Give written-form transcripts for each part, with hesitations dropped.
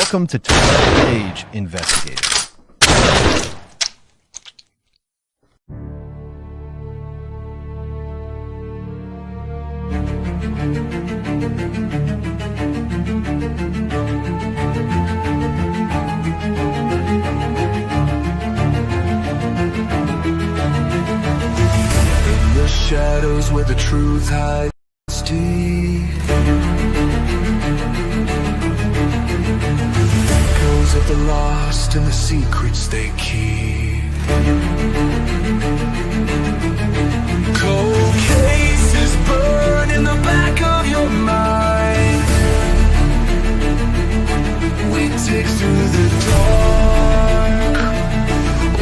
Welcome to 12-Gauge Investigative. In the shadows where the truth hides deep, echoes of the lost and the secrets they keep. Cold cases burn in the back of your mind. We dig through the dark,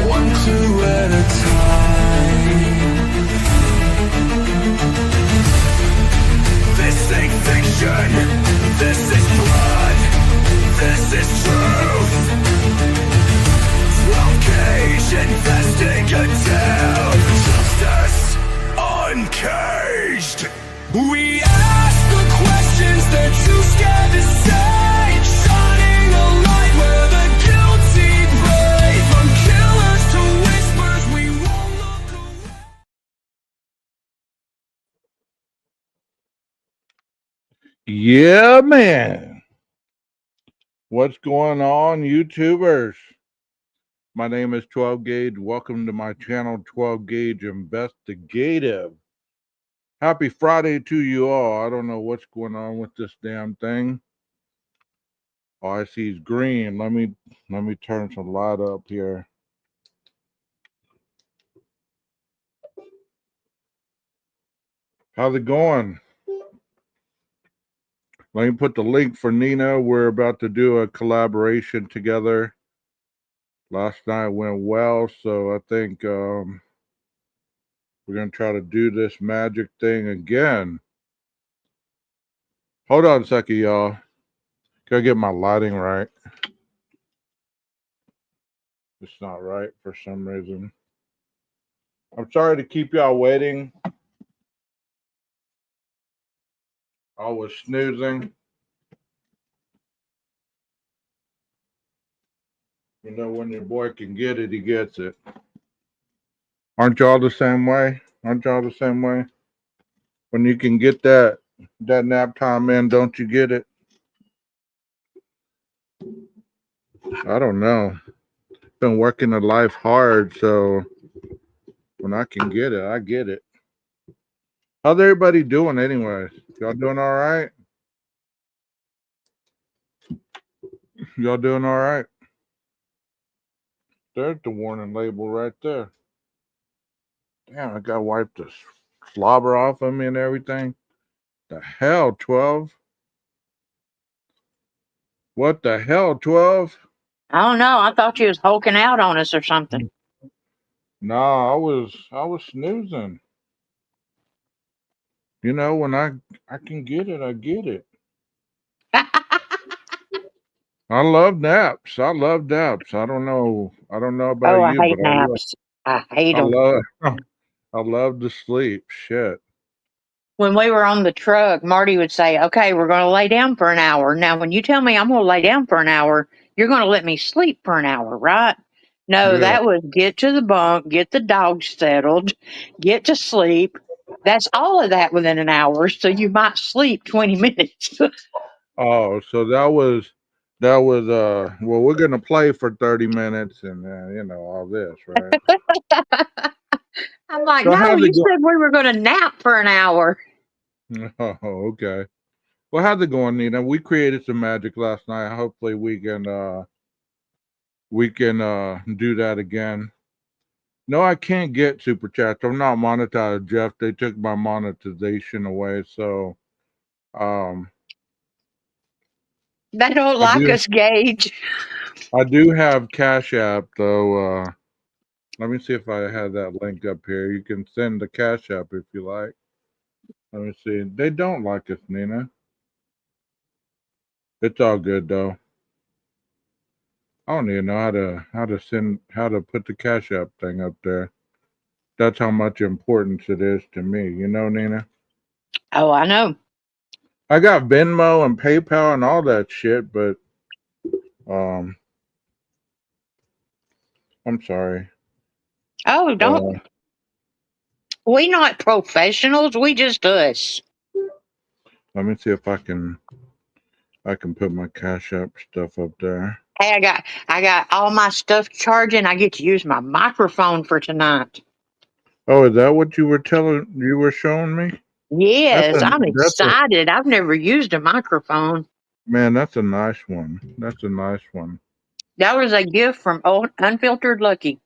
1, 2 at a time. This ain't fiction, this is blood, this is truth. 12-Gauge Investigative, justice uncaged. We ask the questions they're too scared to say, shining a light where the guilty pray. From killers to whispers, we won't look away. Yeah, man. What's going on, YouTubers? My name is 12-Gauge. Welcome to my channel, 12-Gauge Investigative. Happy Friday to you all. I don't know what's going on with this damn thing. All I see is green. Let me turn some light up here. How's it going? Let me put the link for Nina. We're about to do a collaboration together. Last night went well, so I think we're going to try to do this magic thing again. Hold on a second, y'all. Gotta get my lighting right. It's not right for some reason. I'm sorry to keep y'all waiting. I was snoozing. You know, when your boy can get it, he gets it. Aren't y'all the same way? Aren't y'all the same way? When you can get that nap time in, don't you get it? I don't know. Been working the life hard, so when I can get it, I get it. How's everybody doing anyways? Y'all doing all right? Y'all doing all right? There's the warning label right there. Damn, I gotta wipe the slobber off of me and everything. The hell, 12? What the hell, 12? I don't know. I thought you was hulking out on us or something. Nah, I was snoozing. You know, when I can get it, I get it. I love naps. I love naps. I don't know about I you, hate but naps. I hate them. I love to sleep. Shit. When we were on the truck, Marty would say, "Okay, we're going to lay down for an hour." Now, when you tell me I'm going to lay down for an hour, you're going to let me sleep for an hour, right? No, Yeah. that was get to the bunk, get the dog settled, get to sleep. That's all of that within an hour, so you might sleep 20 minutes. Oh, so that was well, we're gonna play for 30 minutes and you know, all this, right? I'm like, So no, how's you it go? said we were going to nap for an hour. Oh, okay. Well, how's it going, Nina? We created some magic last night. Hopefully we can do that again. No, I can't get super chats. I'm not monetized, Jeff. They took my monetization away, so They don't I like do us, Gage. have Cash App though. Let me see if I have that link up here. You can send the Cash App if you like. Let me see. They don't like us, Nina. It's all good though. I don't even know how to put the Cash App thing up there. That's how much importance it is to me. You know, Nina? Oh, I know. I got Venmo and PayPal and all that shit, but Um, I'm sorry. Oh, don't. We not professionals. We just us. Let me see if I can put my Cash App stuff up there. Hey, I got all my stuff charging. I get to use my microphone for tonight. Oh, is that what you were showing me? Yes, I'm That's a excited. I've never used a microphone. man. That's a nice one. That's a nice one. That was a gift from old Unfiltered Lucky.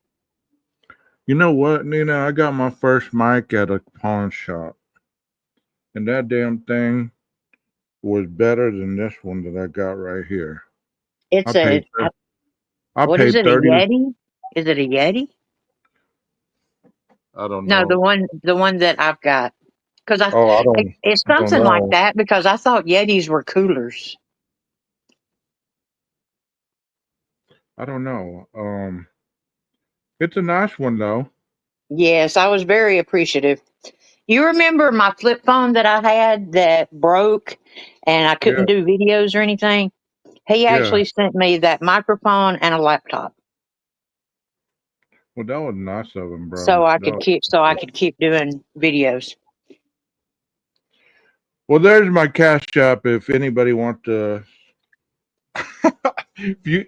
You know what, Nina? I got my first mic at a pawn shop, and that damn thing was better than this one that I got right here. I It's paid. I what is paid it? A 30. Yeti? Is it a Yeti? I don't No, know. the one that I've got. Because Oh, it's I don't something like know. that. Because I thought Yetis were coolers. I don't know. It's a nice one though. Yes, I was very appreciative. You remember my flip phone that I had that broke, and I Yeah, couldn't do videos or anything? He yeah. actually sent me that microphone and a laptop, Well, that was nice of him, bro. so I could keep doing videos. Well, there's my Cash App. If anybody want to,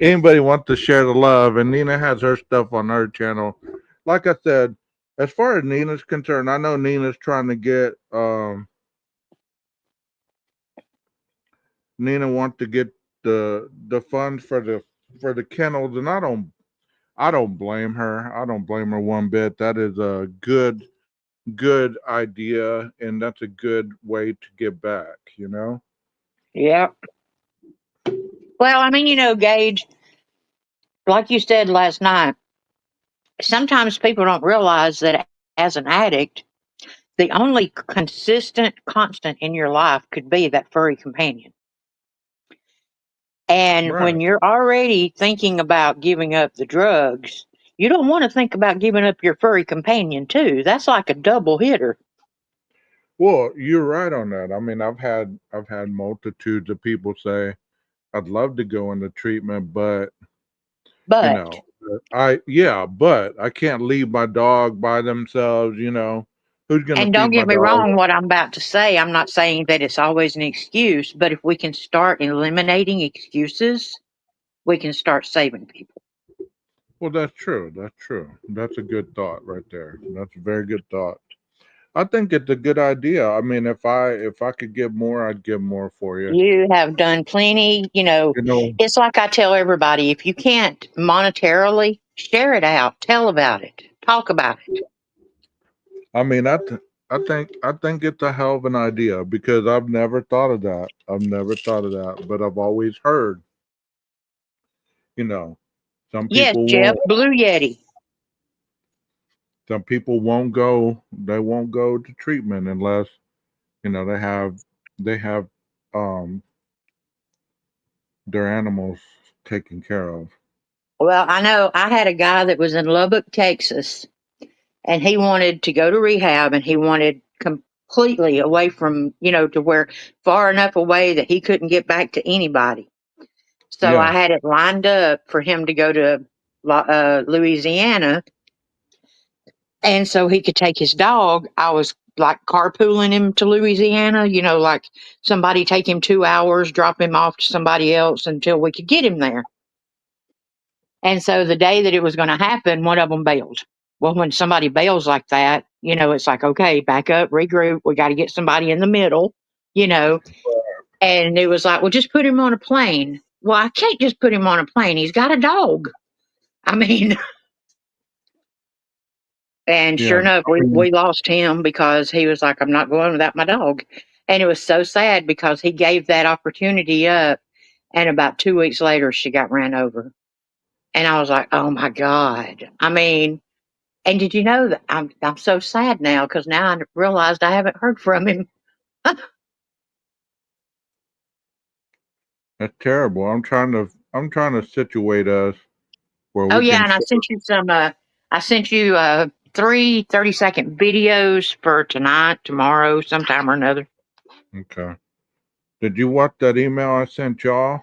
anybody want to share the love, and Nina has her stuff on her channel. Like I said, as far as Nina's concerned, I know Nina's trying to get. Nina wants to get the funds for the kennels, and I don't blame her. I don't blame her one bit. That is a good idea, and that's a good way to give back. You know. Yeah. Well, I mean, Gage, like you said last night, sometimes people don't realize that as an addict, the only consistent constant in your life could be that furry companion. And Right. when you're already thinking about giving up the drugs, you don't want to think about giving up your furry companion too. That's like a double hitter. Well, you're right on that. I mean, I've had multitudes of people say I'd love to go into treatment, but you But, know, but I can't leave my dog by themselves. You know, who's gonna and feed don't my get me dog? wrong, what I'm about to say, I'm not saying that it's always an excuse, but if we can start eliminating excuses, we can start saving people. Well, that's true. That's true. That's a good thought right there. That's a very good thought. I think it's a good idea. I mean, if I could give more, I'd give more for you. You have done plenty. You know, It's like I tell everybody, if you can't monetarily, share it out, tell about it, talk about it. I mean, I think it's a hell of an idea because I've never thought of that. I've never thought of that, but I've always heard, you know, some Yes, people Jeff, won't. Blue Yeti. Some people won't go. They won't go to treatment unless they have um their animals taken care of. Well, I know I had a guy that was in Lubbock, Texas, and he wanted to go to rehab and he wanted completely away from, to where far enough away that he couldn't get back to anybody. So I Yeah, had it lined up for him to go to Louisiana, and so he could take his dog. I was like carpooling him to Louisiana, like somebody take him 2 hours, drop him off to somebody else until we could get him there. And so the day that it was going to happen, one of them bailed. Well, when somebody bails like that, it's like, okay, back up, regroup. We got to get somebody in the middle, you know. And it was like, well, just put him on a plane. Well, I can't just put him on a plane. He's got a dog. I mean, and yeah. sure enough, I mean, we lost him because he was like, I'm not going without my dog. And it was so sad because he gave that opportunity up. And about 2 weeks later, she got ran over. And I was like, oh my God. I mean, and did you know that I'm so sad now because now I realized I haven't heard from him. that's terrible. I'm trying to situate us where Oh we yeah, can and I share. sent you some. I sent you three 30-second videos for tonight, tomorrow, sometime or another. Okay. Did you watch that email I sent y'all?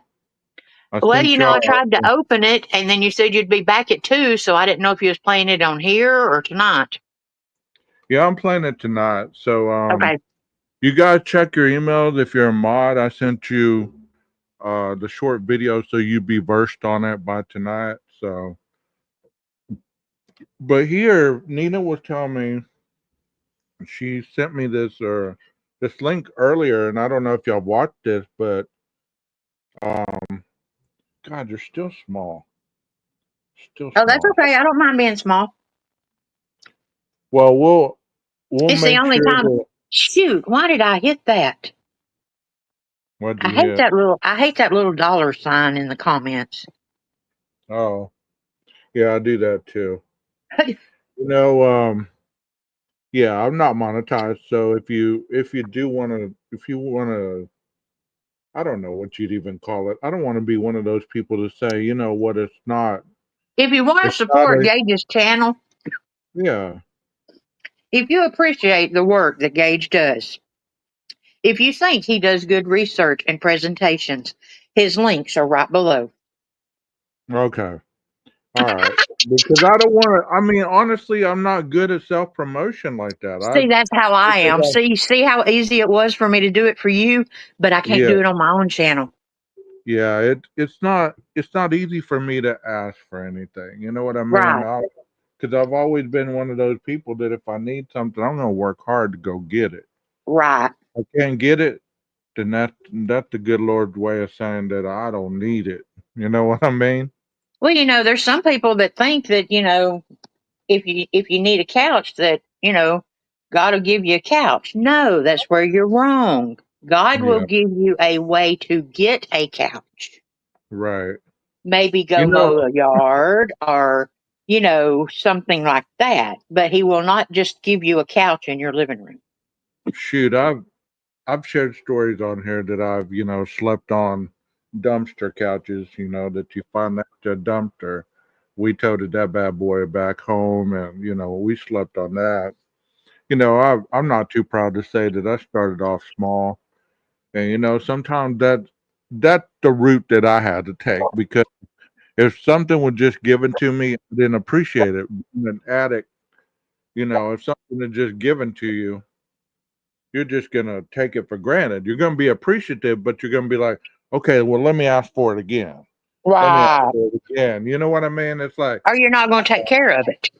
I Well, sent you know, I y'all. tried to open it, and then you said you'd be back at 2, so I didn't know if you was playing it on here or tonight. Yeah, I'm playing it tonight. So Okay. you guys check your emails if you're a mod. I sent you the short video so you'd be versed on it by tonight. So, but here Nina was telling me she sent me this link earlier, and I don't know if y'all watched this, but God, you're still small, still Oh, that's small. okay. I don't mind being small. Well, we'll It's the make only sure time. that Shoot, why did I hit that? what I you hate hit. that little. I hate that little dollar sign in the comments. Oh, yeah, I do that too. You know, yeah, I'm not monetized, so if you do want to, if you want to, I don't know what you'd even call it. I don't want to be one of those people to say, you know what, If you want to it's not support a, Gage's channel, yeah, if you appreciate the work that Gage does, if you think he does good research and presentations, his links are right below. okay, all right. Because I don't want to. I mean, honestly, I'm not good at self promotion like that. See, that's how I Because am. See how easy it was for me to do it for you, but I can't yeah, do it on my own channel. yeah. It's not easy for me to ask for anything. You know what I mean? Right, Because I've always been one of those people that if I need something, I'm gonna work hard to go get it. right. If I can't get it, then that's the good Lord's way of saying that I don't need it. You know what I mean? Well, you know, there's some people that think that, you know, if you need a couch that, you know, God will give you a couch. No, that's where you're wrong. God will Yeah, give you a way to get a couch. right. Maybe You go know, mow a yard or, you know, something like that. But he will not just give you a couch in your living room. shoot, I've shared stories on here that I've, slept on dumpster couches, that you find at a dumpster. We toted that bad boy back home and, we slept on that. I'm not too proud to say that I started off small. And, sometimes that's the route that I had to take because if something was just given to me, I didn't appreciate it. Being an addict, if something is just given to you, you're just gonna take it for granted. You're gonna be appreciative, but you're gonna be like, okay, well, let me ask for it again. Let me ask Right. for it again. You know what I mean? It's like, Or you're not going to take care of it.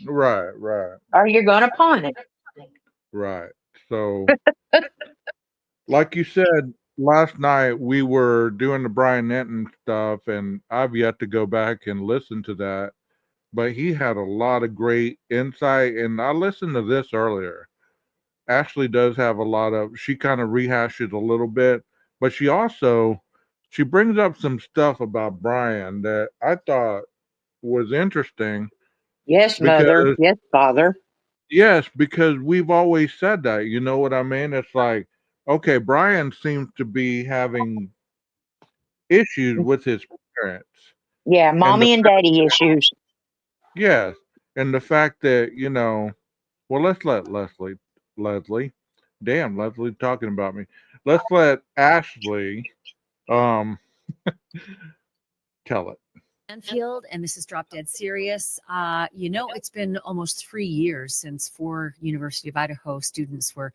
right, right, Or you're going to pawn it. right. So, like you said, last night we were doing the Brian Nenton stuff, and I've yet to go back and listen to that. But he had a lot of great insight, and I listened to this earlier. Ashley does have a lot of, she kind of rehashes a little bit, but she brings up some stuff about Brian that I thought was interesting Yes, mother. because Yes, father. yes, because we've always said that, you know what I mean? It's like, okay, Brian seems to be having issues with his parents. Yeah, And the mommy and daddy issues. yes, and the fact that, well, let's let Leslie, damn, Leslie talking about me. Let's let Ashley um tell it. Anfield, and this is Drop Dead Serious. It's been almost 3 years since 4 University of Idaho students were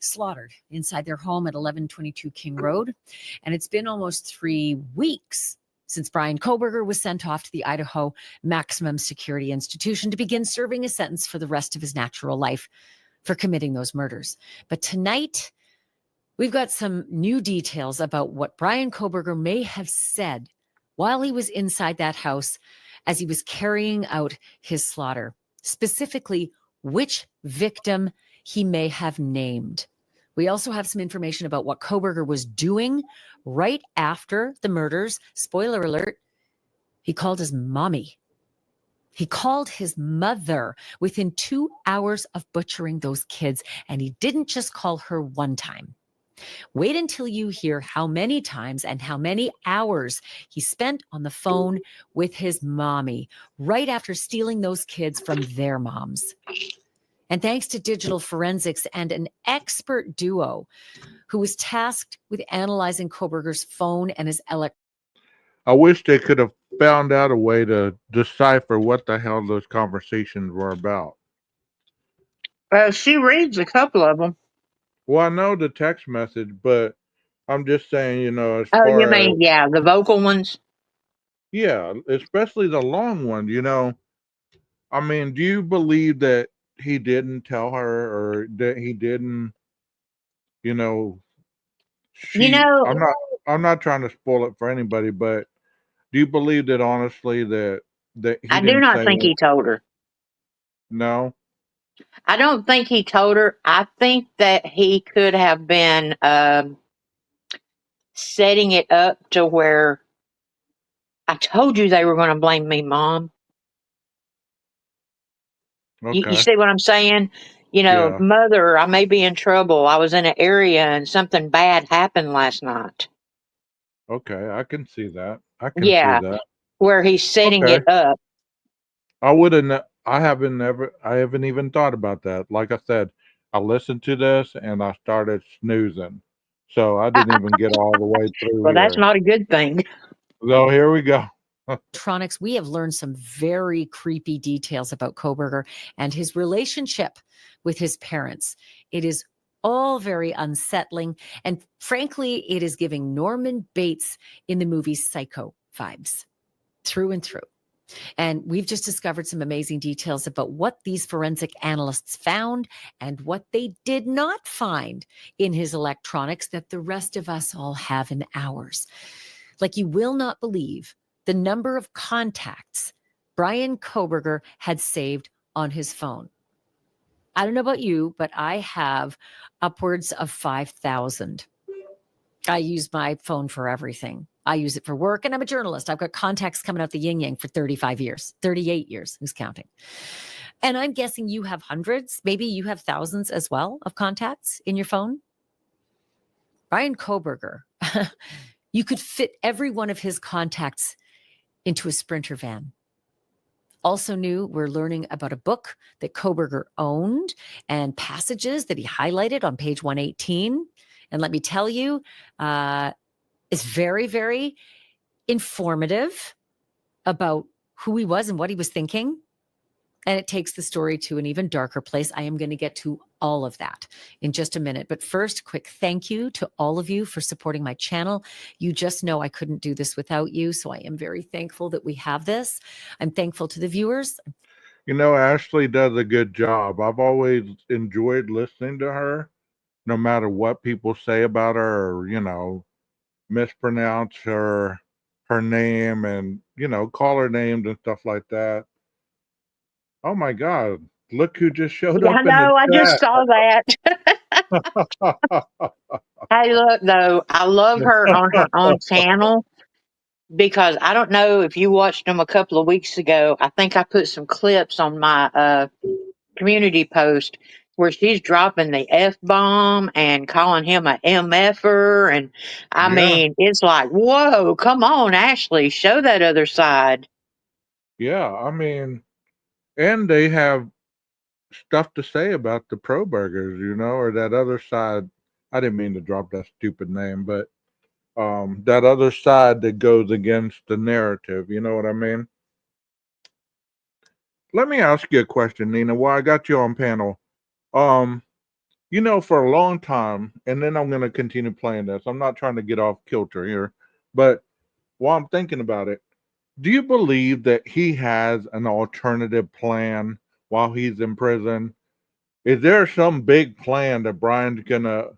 slaughtered inside their home at 1122 King Road. And it's been almost 3 weeks since Brian Kohberger was sent off to the Idaho Maximum Security Institution to begin serving a sentence for the rest of his natural life for committing those murders. But tonight, we've got some new details about what Brian Kohberger may have said while he was inside that house as he was carrying out his slaughter, specifically which victim he may have named. We also have some information about what Kohberger was doing right after the murders. Spoiler alert, he called his mommy. He called his mother within 2 hours of butchering those kids, and he didn't just call her one time. Wait until you hear how many times and how many hours he spent on the phone with his mommy right after stealing those kids from their moms. And thanks to digital forensics and an expert duo who was tasked with analyzing Kohberger's phone and his I wish they could have found out a way to decipher what the hell those conversations were about. She reads a couple of them. Well, I know the text message, but I'm just saying, as Oh, you far as, mean, yeah, the vocal ones? yeah, especially the long one. I mean, do you believe that he didn't tell her, or that he didn't, you know, You she, know, I'm not trying to spoil it for anybody, but do you believe that honestly that he I do didn't not say think he told her. no? I don't think he told her. I think that he could have been setting it up to where I told you they were going to blame me, Mom. You Okay. see what I'm saying? Yeah. Mother, I may be in trouble. I was in an area and something bad happened last night. Okay. I can see that. I can see Yeah, that. where he's setting Okay. it up. I wouldn't. I haven't ever. I haven't even thought about that. Like I said, I listened to this and I started snoozing, so I didn't even get all the way through Well, that's here. not a good thing. So here we go. Electronics, we have learned some very creepy details about Kohberger and his relationship with his parents. It is all very unsettling. And frankly, it is giving Norman Bates in the movie Psycho vibes through and through. And we've just discovered some amazing details about what these forensic analysts found and what they did not find in his electronics that the rest of us all have in ours. Like, you will not believe the number of contacts Brian Kohberger had saved on his phone. I don't know about you, but I have upwards of 5,000. I use my phone for everything. I use it for work, and I'm a journalist. I've got contacts coming out the yin yang for 35 years, 38 years. Who's counting? And I'm guessing you have hundreds, maybe you have thousands as well of contacts in your phone. Brian Kohberger, you could fit every one of his contacts into a Sprinter van. Also new, we're learning about a book that Kohberger owned and passages that he highlighted on page 118. And let me tell you, it's very, very informative about who he was and what he was thinking. And it takes the story to an even darker place. I am going to get to all of that in just a minute. But first, quick thank you to all of you for supporting my channel. You just know I couldn't do this without you. So I am very thankful that we have this. I'm thankful to the viewers. Ashley does a good job. I've always enjoyed listening to her, no matter what people say about her, or mispronounce her name, and call her names and stuff like that. Oh my God! Look who just showed Yeah, I up in the know. I just chat. saw that. Hey, look, though, I love her on her own channel because I don't know if you watched them a couple of weeks ago. I think I put some clips on my community post where she's dropping the F bomb and calling him a MFer. And I Yeah, mean, it's like, whoa, come on, Ashley, show that other side. yeah. I mean, and they have stuff to say about the pro burgers, or that other side. I didn't mean to drop that stupid name, but that other side that goes against the narrative. You know what I mean? Let me ask you a question, Nina. While I got you on panel, um, for a long time, and then I'm gonna continue playing this. I'm not trying to get off kilter here, but while I'm thinking about it, do you believe that he has an alternative plan while he's in prison? Is there some big plan that Brian's gonna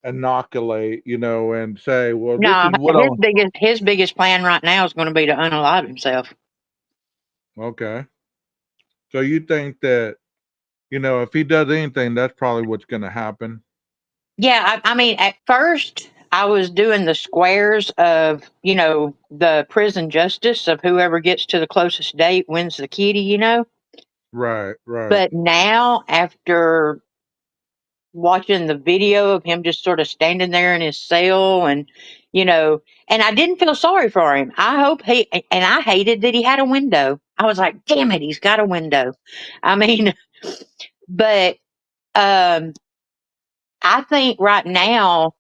inoculate, and say, well, this No, is what I'll. his biggest plan right now is going to be to unalive himself. Okay. So you think that, if he does anything, that's probably what's going to happen? Yeah, I mean, at first I was doing the squares of, the prison justice of whoever gets to the closest date wins the kitty. Right, right. But now, after watching the video of him just sort of standing there in his cell and I didn't feel sorry for him. And I hated that he had a window. I was like, damn it, he's got a window. I mean, but I think right now,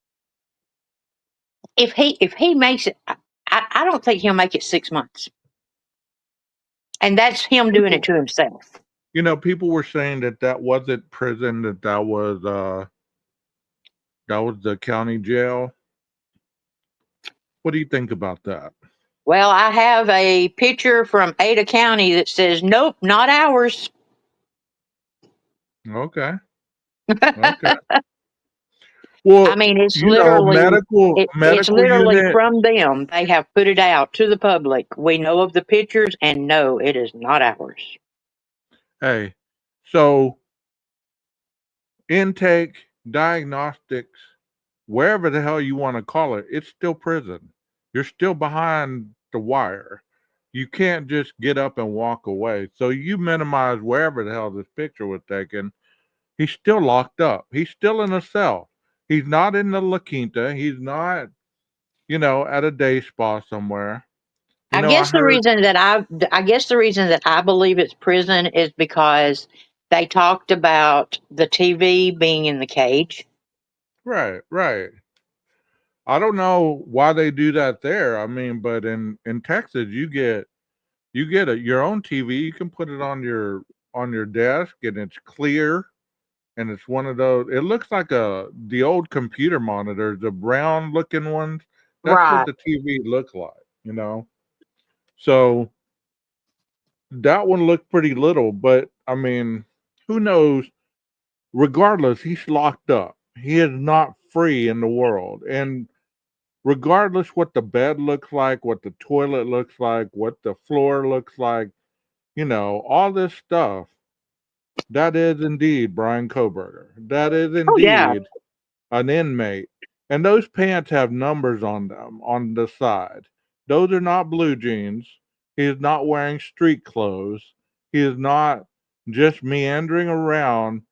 if he makes it, I don't think he'll make it 6 months. And that's him doing it to himself. You know, people were saying that wasn't prison, that was the county jail. What do you think about that? Well, I have a picture from Ada County that says, nope, not ours. Okay. Okay. Well, I mean, it's you know, literally it's medical literally unit. from them. They have put it out to the public. We know of the pictures, and no, it is not ours. Hey, so intake, diagnostics, wherever the hell you want to call it, it's still prison. You're still behind the wire. You can't just get up and walk away. So you minimize wherever the hell this picture was taken. He's still locked up. He's still in a cell. He's not in the La Quinta. He's not, at a day spa somewhere. I I guess the heard. reason that I guess the reason that I believe it's prison is because they talked about the TV being in the cage. Right, right. I don't know why they do that there. I mean, but in Texas, you get your own TV. You can put it on your desk, and it's clear, and it's one of those. It looks like the old computer monitors, the brown looking ones. That's what Right. the TV looked like. So that one looked pretty little, but I mean, who knows? Regardless, he's locked up. He is not free in the world, and regardless what the bed looks like, what the toilet looks like, what the floor looks like, all this stuff, that is indeed Brian Kohberger. That is Oh yeah. indeed an inmate. And those pants have numbers on them on the side. Those are not blue jeans. He is not wearing street clothes. He is not just meandering around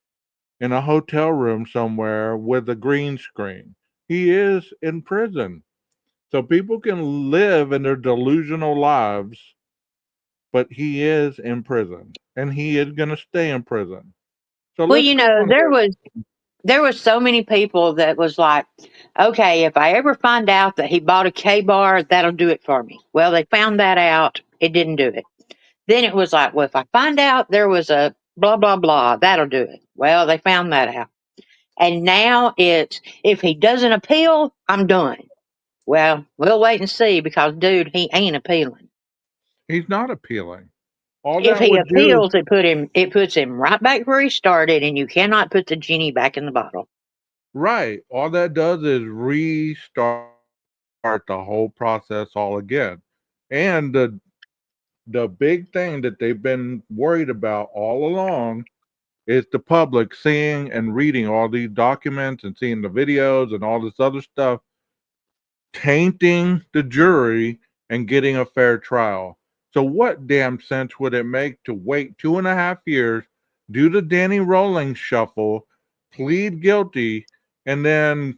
in a hotel room somewhere with a green screen. He is in prison. So people can live in their delusional lives, but he is in prison and he is going to stay in prison. So Well, let's go on here. there was so many people that was like, okay, if I ever find out that he bought a K-bar, that'll do it for me. Well, they found that out. It didn't do it. Then it was like, well, if I find out there was a blah, blah, blah, that'll do it. Well, they found that out. And now it's, if he doesn't appeal, I'm done. Well, we'll wait and see because, dude, he ain't appealing. He's not appealing. All If that he would do, appeals, it puts him right back where he started, and you cannot put the genie back in the bottle. right, all that does is restart the whole process all again. And the big thing that they've been worried about all along is the public seeing and reading all these documents and seeing the videos and all this other stuff, tainting the jury and getting a fair trial. So, what damn sense would it make to wait 2.5 years, do the Danny Rawlings shuffle, plead guilty, and then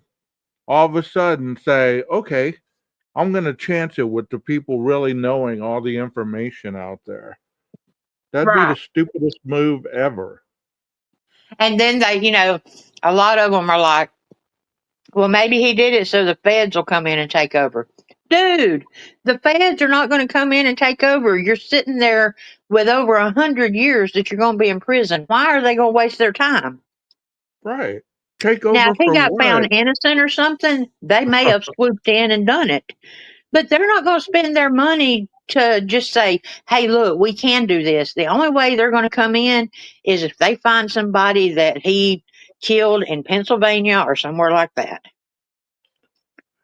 all of a sudden say, okay, I'm going to chance it with the people really knowing all the information out there? That'd be the Right. stupidest move ever. And then they, a lot of them are like, well, maybe he did it so the feds will come in and take over. Dude, the feds are not going to come in and take over. You're sitting there with over 100 years that you're going to be in prison. Why are they going to waste their time? Right. Take Now, over if he from got what? found innocent or something, they may have swooped in and done it. But they're not going to spend their money to just say, hey, look, we can do this. The only way they're going to come in is if they find somebody that he killed in Pennsylvania or somewhere like that.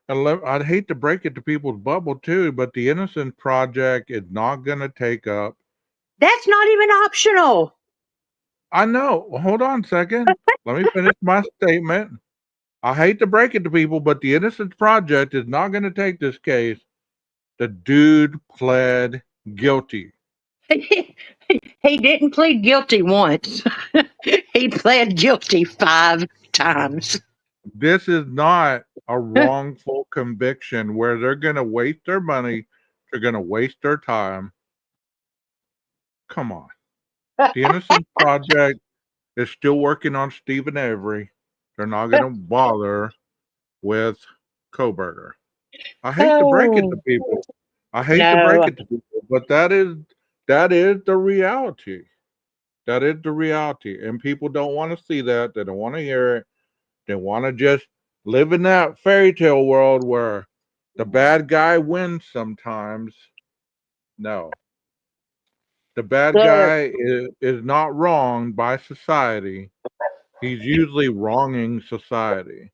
And I'd hate to break it to people's bubble too, but the Innocence Project is not going to take up. That's not even optional. I know. Hold on a second. Let me finish my statement. I hate to break it to people, but the Innocence Project is not going to take this case. The dude pled guilty. He didn't plead guilty once. He pled guilty 5 times. This is not a wrongful conviction where they're going to waste their money, they're going to waste their time. Come on. The Innocence Project is still working on Stephen Avery. They're not going to bother with Kohberger. I hate to break it to Oh, people. I hate to break no. it to people, but that is the reality. That is the reality. And people don't want to see that. They don't want to hear it. They want to just live in that fairy tale world where the bad guy wins sometimes. No. The bad Look, guy is not wronged by society. He's usually wronging society.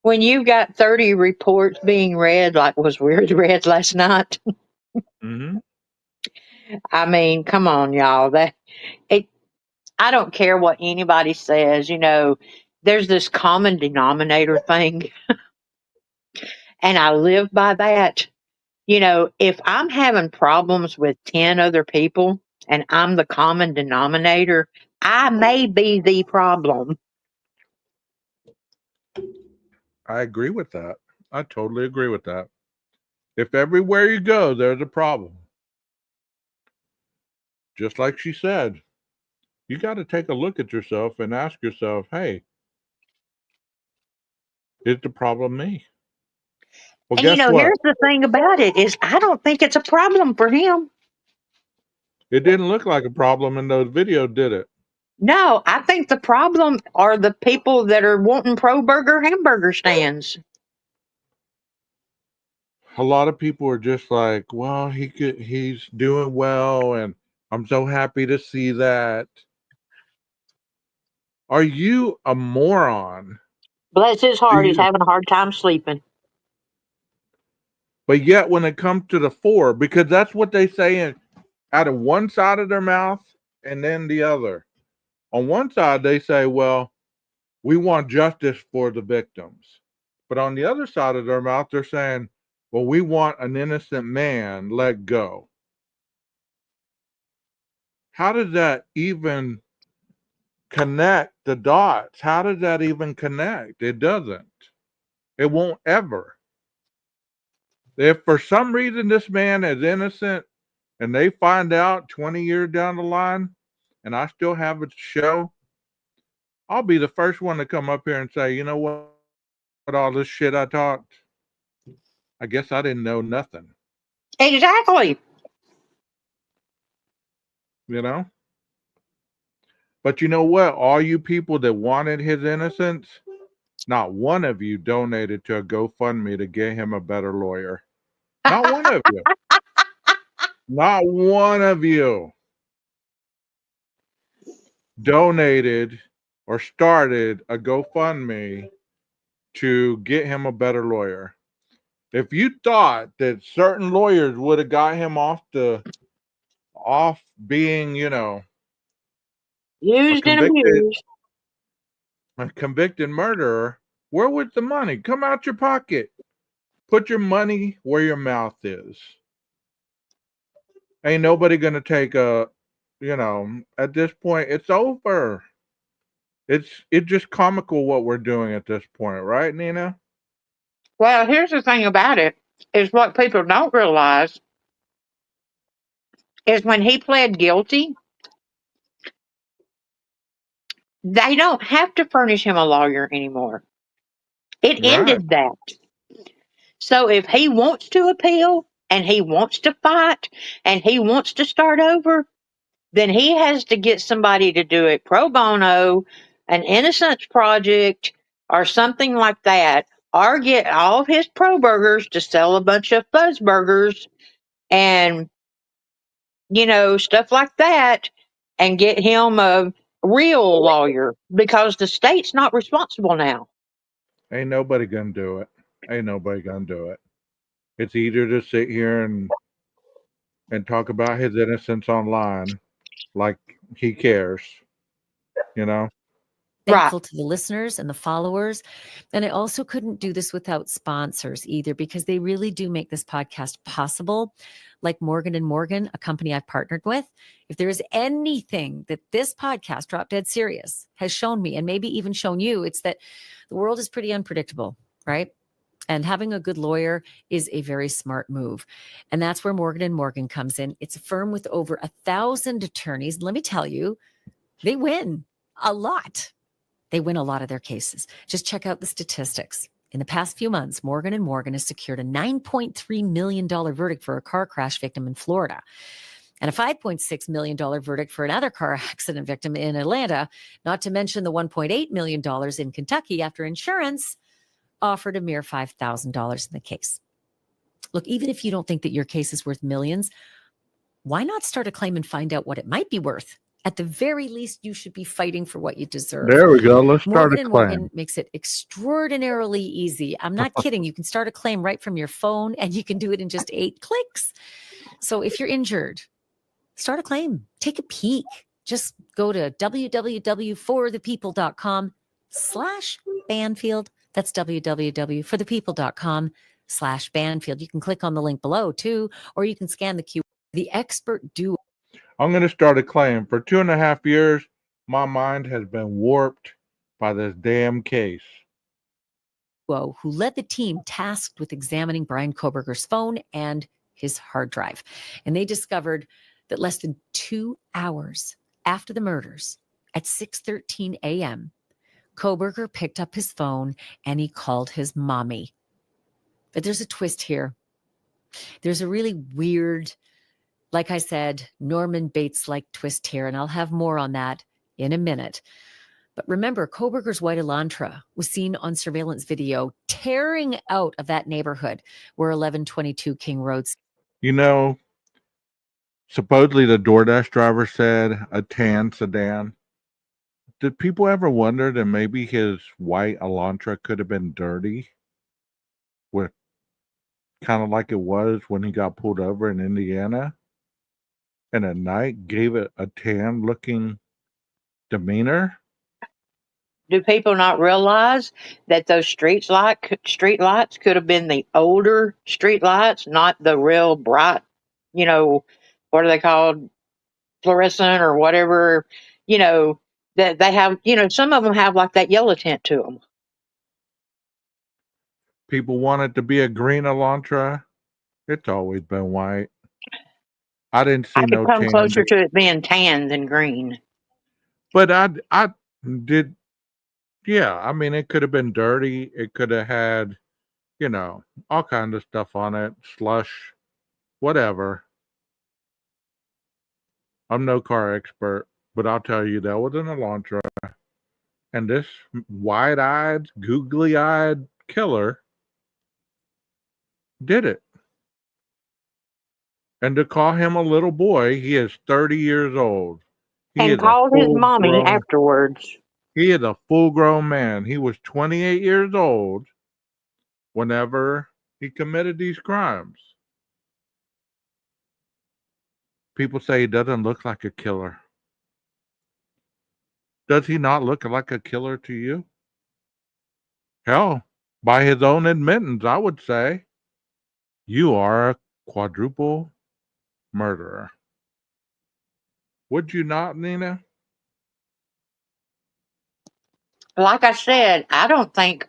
when you got 30 reports being read, like was weird read last night, Hmm. I mean, come on, y'all. It, I don't care what anybody says, there's this common denominator thing, and I live by that. If I'm having problems with 10 other people and I'm the common denominator, I may be the problem. I agree with that. I totally agree with that. If everywhere you go, there's a problem, just like she said, you got to take a look at yourself and ask yourself, hey, is the problem me? Well, And guess what? here's the thing about it is I don't think it's a problem for him. It didn't look like a problem in those videos, did it? No, I think the problem are the people that are wanting pro burger hamburger stands. A lot of people are just like, well, he's doing well, and I'm so happy to see that. Are you a moron? Bless his Do heart, he's you? having a hard time sleeping. But yet, when it comes to the four, because that's what they say out of one side of their mouth and then the other. On one side, they say, well, we want justice for the victims. But on the other side of their mouth, they're saying, well, we want an innocent man let go. How does that even connect the dots? How does that even connect? It doesn't. It won't ever. If for some reason this man is innocent and they find out 20 years down the line and I still have a show, I'll be the first one to come up here and say, you know what all this shit I talked, I guess I didn't know nothing, Exactly. you know? But you know what? All you people that wanted his innocence, not one of you donated to a GoFundMe to get him a better lawyer. Not one of you. Not one of you donated or started a GoFundMe to get him a better lawyer. If you thought that certain lawyers would have got him off being, a Used and convicted abused. a convicted murderer, where was the money? Come out your pocket. Put your money where your mouth is. Ain't nobody gonna take at this point it's over. It's just comical what we're doing at this point, right, Nina? Well, here's the thing about it is what people don't realize is when he pled guilty, they don't have to furnish him a lawyer anymore. It Right. ended that. So if he wants to appeal and he wants to fight and he wants to start over, then he has to get somebody to do it pro bono, an innocence project, or something like that, or get all of his pro burgers to sell a bunch of fuzz burgers and, stuff like that, and get him a real lawyer because the state's not responsible now. Ain't nobody gonna do it. Ain't nobody gonna do it. It's easier to sit here and talk about his innocence online like he cares, you know? Right. Thankful to the listeners and the followers. And I also couldn't do this without sponsors either, because they really do make this podcast possible. Like Morgan and Morgan, a company I've partnered with. If there is anything that this podcast, Drop Dead Serious, has shown me, and maybe even shown you, it's that the world is pretty unpredictable, right? And having a good lawyer is a very smart move. And that's where Morgan and Morgan comes in. It's a firm with over 1,000 attorneys. Let me tell you, they win a lot. They win a lot of their cases. Just check out the statistics. In the past few months, Morgan & Morgan has secured a $9.3 million verdict for a car crash victim in Florida and a $5.6 million verdict for another car accident victim in Atlanta, not to mention the $1.8 million in Kentucky after insurance offered a mere $5,000 in the case. Look, even if you don't think that your case is worth millions, why not start a claim and find out what it might be worth? At the very least, you should be fighting for what you deserve. There we go. Let's start Morgan a and claim. Morgan makes it extraordinarily easy. I'm not kidding. You can start a claim right from your phone, and you can do it in just 8 clicks. So if you're injured, start a claim. Take a peek. Just go to www.forthepeople.com/Banfield. That's www.forthepeople.com/Banfield. You can click on the link below too, or you can scan the QR. The expert duo. I'm going to start a claim. For 2.5 years, my mind has been warped by this damn case. Who led the team tasked with examining Brian Kohberger's phone and his hard drive. And they discovered that less than 2 hours after the murders, at 6:13 a.m., Kohberger picked up his phone and he called his mommy. But there's a twist here. There's a really weird, like I said, Norman Bates-like twist here, and I'll have more on that in a minute. But remember, Kohberger's white Elantra was seen on surveillance video tearing out of that neighborhood where 1122 King Road. You know, supposedly the DoorDash driver said a tan sedan. Did people ever wonder that maybe his white Elantra could have been dirty? With kind of like it was when he got pulled over in Indiana? And at night gave it a tan looking demeanor? Do people not realize that those street lights could have been the older street lights, not the real bright, what are they called? Fluorescent or whatever, that they have, some of them have like that yellow tint to them. People want it to be a green Elantra. It's always been white. I didn't see I no could come tan. closer to it being tan than green. But I did, yeah, I mean, it could have been dirty. It could have had, all kinds of stuff on it, slush, whatever. I'm no car expert, but I'll tell you that was an Elantra. And this wide-eyed, googly-eyed killer did it. And to call him a little boy, he is 30 years old. And called his mommy afterwards. He is a full-grown man. He was 28 years old whenever he committed these crimes. People say he doesn't look like a killer. Does he not look like a killer to you? Hell, by his own admittance, I would say, you are a quadruple murderer. Would you not, Nina? Like I said, I don't think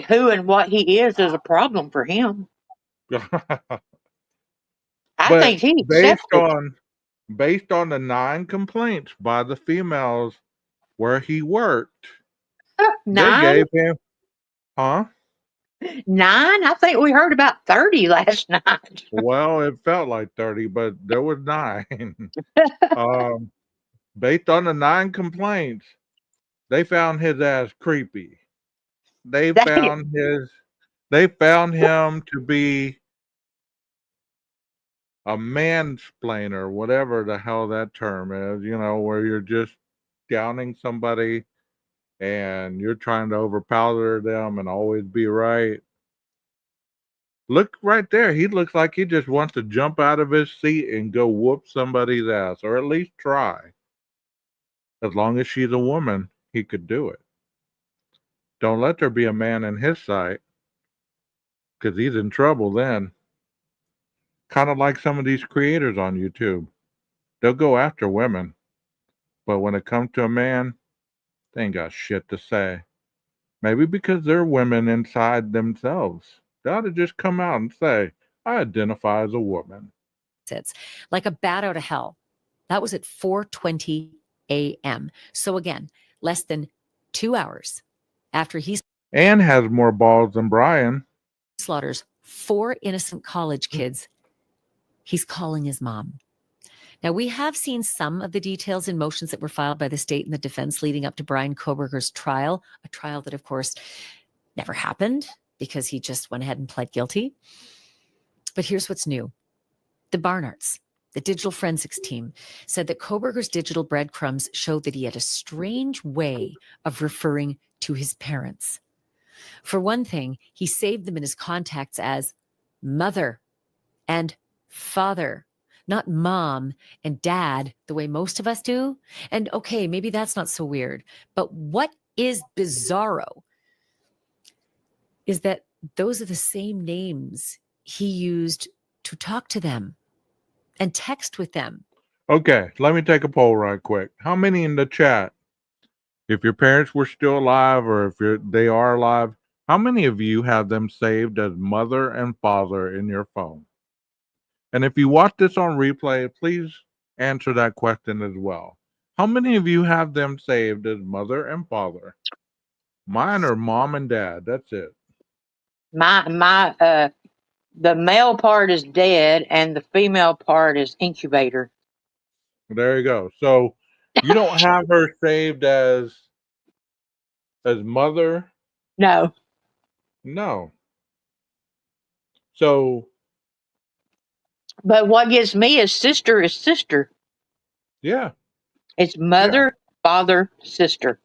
who and what he is a problem for him. I think he accepts it. Based on the 9 complaints by the females where he worked, 9? they gave him, 9? I think we heard about 30 last night. Well, it felt like 30, but there was 9. Based on the 9 complaints, they found his ass creepy. They found him to be a mansplainer, whatever the hell that term is, where you're just downing somebody and you're trying to overpower them and always be right. Look right there. He looks like he just wants to jump out of his seat and go whoop somebody's ass, or at least try. As long as she's a woman, he could do it. Don't let there be a man in his sight, because he's in trouble then. Kind of like some of these creators on YouTube. They'll go after women, but when it comes to a man, they ain't got shit to say. Maybe because they're women inside themselves. They ought to just come out and say, I identify as a woman. It's like a bat out of hell. That was at 4:20 a.m. So again, less than 2 hours after he's and has more balls than Brian. Slaughters 4 innocent college kids. He's calling his mom. Now, we have seen some of the details and motions that were filed by the state and the defense leading up to Brian Kohberger's trial, a trial that, of course, never happened because he just went ahead and pled guilty. But here's what's new. The Barnards, the digital forensics team, said that Kohberger's digital breadcrumbs showed that he had a strange way of referring to his parents. For one thing, he saved them in his contacts as mother and father, not mom and dad, the way most of us do. And okay, maybe that's not so weird. But what is bizarro is that those are the same names he used to talk to them and text with them. Okay, let me take a poll right quick. How many in the chat, if your parents were still alive or if they are alive, how many of you have them saved as mother and father in your phone? And if you watch this on replay, please answer that question as well. How many of you have them saved as mother and father? Mine are mom and dad. That's it. The male part is dead and the female part is incubator. There you go. So you don't have her saved as mother? No. No. So, But what gets me is sister. yeah. It's mother, father, sister.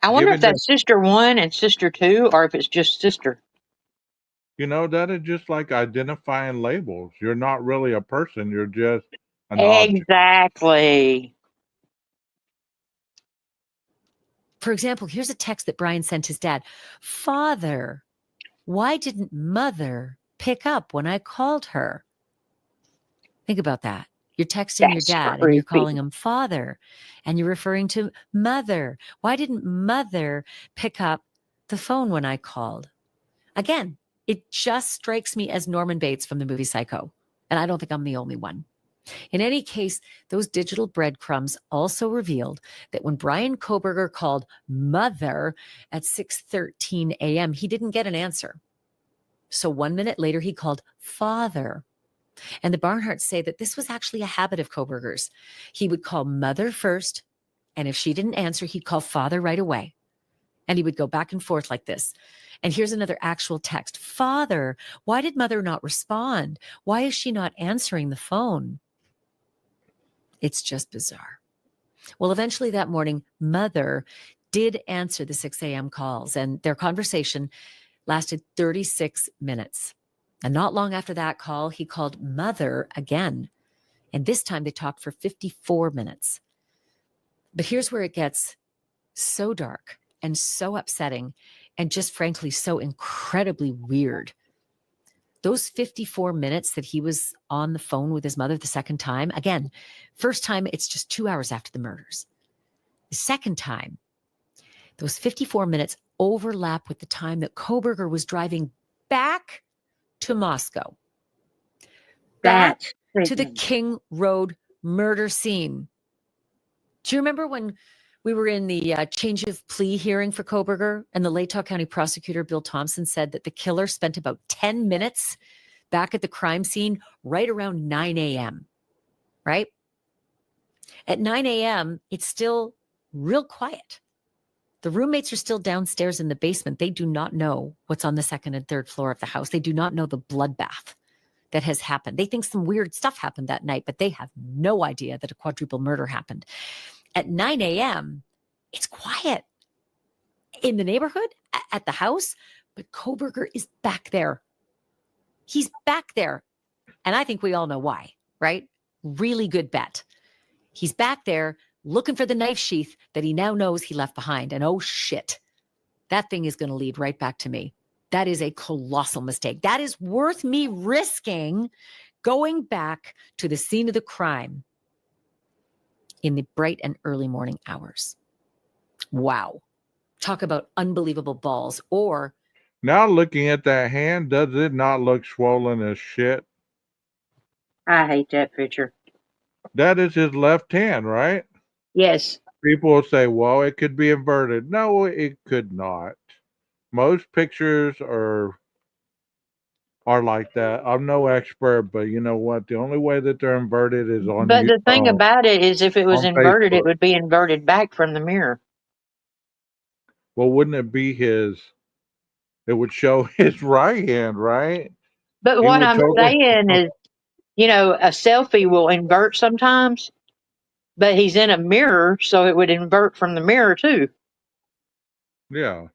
I wonder if that's sister 1 and sister 2 or if it's just sister. You know, that is just like identifying labels. You're not really a person. You're just an object. Exactly. For example, here's a text that Brian sent his dad. Father, why didn't mother pick up when I called her? Think about that. You're texting your dad and you're calling him father and you're referring to mother. Why didn't mother pick up the phone when I called? Again, it just strikes me as Norman Bates from the movie Psycho. And I don't think I'm the only one. In any case, those digital breadcrumbs also revealed that when Brian Kohberger called mother at 6:13 a.m., he didn't get an answer. So 1 minute later, he called father. And the Barnhards say that this was actually a habit of Kohberger's. He would call mother first, and if she didn't answer, he'd call father right away. And he would go back and forth like this. And here's another actual text. Father, why did mother not respond? Why is she not answering the phone? It's just bizarre. Well, eventually that morning, mother did answer the 6 a.m. calls, and their conversation lasted 36 minutes. And not long after that call, he called mother again. And this time they talked for 54 minutes. But here's where it gets so dark and so upsetting and just frankly so incredibly weird. Those 54 minutes that he was on the phone with his mother the second time, again, first time, it's just 2 hours after the murders. The second time, those 54 minutes overlap with the time that Kohberger was driving back to Moscow, back to the King Road murder scene. Do you remember when we were in the change of plea hearing for Kohberger and the Latah County prosecutor, Bill Thompson, said that the killer spent about 10 minutes back at the crime scene right around 9 a.m., right? At 9 a.m., it's still real quiet. The roommates are still downstairs in the basement. They do not know what's on the second and third floor of the house. They do not know the bloodbath that has happened. They think some weird stuff happened that night, but they have no idea that a quadruple murder happened. At 9 a.m., it's quiet in the neighborhood, at the house, but Kohberger is back there. He's back there. And I think we all know why, right? Really good bet. He's back there looking for the knife sheath that he now knows he left behind. And oh shit, that thing is going to lead right back to me. That is a colossal mistake. That is worth me risking going back to the scene of the crime in the bright and early morning hours. Wow. Talk about unbelievable balls. Or now looking at that hand, does it not look swollen as shit? I hate that picture. That is his left hand, right? Yes. people will say, well, it could be inverted. No, it could not. Most pictures are like that. I'm no expert, but you know what? The only way that they're inverted is on But you the thing about it is, if it was on inverted, it Facebook. would be inverted back from the mirror. Well, wouldn't it be his? It would show his right hand, right? But He what would I'm totally. saying is, a selfie will invert sometimes, but he's in a mirror, so it would invert from the mirror too. Yeah.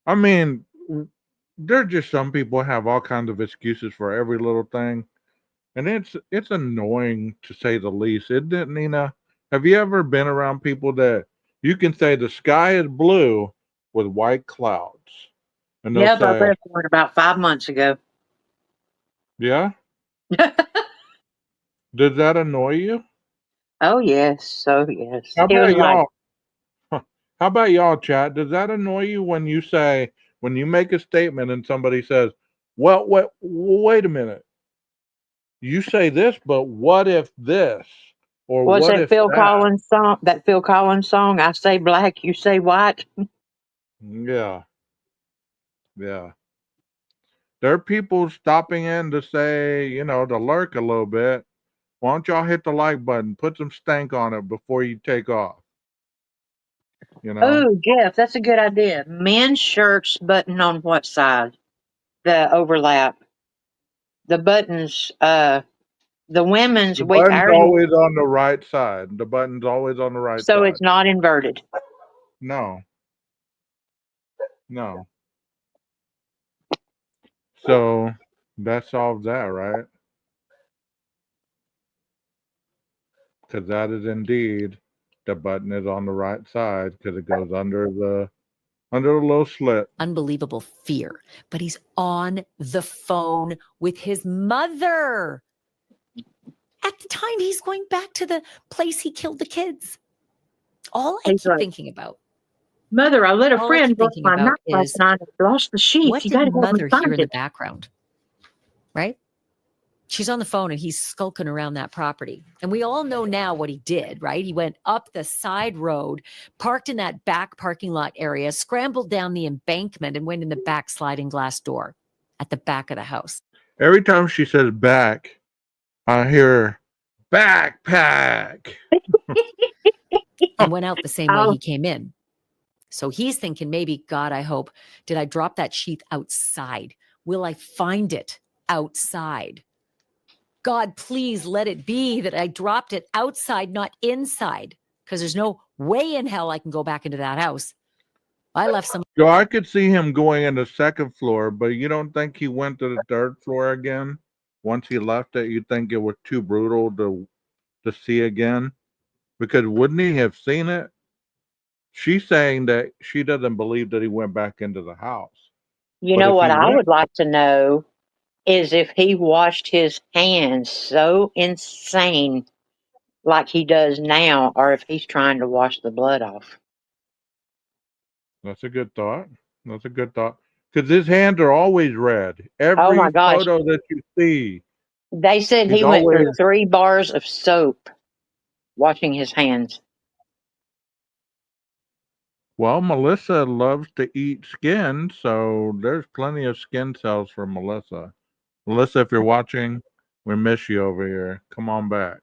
I mean, there's just some people have all kinds of excuses for every little thing, and it's annoying to say the least, isn't it, Nina? Have you ever been around people that you can say the sky is blue with white clouds, and they'll Yep, I say, left one about 5 months ago. "Yeah." Does that annoy you? Oh yes, yes. How It was about like, y'all? How about y'all, chat? Does that annoy you when you say when you make a statement and somebody says, "Well, wait a minute. You say this, but what if this? Or what's what that if Phil that?" Collins song? That Phil Collins song, I say black, you say white. Yeah, yeah. There are people stopping in to say, to lurk a little bit. Why don't y'all hit the like button? Put some stank on it before you take off. You know? Oh, Jeff, that's a good idea. Men's shirts button on what side? The overlap. The buttons, the women's, The we button's ours, always on the right side. The button's always on the right so side. it's not inverted. No, no. So that solves that, right? Because that is indeed the button is on the right side because it goes under the little slit. Unbelievable fear. But he's on the phone with his mother. At the time, he's going back to the place he killed the kids. All I He's keep like, thinking about, Mother, I let a all I friend keep drop thinking my knife about last is, night and lost the sheath. what You did got to help me mother hear find in the it. background? Right? She's on the phone and he's skulking around that property. And we all know now what he did, right? He went up the side road, parked in that back parking lot area, scrambled down the embankment, and went in the back sliding glass door at the back of the house. Every time she says back, I hear backpack. And went out the same way Oh, he came in. So he's thinking, maybe, God, I hope, did I drop that sheath outside? Will I find it outside? God, please let it be that I dropped it outside, not inside, because there's no way in hell I can go back into that house. I left some. So I could see him going in the second floor, but you don't think he went to the third floor again? Once he left it, you think it was too brutal to see again? Because wouldn't he have seen it? She's saying that she doesn't believe that he went back into the house. you But know if he what I went, would like to know is if he washed his hands so insane like he does now, or if he's trying to wash the blood off. that's a good thought. That's a good thought. Because his hands are always red. Oh my Every gosh. photo that you see, They said he's he went always. through 3 bars of soap washing his hands. Well, Melissa loves to eat skin, so there's plenty of skin cells for Melissa. Melissa, if you're watching, we miss you over here. Come on back.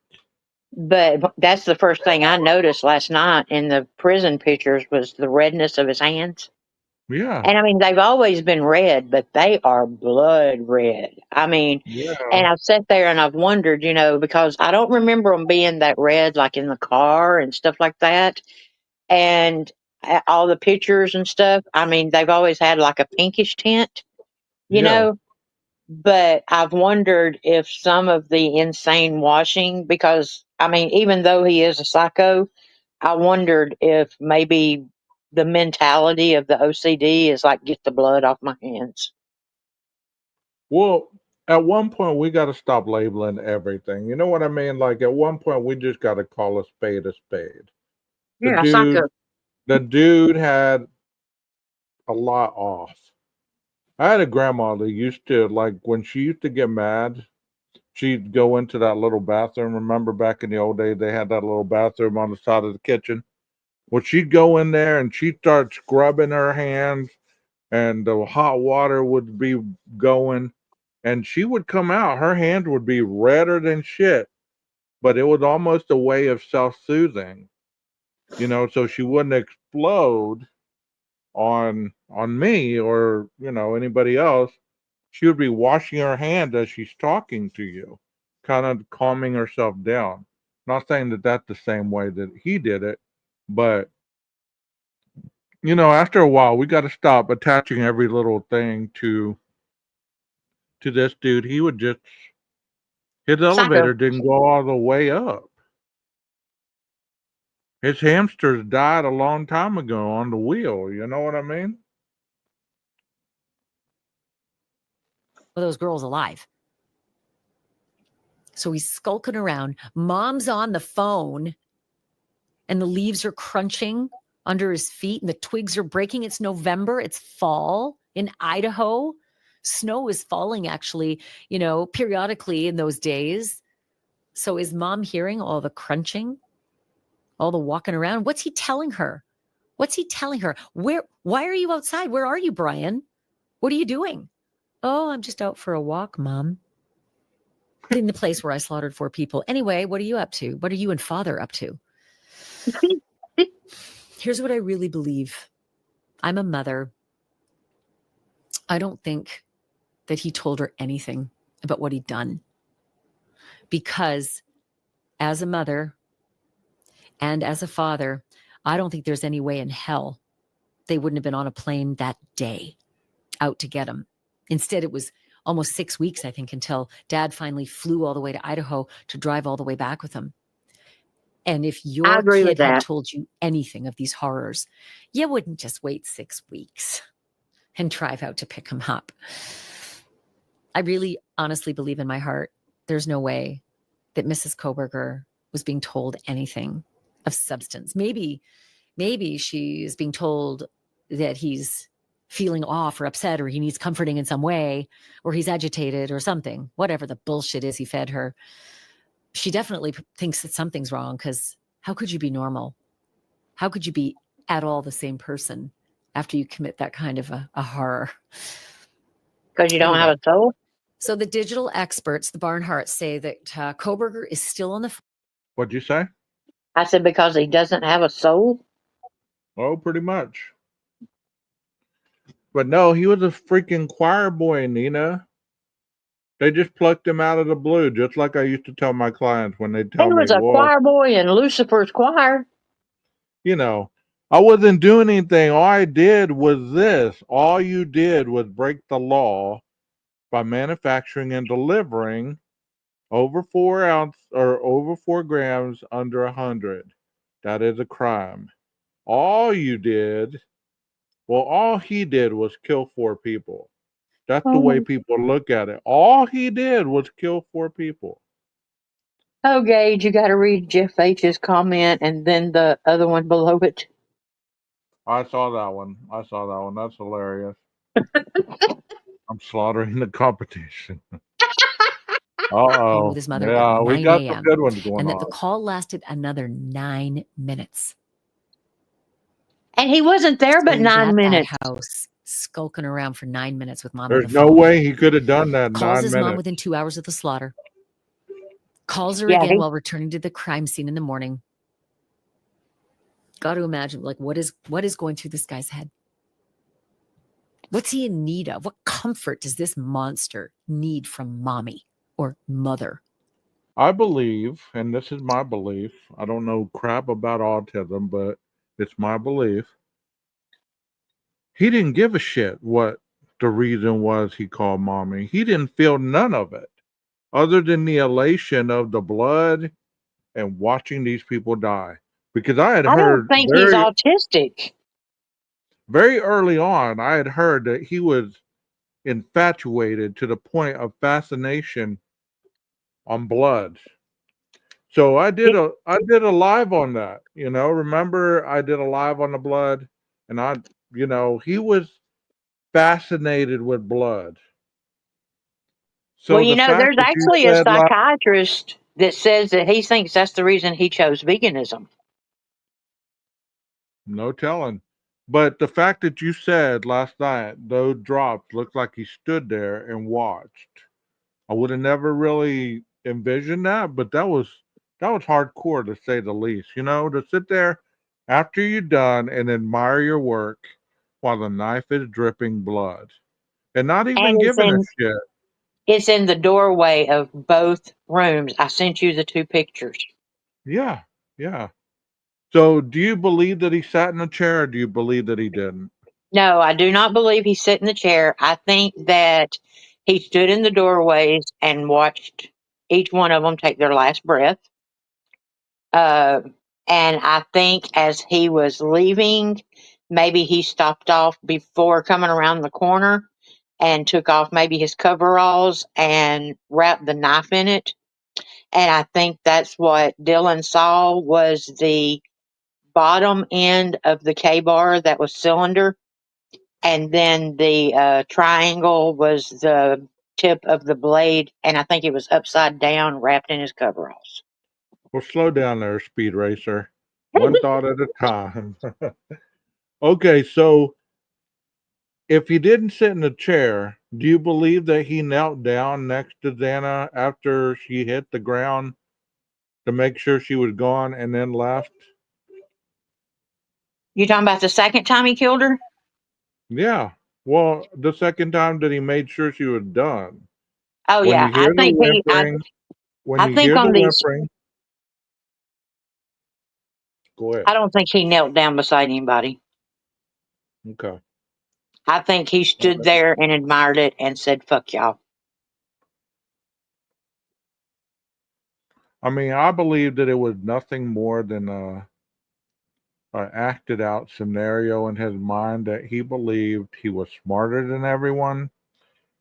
But that's the first thing I noticed last night in the prison pictures was the redness of his hands. Yeah, And I mean, they've always been red, but they are blood red. I mean, yeah. and I've sat there and I've wondered, because I don't remember them being that red, like in the car and stuff like that. And all the pictures and stuff, I mean, they've always had like a pinkish tint, you Yeah. know. But I've wondered if some of the insane washing, because I mean, even though he is a psycho, I wondered if maybe the mentality of the OCD is like, get the blood off my hands. Well, at one point we got to stop labeling everything. You know what I mean? Like at one point we just got to call a spade a spade. The Yeah, dude, psycho. the dude had a lot off. I had a grandma that used to like when she used to get mad. she'd go into that little bathroom. Remember back in the old days, they had that little bathroom on the side of the kitchen? Well, she'd go in there and she'd start scrubbing her hands, and the hot water would be going, and she would come out. Her hands would be redder than shit, but it was almost a way of self-soothing, so she wouldn't explode on me or anybody else. She would be washing her hands as she's talking to you, kind of calming herself down. Not saying that that's the same way that he did it, but after a while, we got to stop attaching every little thing to this dude. He would just his Psycho. elevator didn't go all the way up. His hamsters died a long time ago on the wheel. You know what I mean? Well, those girls alive. So he's skulking around. Mom's on the phone, and the leaves are crunching under his feet, and the twigs are breaking. It's November. It's fall in Idaho. Snow is falling, actually, periodically in those days. So is mom hearing all the crunching, all the walking around? What's he telling her? What's he telling her? Why are you outside? Where are you, Brian? What are you doing? Oh, I'm just out for a walk, Mom. In the place where I slaughtered 4 people. Anyway, what are you up to? What are you and Father up to? Here's what I really believe. I'm a mother. I don't think that he told her anything about what he'd done. Because as a mother and as a father, I don't think there's any way in hell they wouldn't have been on a plane that day out to get him. Instead, it was almost 6 weeks, I think, until Dad finally flew all the way to Idaho to drive all the way back with him. And if I your agree with kid had that. told you anything of these horrors, you wouldn't just wait 6 weeks and drive out to pick him up. I really honestly believe in my heart there's no way that Mrs. Kohberger was being told anything of substance. Maybe she's being told that he's feeling off or upset, or he needs comforting in some way, or he's agitated or something, whatever the bullshit is he fed her. She definitely thinks that something's wrong, because how could you be normal? How could you be at all the same person after you commit that kind of a horror? Because you don't have Anyway. a soul? So the digital experts, the Barnharts, say that Kohberger is still on the What'd you say? I said because he doesn't have a soul? Oh, pretty much. But no, he was a freaking choir boy, Nina. They just plucked him out of the blue, just like I used to tell my clients when they tell He me, was a well, choir boy in Lucifer's choir. I wasn't doing anything. All I did was this. All you did was break the law by manufacturing and delivering over 4 ounce or over 4 grams under 100. That is a crime. All you did, all he did was kill 4 people. That's the way people look at it. All he did was kill 4 people. Oh, Gage, you got to read Jeff H's comment and then the other one below it. I saw that one. That's hilarious. I'm slaughtering the competition. with his mother Yeah, at we 9 got some a.m. good ones going and that the on. call lasted another 9 minutes. And he wasn't there So but he was 9 at minutes. that house skulking around for 9 minutes with mom on There's the no phone. way he could have done that in Calls 9 his mom minutes. within 2 hours of the slaughter. Calls her Yeah, again while returning to the crime scene in the morning. Got to imagine, what is going through this guy's head? What's he in need of? What comfort does this monster need from mommy or mother? I believe, and this is my belief, I don't know crap about autism, but it's my belief. He didn't give a shit what the reason was he called mommy. He didn't feel none of it other than the elation of the blood and watching these people die. Because I had I don't heard think he's autistic. very early on, I had heard that he was infatuated to the point of fascination on blood. So I did a live on that. Remember I did a live on the blood, and he was fascinated with blood. So Well, the fact there's that you actually a said, like, psychiatrist that says that he thinks that's the reason he chose veganism. no telling. But the fact that you said last night those drops looked like he stood there and watched, I would have never really envisioned that. But that was hardcore to say the least. To sit there after you're done and admire your work while the knife is dripping blood and not even And giving a shit. it's in the doorway of both rooms. I sent you the two pictures. Yeah, yeah. So, do you believe that he sat in a chair, or do you believe that he didn't? No, I do not believe he sat in the chair. I think that he stood in the doorways and watched each one of them take their last breath. Uh, and I think as he was leaving, maybe he stopped off before coming around the corner and took off maybe his coveralls and wrapped the knife in it. And I think that's what Dylan saw was the bottom end of the K-bar that was cylinder, and then the triangle was the tip of the blade, and I think it was upside down, wrapped in his coveralls. Well, slow down there, Speed Racer. One thought at a time. Okay, so if he didn't sit in the chair, do you believe that he knelt down next to Xana after she hit the ground to make sure she was gone and then left? You talking about the second time he killed her? Yeah. Well, the second time that he made sure she was done. Oh When yeah, you hear the whimpering, when I you think hear the on these. whimpering, go ahead. I don't think he knelt down beside anybody. Okay. I think he stood there and admired it and said, "Fuck y'all." I mean, I believe that it was nothing more than a acted out scenario in his mind that he believed he was smarter than everyone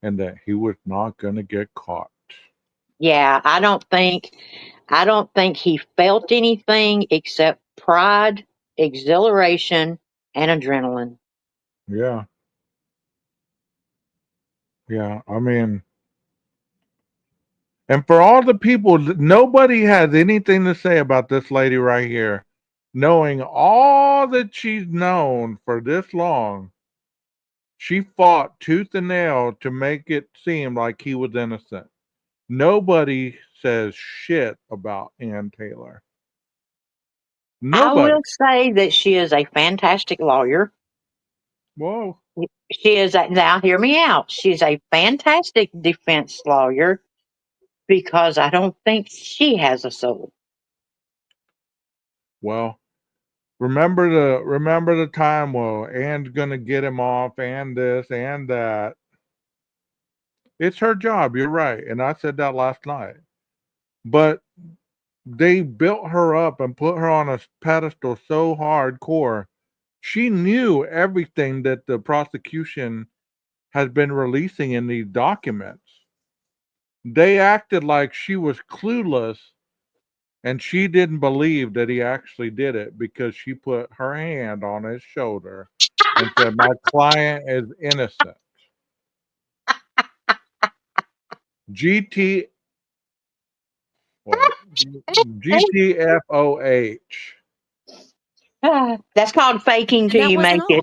and that he was not going to get caught. Yeah, I don't think he felt anything except pride, exhilaration, and adrenaline. Yeah. Yeah. I mean, and for all the people, nobody has anything to say about this lady right here. Knowing all that she's known for this long, she fought tooth and nail to make it seem like he was innocent. Nobody says shit about Ann Taylor. I Nobody. will say that she is a fantastic lawyer. Whoa. She is a, now hear me out. She's a fantastic defense lawyer because I don't think she has a soul. Well, remember the time. Well, Ann's gonna get him off, and this and that. It's her job. You're right, and I said that last night. But they built her up and put her on a pedestal so hardcore. She knew everything that the prosecution has been releasing in these documents. They acted like she was clueless and she didn't believe that he actually did it because she put her hand on his shoulder and said, "My client is innocent." GT what? GTFOH. That's called faking And till that you wasn't make it. all.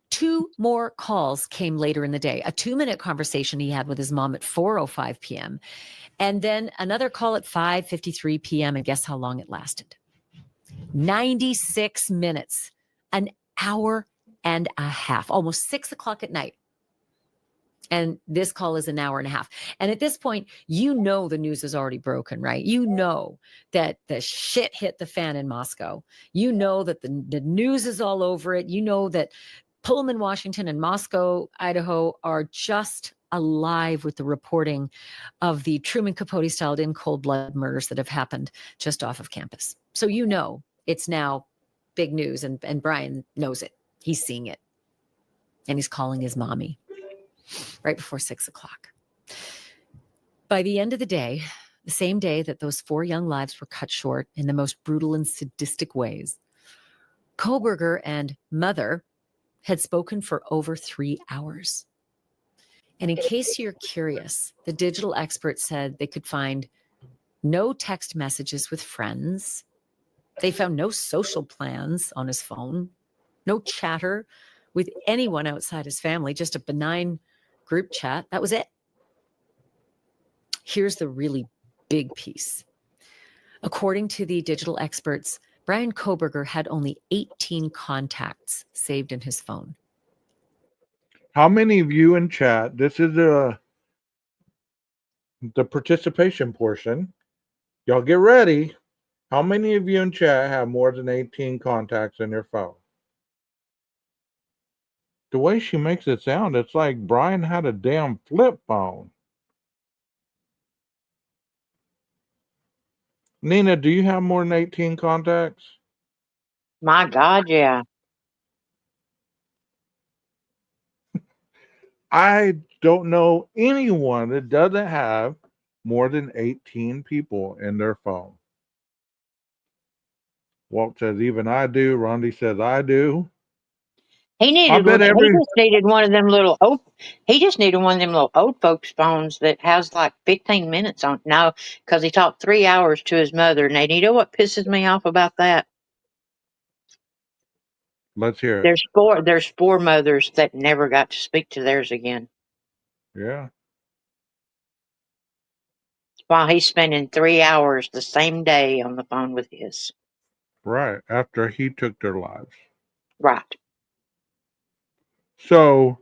Two more calls came later in the day. A 2-minute conversation he had with his mom at 4:05 p.m. And then another call at 5:53 p.m. And guess how long it lasted? 96 minutes, an hour and a half, almost 6 o'clock at night. And this call is an hour and a half. And at this point, the news is already broken, right? You know that the shit hit the fan in Moscow. You know that the news is all over it. You know that Pullman, Washington, and Moscow, Idaho are just alive with the reporting of the Truman Capote styled in cold blood murders that have happened just off of campus. So it's now big news, and Brian knows it. He's seeing it. And he's calling his mommy right before 6 o'clock. By the end of the day, the same day that those 4 young lives were cut short in the most brutal and sadistic ways, Kohberger and mother had spoken for over 3 hours. And in case you're curious, the digital experts said they could find no text messages with friends. They found no social plans on his phone, no chatter with anyone outside his family, just a benign group chat. That was it. Here's the really big piece. According to the digital experts, Brian Kohberger had only 18 contacts saved in his phone. How many of you in chat? This is the participation portion. Y'all get ready. How many of you in chat have more than 18 contacts in your phone? The way she makes it sound, it's like Brian had a damn flip phone. Nina, do you have more than 18 contacts? My God, yeah. I don't know anyone that doesn't have more than 18 people in their phone. Walt says, even I do. Rondi says, I do. He I bet he every just needed one of them little old, he just needed one of them little old folks phones that has like 15 minutes on. No, because he talked 3 hours to his mother. And you know what pisses me off about that? let's hear it. There's four mothers that never got to speak to theirs again. Yeah. While he's spending 3 hours the same day on the phone with his. Right. After he took their lives. Right. So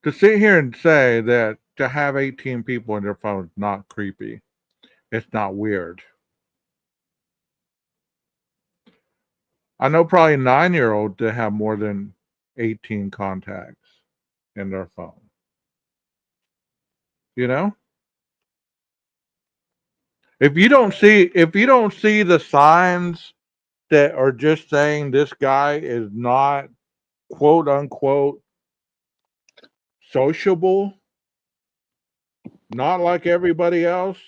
to sit here and say that to have 18 people in your phone is not creepy, it's not weird. I know probably 9-year-olds that have more than 18 contacts in their phone. You know? If you don't see the signs that are just saying this guy is not quote unquote sociable, not like everybody else,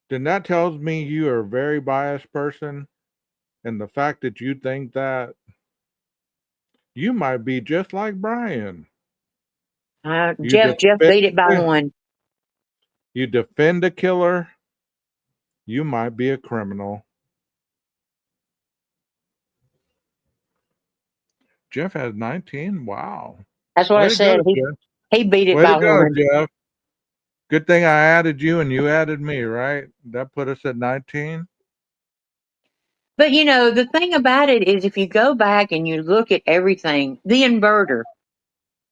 then that tells me you are a very biased person. And the fact that you think that, you might be just like Brian. You Jeff defend, beat it by one. you defend a killer, you might be a criminal. Jeff has 19. Wow. That's what Way I to go, said. Jeff. He beat it Way to by go, one. Jeff. Good thing I added you and you added me, right? That put us at 19. But you know, the thing about it is if you go back and you look at everything, the inverter,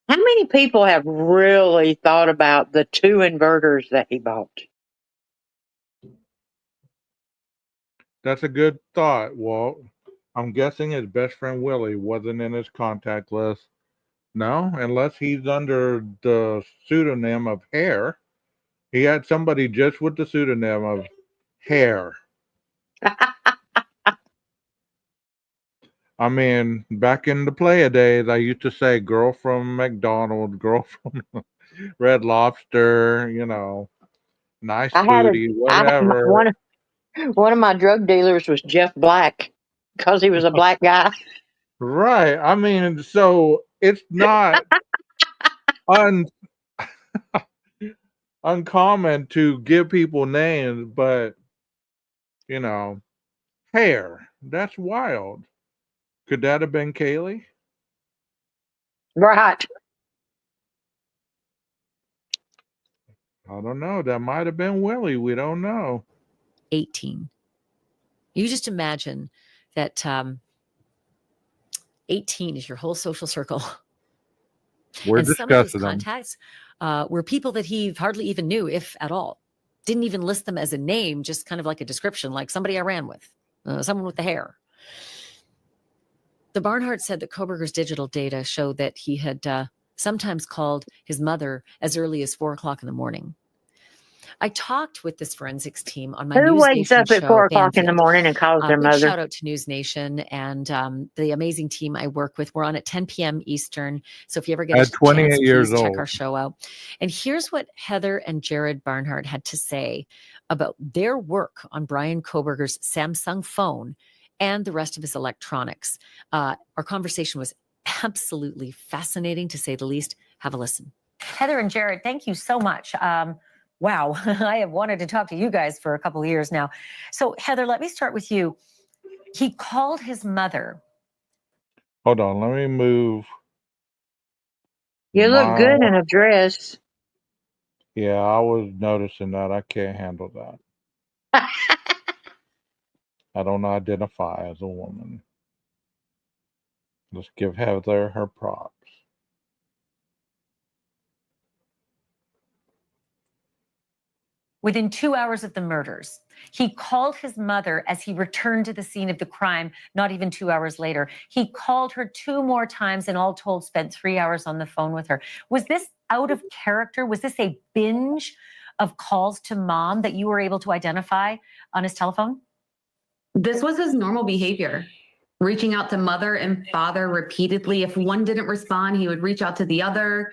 how many people have really thought about the 2 inverters that he bought? That's a good thought, Walt. I'm guessing his best friend Willie wasn't in his contact list. No, unless he's under the pseudonym of Hare. He had somebody just with the pseudonym of Hare. I mean, back in the play days, I used to say girl from McDonald's, girl from Red Lobster, nice I had booty, I had whatever. one of my drug dealers was Jeff Black because he was a black guy. Right. I mean, so it's not un uncommon to give people names, but Hare. That's wild. Could that have been Kaylee? Right. I don't know. That might have been Willie. We don't know. 18. You just imagine that 18 is your whole social circle. We're And some of his discussing them. contacts were people that he hardly even knew, if at all. Didn't even list them as a name, just kind of like a description, like somebody I ran with, someone with the hair. The Barnhart said that Kohberger's digital data showed that he had sometimes called his mother as early as 4 o'clock in the morning. I talked with this forensics team on my Who News wakes Nation up at show, 4 o'clock in the Banfield. morning and calls their Big mother? shout out to News Nation and the amazing team I work with. We're on at 10 p.m. Eastern. So if you ever get At a 28 chance, years please check old. our show out. And here's what Heather and Jared Barnhart had to say about their work on Brian Kohberger's Samsung phone and the rest of his electronics. Our conversation was absolutely fascinating, to say the least. Have a listen. Heather and Jared, thank you so much. Wow, I have wanted to talk to you guys for a couple of years now. So, Heather, let me start with you. He called his mother. Hold on, let me move. You look good in a dress. Yeah, I was noticing that. I can't handle that. I don't identify as a woman. Let's give Heather her props. Within 2 hours of the murders, he called his mother as he returned to the scene of the crime, not even 2 hours later. He called her 2 more times and all told spent 3 hours on the phone with her. Was this out of character? Was this a binge of calls to mom that you were able to identify on his telephone? This was his normal behavior, reaching out to mother and father repeatedly. If one didn't respond, he would reach out to the other.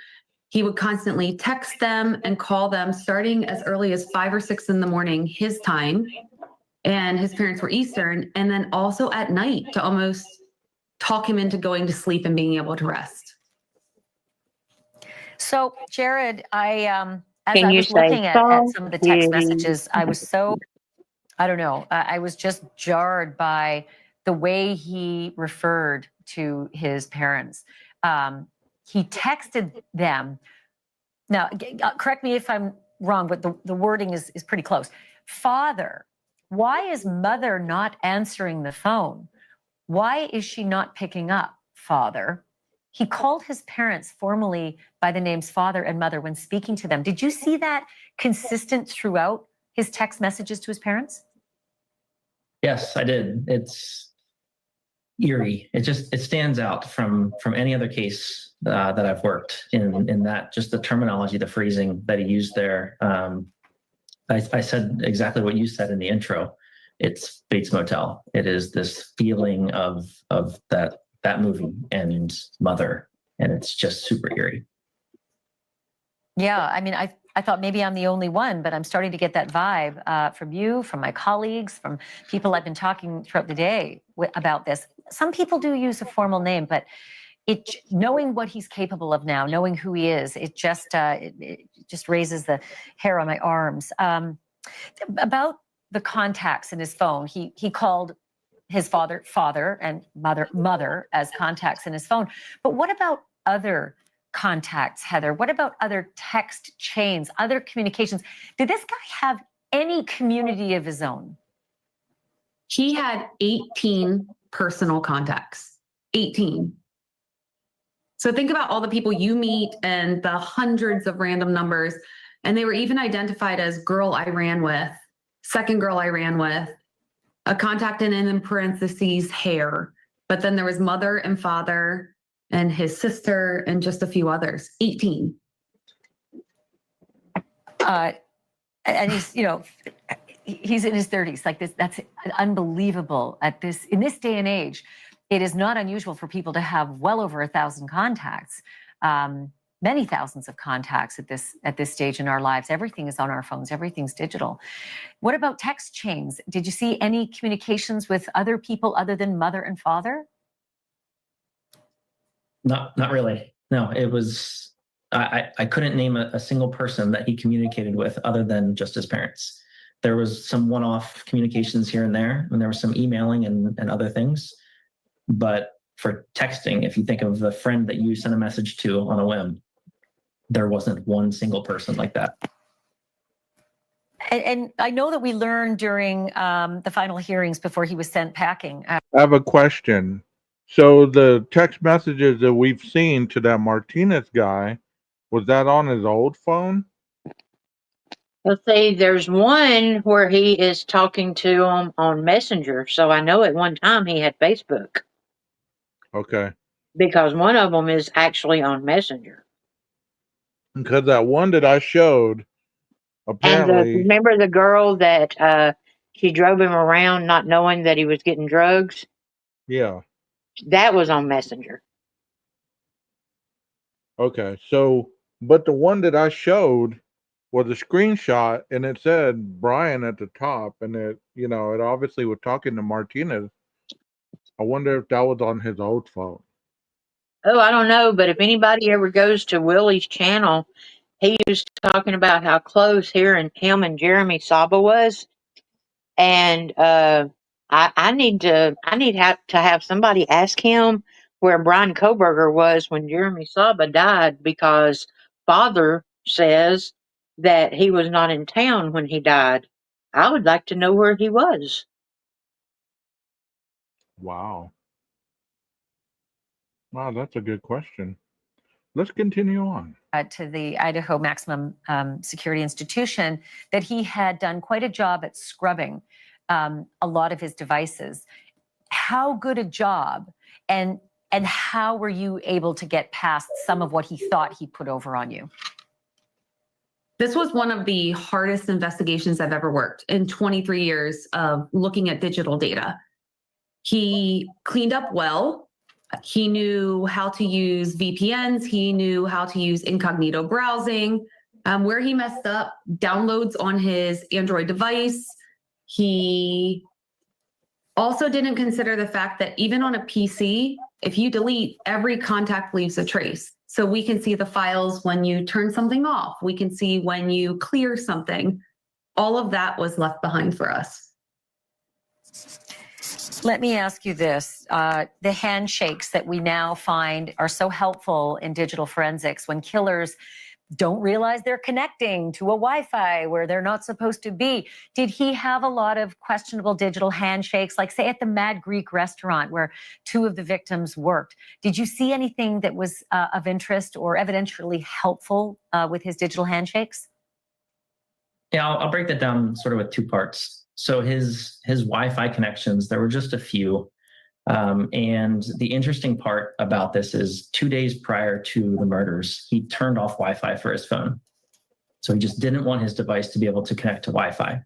He would constantly text them and call them, starting as early as 5 or 6 in the morning, his time. And his parents were Eastern. And then also at night to almost talk him into going to sleep and being able to rest. So, Jared, as Can I you was say looking at some of the text messages, I was so, I don't know, I was just jarred by the way he referred to his parents. He texted them. Now, correct me if I'm wrong, but the wording is pretty close. Father, why is mother not answering the phone? Why is she not picking up, father? He called his parents formally by the names father and mother when speaking to them. Did you see that consistent throughout his text messages to his parents? Yes, I did. It's eerie. It stands out from any other case that I've worked in that, just the terminology, the phrasing that he used there. I said exactly what you said in the intro. It's Bates Motel. It is this feeling of that movie and Mother, and it's just super eerie. Yeah, I mean, I thought maybe I'm the only one, but I'm starting to get that vibe from you, from my colleagues, from people I've been talking throughout the day about this. Some people do use a formal name, but knowing what he's capable of now, knowing who he is, it just raises the hair on my arms. About the contacts in his phone, he called his father and mother as contacts in his phone. But what about other contacts, Heather? What about other text chains, other communications? Did this guy have any community of his own? He had 18 personal contacts. 18. So think about all the people you meet and the hundreds of random numbers. And they were even identified as girl I ran with, second girl I ran with, a contact and in parentheses, hair. But then there was mother and father and his sister and just a few others. 18. And he's, he's in his 30s. Like this, that's unbelievable in this day and age. It is not unusual for people to have well over 1,000 contacts, many thousands of contacts at this stage in our lives. Everything is on our phones. Everything's digital. What about text chains? Did you see any communications with other people other than mother and father? Not really. No, it was, I couldn't name a single person that he communicated with other than just his parents. There was some one-off communications here and there, and there was some emailing and other things. But for texting, if you think of the friend that you sent a message to on a whim, there wasn't one single person like that. And I know that we learned during the final hearings before he was sent packing. I have a question. So the text messages that we've seen to that Martinez guy, was that on his old phone? Let's see, there's one where he is talking to him on Messenger. So I know at one time he had Facebook. Okay. Because one of them is actually on Messenger. Because that one that I showed, apparently. And remember the girl that she drove him around not knowing that he was getting drugs? Yeah. That was on Messenger. Okay. So, but the one that I showed was a screenshot and it said Brian at the top, and it obviously was talking to Martinez. I wonder if that was on his old phone. Oh, I don't know, but if anybody ever goes to Willie's channel, he was talking about how close him and Jeremy Saba was, and I need to have somebody ask him where Brian Kohberger was when Jeremy Saba died, because Father says that he was not in town when he died. I would like to know where he was. Wow. Wow, that's a good question. Let's continue on. To the Idaho Maximum Security Institution, that he had done quite a job at scrubbing a lot of his devices. How good a job, and how were you able to get past some of what he thought he put over on you? This was one of the hardest investigations I've ever worked in 23 years of looking at digital data. He cleaned up well. He knew how to use VPNs. He knew how to use incognito browsing. Where he messed up, downloads on his Android device. He also didn't consider the fact that even on a PC, if you delete, every contact leaves a trace. So we can see the files when you turn something off. We can see when you clear something. All of that was left behind for us. Let me ask you this. The handshakes that we now find are so helpful in digital forensics when killers don't realize they're connecting to a Wi-Fi where they're not supposed to be. Did he have a lot of questionable digital handshakes, like say at the Mad Greek restaurant where two of the victims worked? Did you see anything that was of interest or evidentially helpful with his digital handshakes? Yeah, I'll break that down sort of with two parts. So his Wi-Fi connections, there were just a few. And the interesting part about this is 2 days prior to the murders, he turned off Wi-Fi for his phone. So he just didn't want his device to be able to connect to Wi-Fi.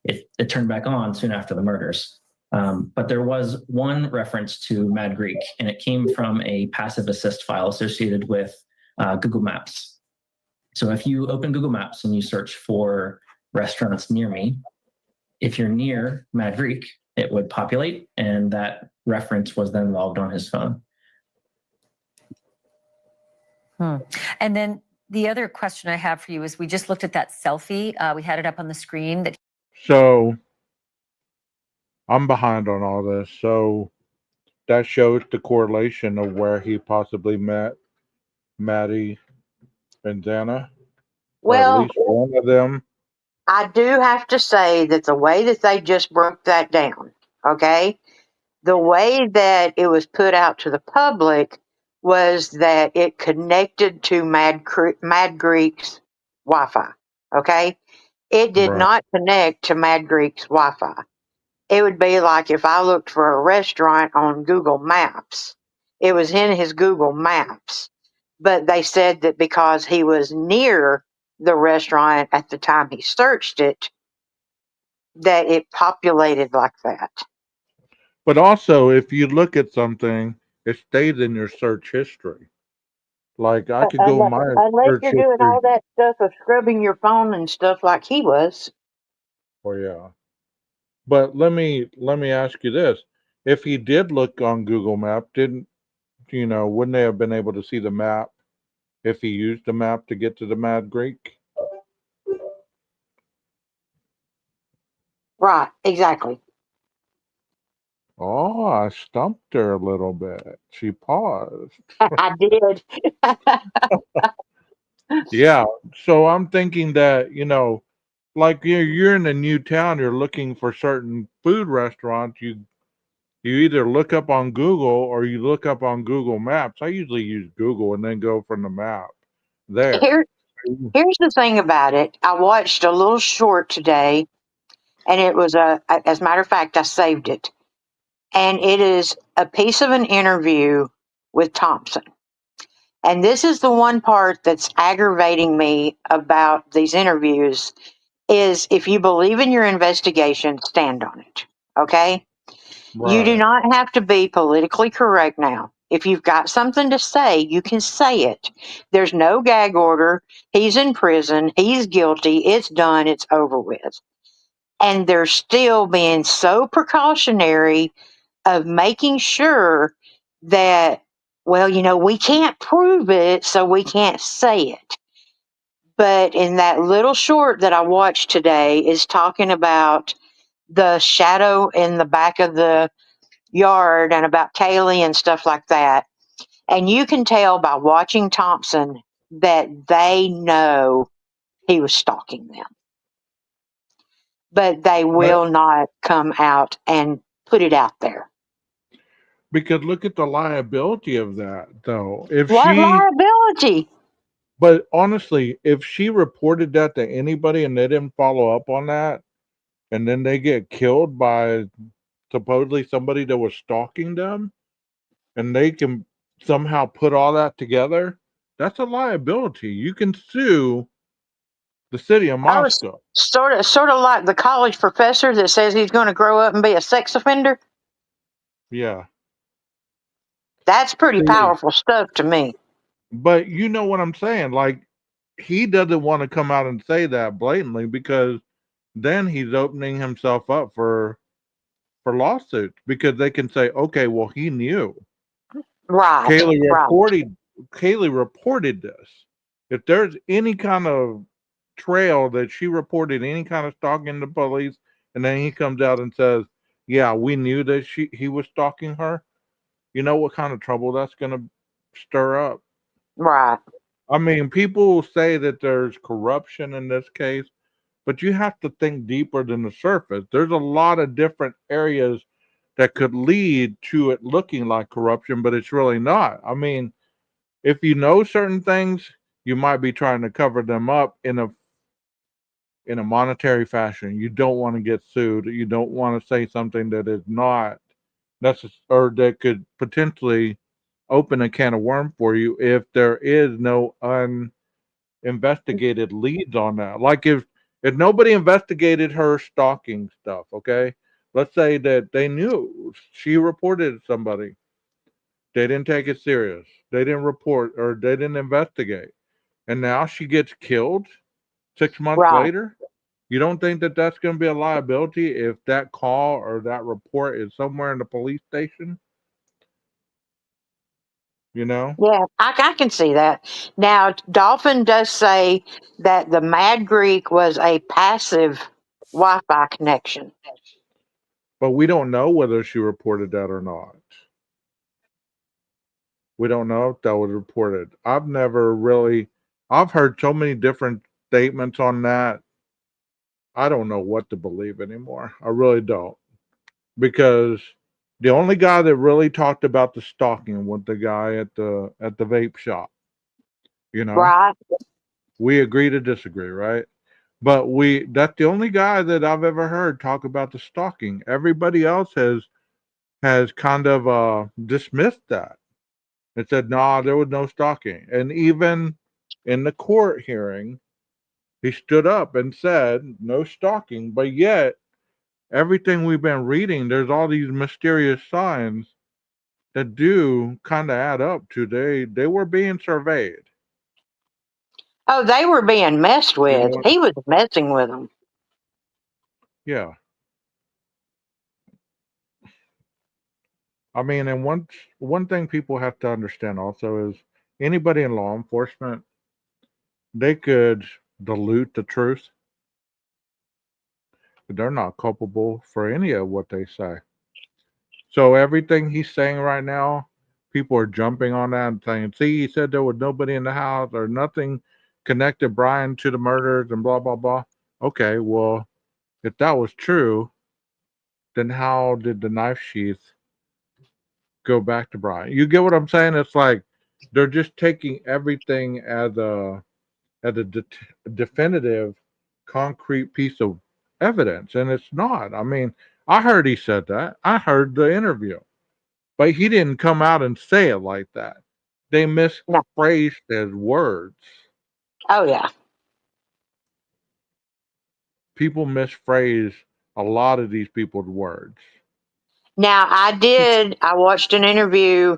It turned back on soon after the murders. But there was one reference to Mad Greek, and it came from a passive assist file associated with Google Maps. So if you open Google Maps and you search for restaurants near me, if you're near Mad Greek, it would populate, and that reference was then logged on his phone. And then the other question I have for you is, we just looked at that selfie. We had it up on the screen. So I'm behind on all this. So that shows the correlation of where he possibly met Maddie and Xana. Well, or at least one of them. I do have to say that the way that they just broke that down, okay, the way that it was put out to the public was that it connected to Mad Greek's Wi-Fi, okay? It did Right. not connect to Mad Greek's Wi-Fi. It would be like if I looked for a restaurant on Google Maps. It was in his Google Maps, but they said that because he was near the restaurant at the time he searched it, that it populated like that. But also, if you look at something, it stays in your search history. Like I could go my Unless search you're doing history. all that stuff of scrubbing your phone and stuff like he was. Oh yeah. But let me ask you this: if he did look on Google Map, wouldn't they have been able to see the map if he used the map to get to the Mad Greek? Right, exactly. Oh, I stumped her a little bit. She paused. I did. Yeah. So I'm thinking that, like you're in a new town, you're looking for certain food restaurants, you either look up on Google or you look up on Google Maps. I usually use Google and then go from the map there. Here's the thing about it. I watched a little short today, and it was as a matter of fact, I saved it. And it is a piece of an interview with Thompson. And this is the one part that's aggravating me about these interviews is if you believe in your investigation, stand on it. Okay? You do Right. not have to be politically correct now. If you've got something to say, you can say it. There's no gag order. He's in prison. He's guilty. It's done. It's over with. And they're still being so precautionary of making sure that well, we can't prove it, so we can't say it. But in that little short that I watched today is talking about the shadow in the back of the yard and about Kaylee and stuff like that. And you can tell by watching Thompson that they know he was stalking them. But they will not come out and put it out there. Because look at the liability of that, though. What liability? But honestly, if she reported that to anybody and they didn't follow up on that, and then they get killed by supposedly somebody that was stalking them, and they can somehow put all that together, that's a liability. You can sue the city of I was Moscow. sort of like the college professor that says he's going to grow up and be a sex offender. Yeah. That's pretty See, powerful stuff to me. but you know what I'm saying? Like, he doesn't want to come out and say that blatantly, because then he's opening himself up for lawsuits, because they can say, okay, well, he knew. Right. Kaylee reported this. If there's any kind of trail that she reported any kind of stalking to police, and then he comes out and says, yeah, we knew that he was stalking her, you know what kind of trouble that's going to stir up. Right. I mean, people say that there's corruption in this case, but you have to think deeper than the surface. There's a lot of different areas that could lead to it looking like corruption, but it's really not. I mean, if you know certain things, you might be trying to cover them up in a monetary fashion. You don't want to get sued. You don't want to say something that is not necessary, or that could potentially open a can of worm for you if there is no uninvestigated leads on that. Like, if nobody investigated her stalking stuff, okay? Let's say that they knew she reported somebody. They didn't take it serious. They didn't report, or they didn't investigate. And now she gets killed 6 months Right. later. You don't think that that's going to be a liability if that call or that report is somewhere in the police station? You know? Yeah, I can see that. Now, Dolphin does say that the Mad Greek was a passive Wi-Fi connection. But we don't know whether she reported that or not. We don't know if that was reported. I've heard so many different statements on that. I don't know what to believe anymore. I really don't. Because the only guy that really talked about the stalking was the guy at the vape shop. You know? Right. We agree to disagree, right? But that's the only guy that I've ever heard talk about the stalking. Everybody else has kind of dismissed that and said, nah, there was no stalking. And even in the court hearing, he stood up and said, no stalking. But yet, everything we've been reading, there's all these mysterious signs that do kind of add up to they were being surveyed. Oh, they were being messed You with. know? He was messing with them. Yeah. I mean, and one thing people have to understand also is anybody in law enforcement, they could dilute the truth. They're not culpable for any of what they say. So everything he's saying right now, people are jumping on that and saying, see, he said there was nobody in the house or nothing connected Brian to the murders and blah, blah, blah. Okay, well, if that was true, then how did the knife sheath go back to Brian? You get what I'm saying? It's like they're just taking everything as a definitive, concrete piece of evidence, and it's not. I mean, I heard he said that. I heard the interview, but he didn't come out and say it like that. They No. misphrased his words. Oh, yeah. People misphrase a lot of these people's words. Now, I watched an interview.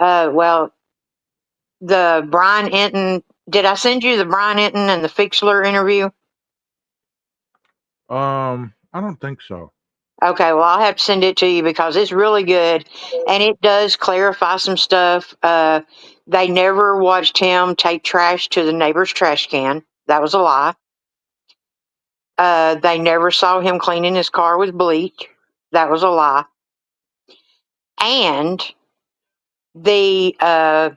Well, the Brian Enton. Did I send you the Brian Enton and the Fixler interview? I don't think so. Okay, well, I'll have to send it to you because it's really good, and it does clarify some stuff. They never watched him take trash to the neighbor's trash can. That was a lie. They never saw him cleaning his car with bleach. That was a lie. And the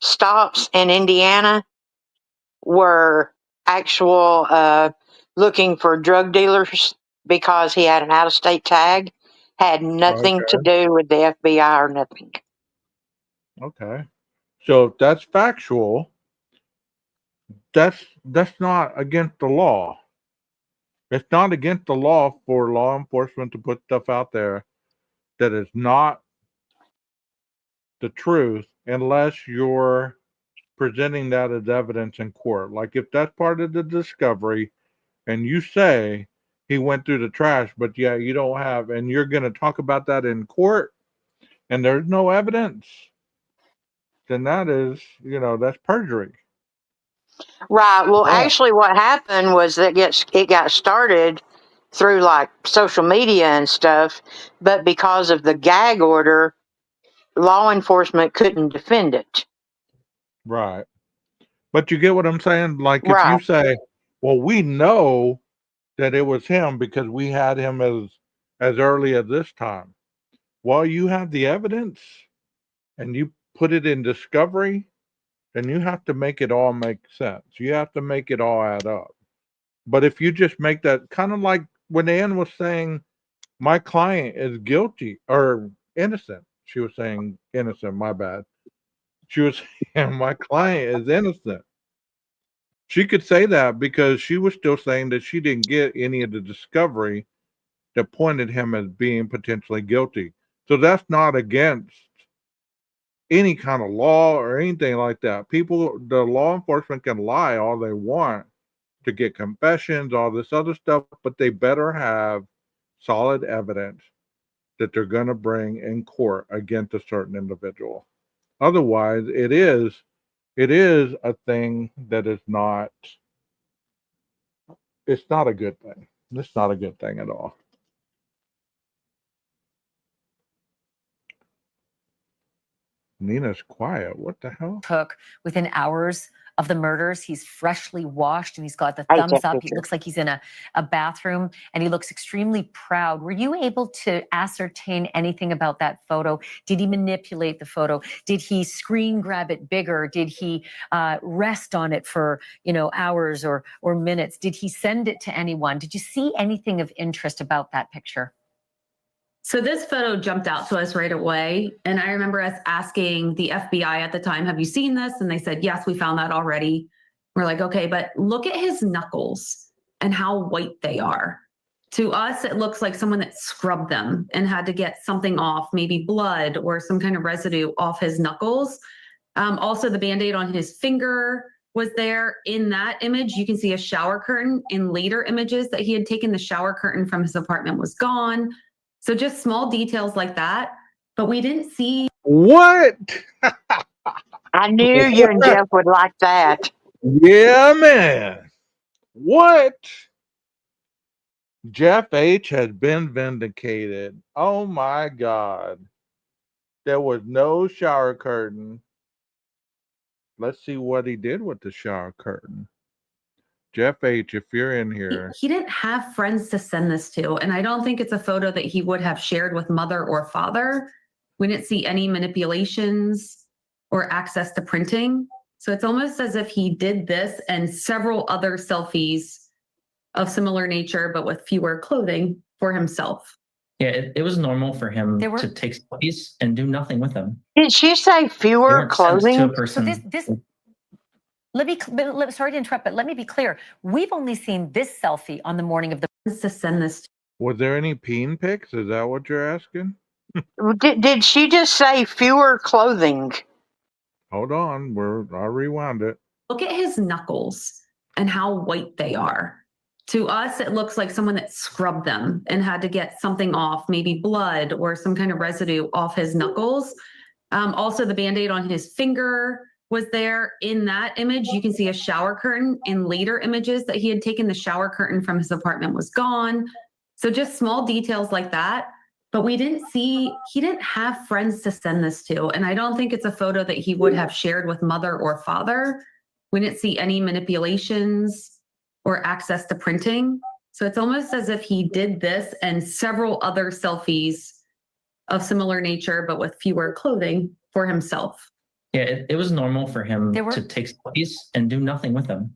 stops in Indiana were actual looking for drug dealers because he had an out-of-state tag. Had nothing to do with the FBI or nothing. Okay. So if that's factual, that's not against the law. It's not against the law for law enforcement to put stuff out there that is not the truth unless you're presenting that as evidence in court. Like if that's part of the discovery and you say he went through the trash, but yeah, you don't have, and you're going to talk about that in court and there's no evidence, then that is, that's perjury. Right. Well, Wrong. actually, what happened was that it got started through like social media and stuff, but because of the gag order, law enforcement couldn't defend it. Right. But you get what I'm saying? Like if Right. you say, well, we know that it was him because we had him as early as this time. Well, you have the evidence and you put it in discovery, then you have to make it all make sense. You have to make it all add up. But if you just make that kind of like when Ann was saying, my client is guilty or innocent. She was saying innocent, my bad. She was saying my client is innocent. She could say that because she was still saying that she didn't get any of the discovery that pointed him as being potentially guilty. So that's not against any kind of law or anything like that. The law enforcement can lie all they want to get confessions, all this other stuff, but they better have solid evidence that they're going to bring in court against a certain individual. Otherwise, it is a thing that is not, it's not a good thing. It's not a good thing at all. Nina's quiet. What the hell? Took within hours of the murders. He's freshly washed and he's got the I thumbs take up. He pictures. looks like he's in a bathroom and he looks extremely proud. Were you able to ascertain anything about that photo? Did he manipulate the photo? Did he screen grab it bigger? Did he rest on it for hours or minutes? Did he send it to anyone? Did you see anything of interest about that picture? So this photo jumped out to us right away. And I remember us asking the FBI at the time, have you seen this? And they said, yes, we found that already. We're like, okay, but look at his knuckles and how white they are. To us, it looks like someone that scrubbed them and had to get something off, maybe blood or some kind of residue off his knuckles. Also, the Band-Aid on his finger was there. In that image, you can see a shower curtain. In later images that he had taken, the shower curtain from his apartment was gone. So just small details like that, but we didn't see. What? I knew you and Jeff would like that. Yeah, man. What? Jeff H has been vindicated. Oh my God. There was no shower curtain. Let's see what he did with the shower curtain. Jeff H, if you're in here. He didn't have friends to send this to. And I don't think it's a photo that he would have shared with mother or father. We didn't see any manipulations or access to printing. So it's almost as if he did this and several other selfies of similar nature, but with fewer clothing for himself. Yeah, it was normal for him to take selfies and do nothing with them. Did she say fewer clothing? To a person. So this sorry to interrupt, but let me be clear. We've only seen this selfie on the morning of the. To send this. Was there any peen pics? Is that what you're asking? Did she just say fewer clothing? Hold on, I'll rewind it. Look at his knuckles and how white they are. To us, it looks like someone that scrubbed them and had to get something off, maybe blood or some kind of residue off his knuckles. Also, the Band-Aid on his finger was there. In that image, you can see a shower curtain. In later images that he had taken, the shower curtain from his apartment was gone. So just small details like that. But we didn't see, he didn't have friends to send this to. And I don't think it's a photo that he would have shared with mother or father. We didn't see any manipulations or access to printing. So it's almost as if he did this and several other selfies of similar nature, but with fewer clothing for himself. Yeah, it was normal for him to take selfies and do nothing with them.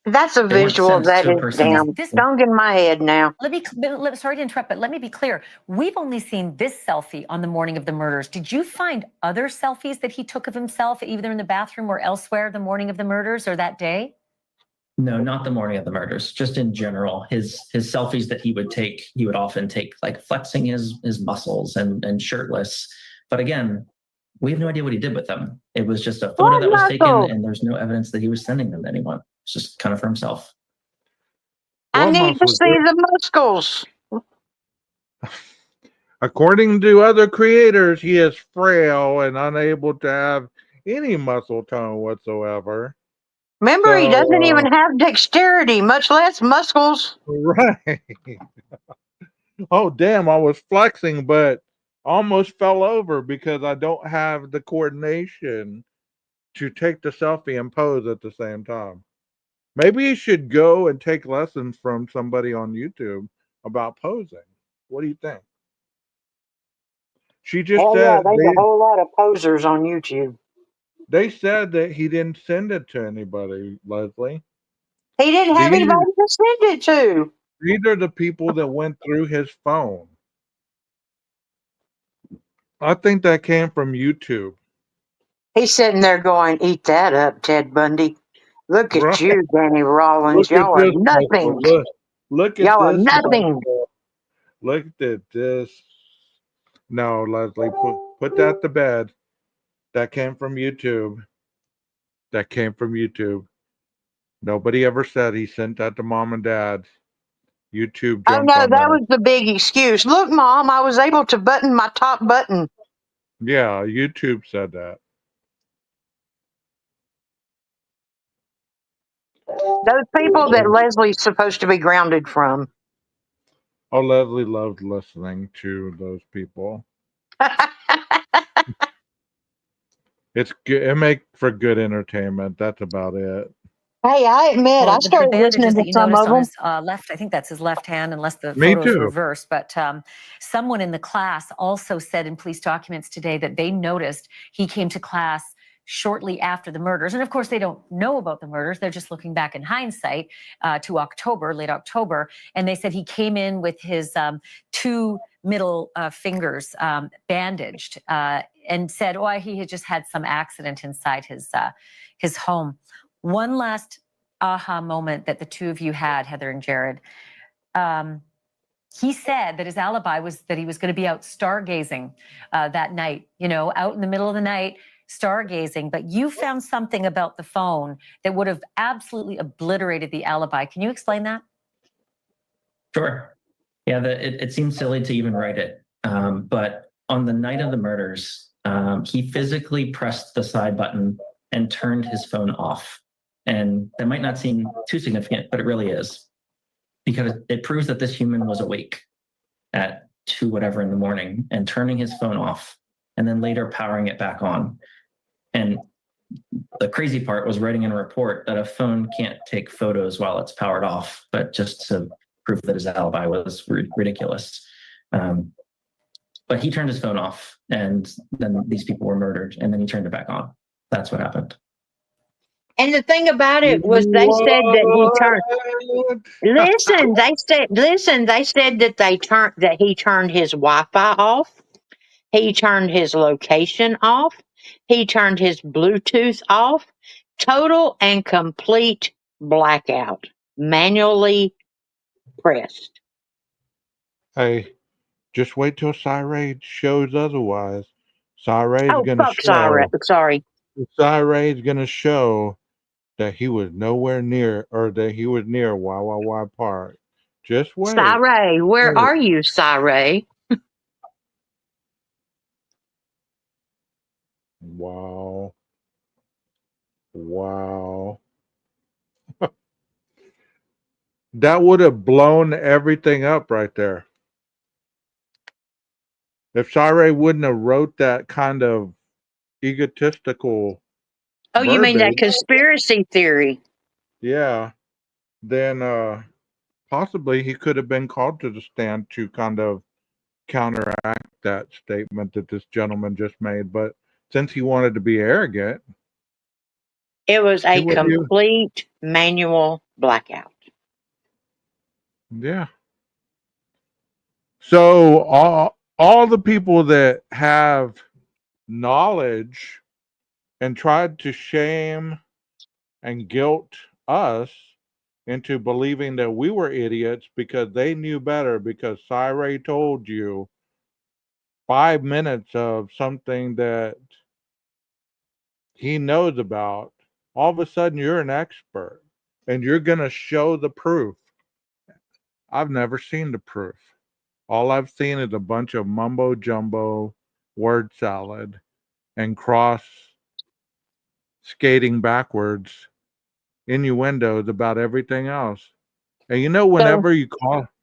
That's a They weren't visual sent that to a is person. damn. This- Don't get in my head now. Sorry to interrupt, but let me be clear. We've only seen this selfie on the morning of the murders. Did you find other selfies that he took of himself, either in the bathroom or elsewhere, the morning of the murders or that day? No, not the morning of the murders. Just in general, his selfies that he would often take like flexing his muscles and shirtless. But again, we have no idea what he did with them. It was just a photo that was taken, and there's no evidence that he was sending them to anyone. It's just kind of for himself. I What need to muscles? see the muscles. According to other creators, he is frail and unable to have any muscle tone whatsoever. Remember, he So, doesn't even have dexterity, much less muscles. right. Oh, damn, I was flexing, but almost fell over because I don't have the coordination to take the selfie and pose at the same time. Maybe you should go and take lessons from somebody on YouTube about posing. What do you think? She just Oh yeah, said there's a whole lot of posers on YouTube. they said that he didn't send it to anybody, Leslie. He didn't have These, anybody to send it to. these are the people that went through his phone. I think that came from YouTube. He's sitting there going, "Eat that up, Ted Bundy. Look at Right. you, Danny Rollins. Look at Y'all are this muscle. nothing. Look at Y'all are this nothing." muscle. Look at this. No, Leslie, put that to bed. That came from YouTube. That came from YouTube. Nobody ever said he sent that to mom and dad. YouTube Oh jumped no, on that that. was the big excuse. Look, Mom, I was able to button my top button. Yeah, YouTube said that. Those people that Leslie's supposed to be grounded from. Oh, Leslie loved listening to those people. It's good. It make for good entertainment. That's about it. Hey, I admit, I Well, the started bandages listening to that you some noticed of on them. his left, I think that's his left hand, unless the Me photo's too. reversed. But someone in the class also said in police documents today that they noticed he came to class shortly after the murders. And of course, they don't know about the murders. They're just looking back in hindsight to October, late October. And they said he came in with his two middle fingers bandaged and said, oh, he had just had some accident inside his home. One last aha moment that the two of you had, Heather and Jared. He said that his alibi was that he was going to be out stargazing that night, out in the middle of the night, stargazing. But you found something about the phone that would have absolutely obliterated the alibi. Can you explain that? Sure. Yeah, it seems silly to even write it. But on the night of the murders, he physically pressed the side button and turned his phone off. And that might not seem too significant, but it really is, because it proves that this human was awake at 2 whatever in the morning and turning his phone off and then later powering it back on. And the crazy part was writing in a report that a phone can't take photos while it's powered off, but just to prove that his alibi was ridiculous. But he turned his phone off, and then these people were murdered, and then he turned it back on. That's what happened. And the thing about it was they said that he turned. They said that he turned his Wi-Fi off. He turned his location off. He turned his Bluetooth off. Total and complete blackout. Manually pressed. Hey, just wait till Sirade shows otherwise. Sirade's Oh, gonna fuck, show. sorry. Sirade's gonna show that he was nowhere near, or that he was near YYY Park. Just wait. Syray, where Wait. are you, Syray? Wow. Wow. That would have blown everything up right there. If Sire wouldn't have wrote that kind of egotistical Oh, you mean that verbiage, conspiracy theory? yeah, then possibly he could have been called to the stand to kind of counteract that statement that this gentleman just made. But since he wanted to be arrogant, It was he a would do. complete manual blackout. Yeah. So all the people that have knowledge and tried to shame and guilt us into believing that we were idiots because they knew better because Sire told you 5 minutes of something that he knows about, all of a sudden you're an expert and you're going to show the proof. I've never seen the proof. All I've seen is a bunch of mumbo jumbo word salad and cross skating backwards innuendos about everything else. And you know, So,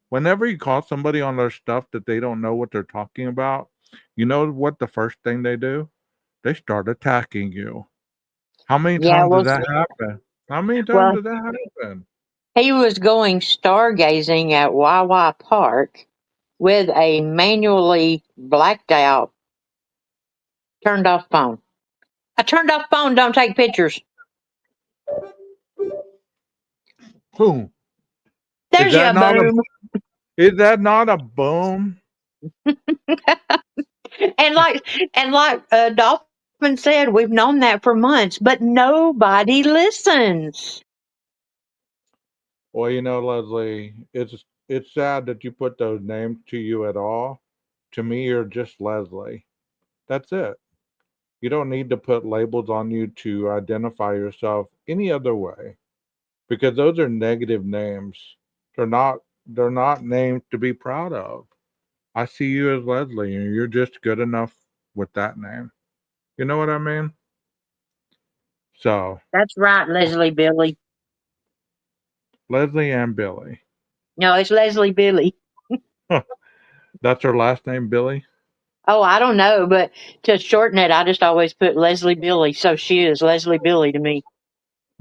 whenever you call somebody on their stuff that they don't know what they're talking about, you know what the first thing they do? They start attacking you. How many yeah, times did that happen? How many times well, did that happen? he was going stargazing at Wawa Park with a manually blacked out, turned off phone. A turned off phone don't take pictures. Boom. Is There's that your not a boom. is that not a boom? And like Dolphin said, we've known that for months, but nobody listens. Well, you know, Leslie, it's sad that you put those names to you at all. To me, you're just Leslie. That's it. You don't need to put labels on you to identify yourself any other way because those are negative names. They're not names to be proud of. I see you as Leslie and you're just good enough with that name. You know what I mean? So, That's right, Leslie Billy. Leslie and Billy. No, it's Leslie Billy. That's her last name, Billy? Oh, I don't know, but to shorten it, I just always put Leslie Billy. So she is Leslie Billy to me.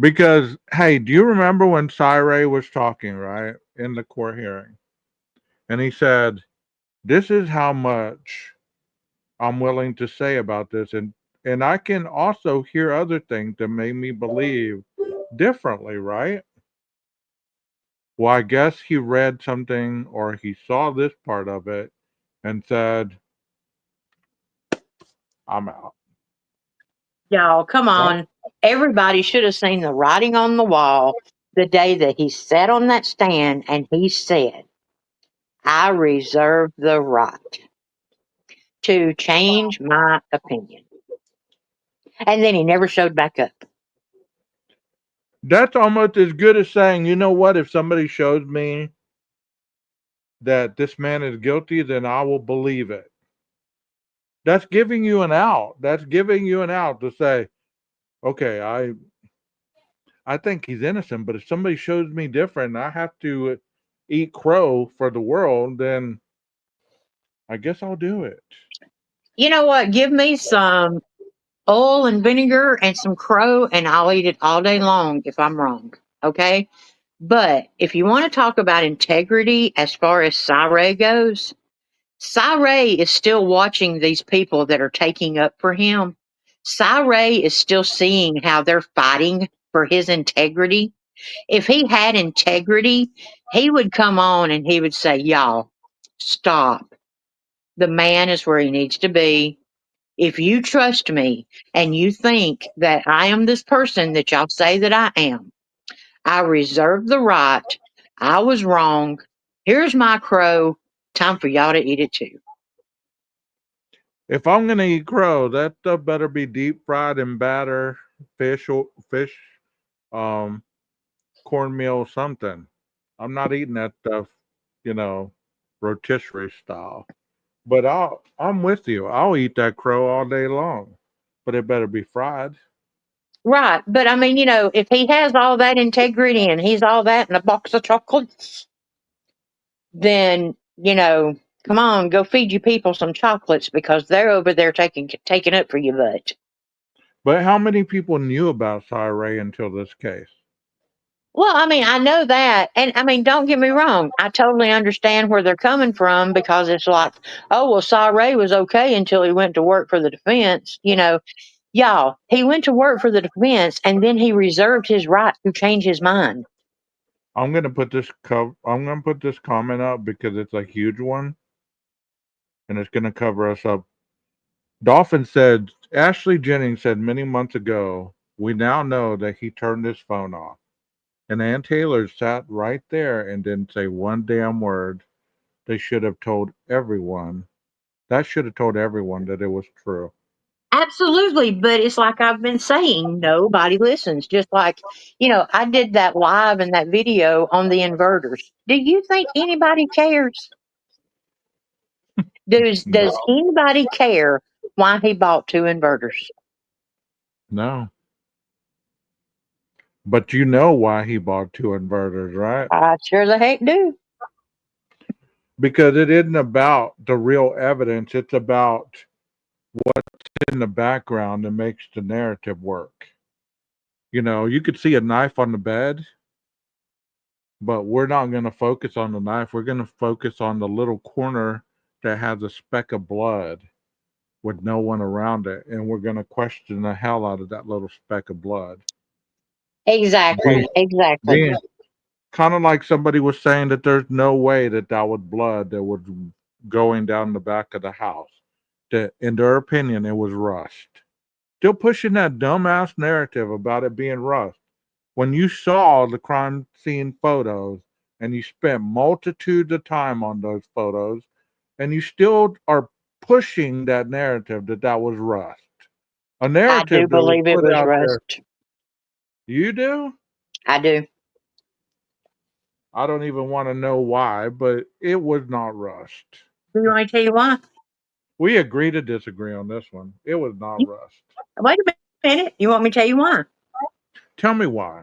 Because, hey, do you remember when Sire was talking, right, in the court hearing? And he said, this is how much I'm willing to say about this. And I can also hear other things that make me believe differently, right? Well, I guess he read something or he saw this part of it and said, I'm out. Y'all, come That, on. Everybody should have seen the writing on the wall the day that he sat on that stand and he said, I reserve the right to change my opinion. And then he never showed back up. that's almost as good as saying, you know what, if somebody shows me that this man is guilty, then I will believe it. That's giving you an out. That's giving you an out to say, okay, I think he's innocent, but if somebody shows me different, I have to eat crow for the world, then I guess I'll do it. You know what? Give me some oil and vinegar and some crow, and I'll eat it all day long if I'm wrong. Okay? But if you want to talk about integrity as far as Sire goes, Sire is still watching these people that are taking up for him. Sire is still seeing how they're fighting for his integrity. If he had integrity, he would come on and he would say, y'all, stop. The man is where he needs to be. If you trust me and you think that I am this person that y'all say that I am, I reserve the right. I was wrong. Here's my crow. Time for y'all to eat it too. If I'm gonna eat crow, that stuff better be deep fried in batter, fish, um, cornmeal, something. I'm not eating that stuff, you know, rotisserie style. But I'm with you. I'll eat that crow all day long, but it better be fried. Right. But I mean, if he has all that integrity and he's all that in a box of chocolates, then, come on, go feed you people some chocolates because they're over there taking up for your butt. But how many people knew about Ray until this case? Well, I mean, I know that. And I mean, don't get me wrong. I totally understand where they're coming from because it's like, oh, well, Ray was okay until he went to work for the defense. Y'all, he went to work for the defense and then he reserved his right to change his mind. I'm gonna put this comment up because it's a huge one, and it's gonna cover us up. Dolphin said, Ashley Jennings said many months ago, we now know that he turned his phone off. And Ann Taylor sat right there and didn't say one damn word. They should have told everyone. That should have told everyone that it was true. Absolutely. But it's like I've been saying, nobody listens. Just like, I did that live in that video on the inverters. Do you think anybody cares? Does No. anybody care why he bought 2 inverters? No. But you know why he bought 2 inverters, right? I sure the heck do. Because it isn't about the real evidence. It's about what's in the background that makes the narrative work. You could see a knife on the bed, but we're not going to focus on the knife. We're going to focus on the little corner that has a speck of blood with no one around it. And we're going to question the hell out of that little speck of blood. Exactly. Being kind of like somebody was saying that there's no way that was blood that was going down the back of the house. That, in their opinion, it was rust. Still pushing that dumbass narrative about it being rust. When you saw the crime scene photos and you spent multitudes of time on those photos, and you still are pushing that narrative that was rust. A I narrative do that was believe it put was out there. rust. You do? I do. I don't even want to know why, but it was not rust. Do you want me to tell you why? We agree to disagree on this one. It was not rust. Wait a minute. You want me to tell you why? Tell me why.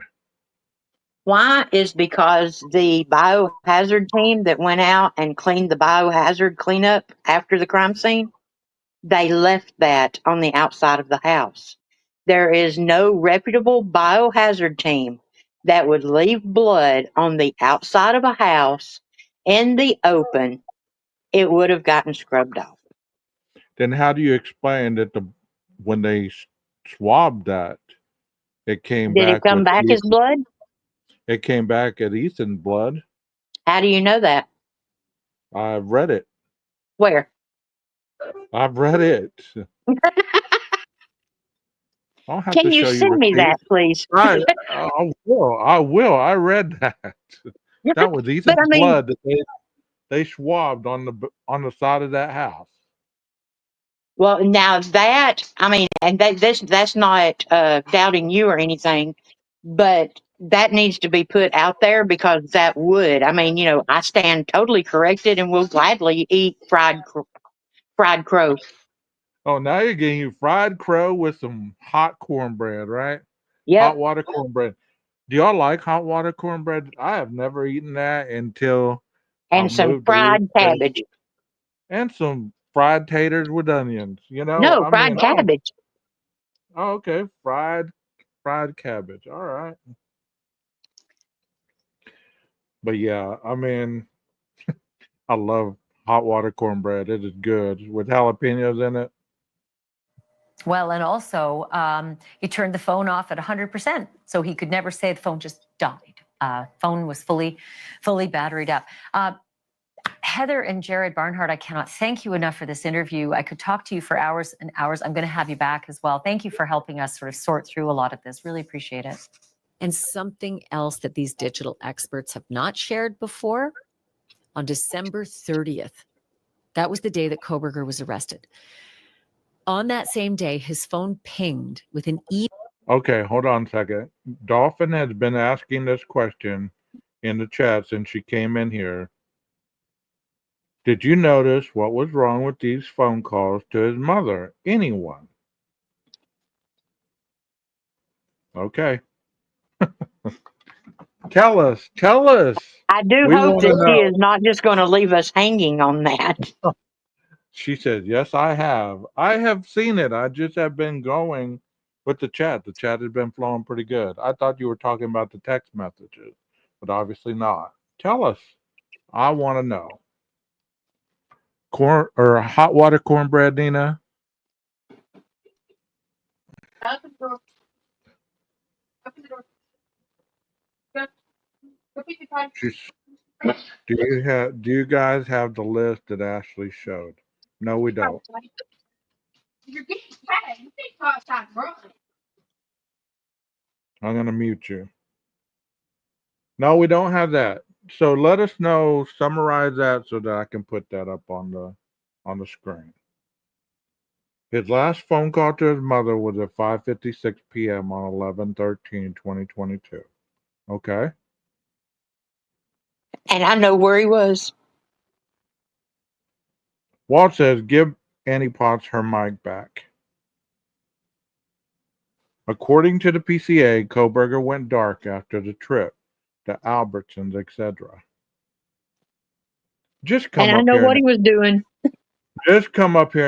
Why is because the biohazard team that went out and cleaned the biohazard cleanup after the crime scene, they left that on the outside of the house. There is no reputable biohazard team that would leave blood on the outside of a house in the open. It would have gotten scrubbed off. Then how do you explain that when they swabbed that, it came Did it back come with back as Ethan, blood? it came back at Ethan's blood? How do you know that? I've read it. Where? I've read it. I'll have to Can you show you send me that, receipts. please? I will. I will. I read that. That was Ethan's But I mean, blood that they swabbed on the side of that house. well, now that I mean, and that's not doubting you or anything, but that needs to be put out there because that would. I mean, I stand totally corrected and will gladly eat fried crow. Oh, now you're getting you fried crow with some hot cornbread, right? Hot Yep, water cornbread. Do y'all like hot water cornbread? I have never eaten that until I and some moved to fried Texas. cabbage. And some fried taters with onions. No, I fried mean, cabbage. okay, fried cabbage. All right. But yeah, I mean, I love hot water cornbread. It is good with jalapenos in it. Well, and also he turned the phone off at 100%, so he could never say the phone just died. Phone was fully batteried up. Heather and Jared Barnhart, I cannot thank you enough for this interview. I could talk to you for hours and hours. I'm going to have you back as well. Thank you for helping us sort of sort through a lot of this. Really appreciate it. And something else that these digital experts have not shared before, on December 30th, that was the day that Kohberger was arrested. On that same day, his phone pinged with an email. Okay, hold on a second. Dolphin has been asking this question in the chat since she came in here. Did you notice what was wrong with these phone calls to his mother? Anyone? Okay. Tell us. I do We hope want to that she know. is not just going to leave us hanging on that. She said, yes, I have. I have seen it. I just have been going with the chat. The chat has been flowing pretty good. I thought you were talking about the text messages, but obviously not. Tell us. I want to know. Corn or hot water cornbread, Nina? Open the door. Open the door. Go. Go pick the pipe. She's, do you guys have the list that Ashley showed? No, we don't. You're getting tired. You think it's time to run. I'm gonna mute you. No, we don't have that. So let us know, summarize that so that I can put that up on the screen. His last phone call to his mother was at 5:56 p.m. on 11/13/2022. Okay. And I know where he was. Walt says, give Annie Potts her mic back. According to the PCA, Kohberger went dark after the trip to Albertsons, etc. Just And come I up know here what and he was doing.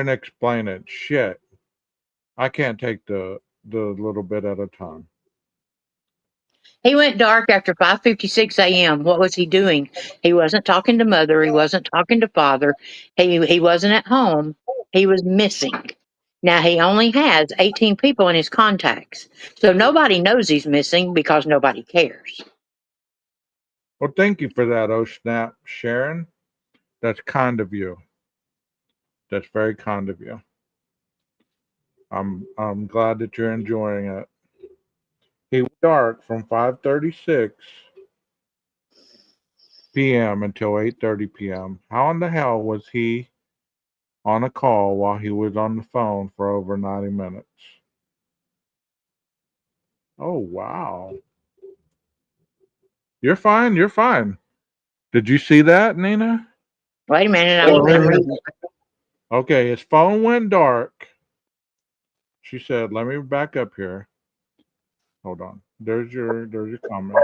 explain it. Shit. I can't take the little bit at a time. He went dark after 5:56 a.m. What was he doing? He wasn't talking to mother. He wasn't talking to father. He wasn't at home. He was missing. Now he only has 18 people in his contacts. So nobody knows he's missing because nobody cares. Well, thank you for that, oh snap, Sharon. That's kind of you. That's very kind of you. I'm glad that you're enjoying it. He went dark from 5:36 p.m. until 8:30 p.m. How in the hell was he on a call while he was on the phone for over 90 minutes? Oh wow. You're fine. You're fine. Did you see that, Nina? Wait a minute, I'm looking at reading. Okay, his phone went dark. She said, "Let me back up here. Hold on. There's your comment."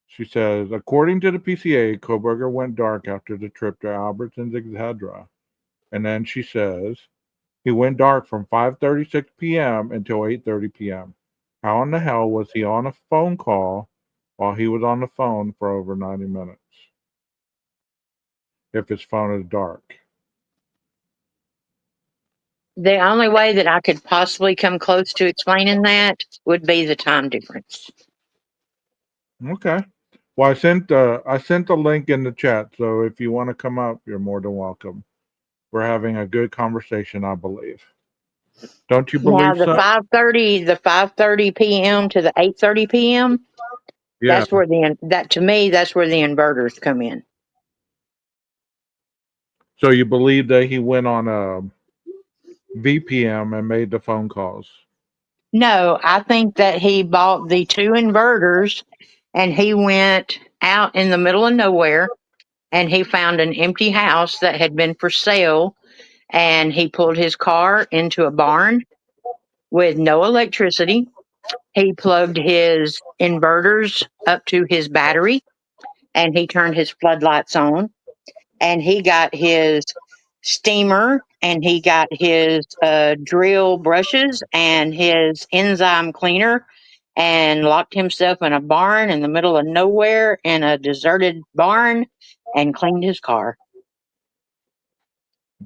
She says, according to the PCA, Kohberger went dark after the trip to Albertsons, etc. And then she says, he went dark from 5:36 p.m. until 8:30 p.m. How in the hell was he on a phone call while he was on the phone for over 90 minutes? If his phone is dark. The only way that I could possibly come close to explaining that would be the time difference. Okay. Well, I sent the link in the chat, so if you want to come up, you're more than welcome. We're having a good conversation, I believe. Don't you Now believe the so? 5:30 p.m. to the 8:30 p.m. Yeah. That's where that's where the inverters come in. So you believe that he went on a VPM and made the phone calls? No, I think that he bought the two inverters and he went out in the middle of nowhere and he found an empty house that had been for sale and he pulled his car into a barn with no electricity. He plugged his inverters up to his battery and he turned his floodlights on and he got his steamer and he got his drill brushes and his enzyme cleaner and locked himself in a barn in the middle of nowhere in a deserted barn and cleaned his car.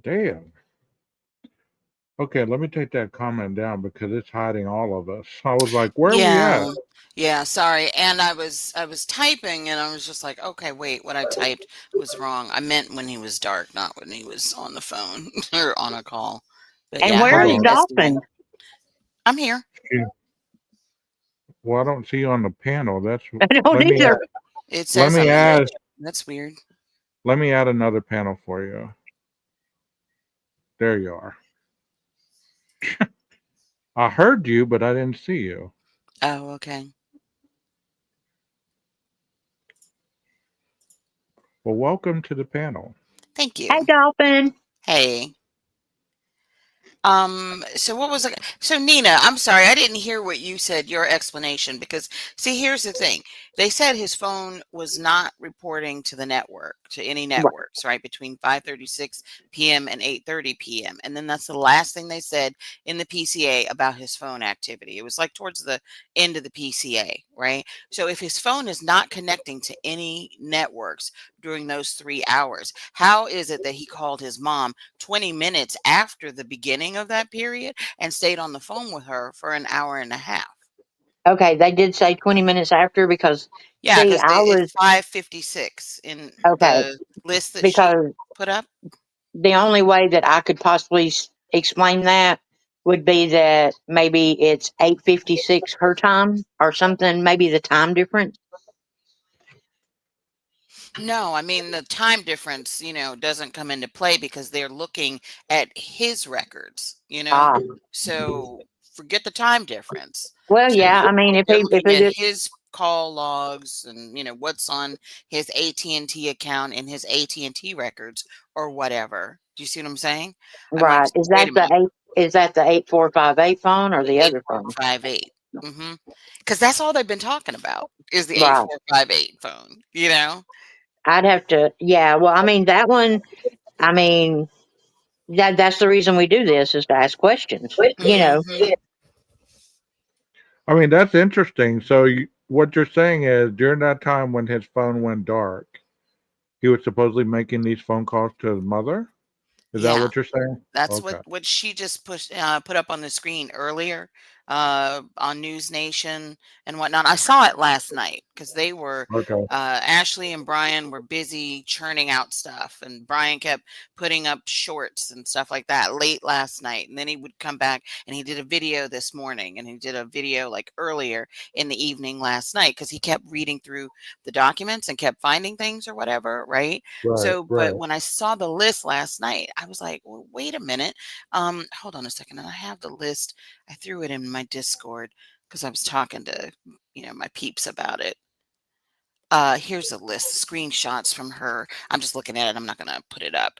Damn. Okay, let me take that comment down because it's hiding all of us. I was like, where are we at? Yeah, sorry. And I was typing and I was just like, okay, wait, what I typed was wrong. I meant when he was dark, not when he was on the phone or on a call. But And yeah, how where are is you guys doing? Dolphin? I'm here. Well, I don't see you on the panel. That's I don't either. It let says me I'm add here. That's weird. let me add another panel for you. There you are. I heard you, but I didn't see you. Oh, okay. Well, welcome to the panel. Thank you. Hey, Dolphin. Hey. So what was it? So Nina, I'm sorry, I didn't hear what you said, your explanation, because see, here's the thing. They said his phone was not reporting to the network, to any Right. networks, right, between 5:36 p.m. and 8:30 p.m. And then that's the last thing they said in the PCA about his phone activity. It was like towards the end of the PCA, right? So if his phone is not connecting to any networks during those 3 hours, how is it that he called his mom 20 minutes after the beginning of that period and stayed on the phone with her for an hour and a half? Okay, they did say 20 minutes after because, Yeah, see, because I it's was 5:56 in okay the list that she because put up. the only way that I could possibly explain that would be that maybe it's 8:56 her time or something, maybe the time difference. No, I mean the time difference, doesn't come into play because they're looking at his records. Ah, So forget the time difference. well, So yeah. I mean, they're if looking he at did his call logs and what's on his AT&T account and his AT&T records or whatever. Do you see what I'm saying? I'm like, right, wait a minute, is that the 8458 phone or the other phone? 8458. Because that's all they've been talking about is the Right. 8458 phone. I'd have to. Yeah. Well, I mean that one. I mean that's the reason we do this is to ask questions. hmm I mean, that's interesting. So, what you're saying is during that time when his phone went dark, he was supposedly making these phone calls to his mother? Is that Yeah. what you're saying? That's Okay. what she just put up on the screen earlier on News Nation and whatnot. I saw it last night because they were Okay. Ashley and Brian were busy churning out stuff, and Brian kept putting up shorts and stuff like that late last night, and then he would come back and he did a video this morning, and he did a video like earlier in the evening last night because he kept reading through the documents and kept finding things or whatever, right? Right. So, but Right. when I saw the list last night, I was like, well, wait a minute. Hold on a second. And I have the list. I threw it in my Discord because I was talking to, my peeps about it. Here's a list, screenshots from her. I'm just looking at it. I'm not going to put it up.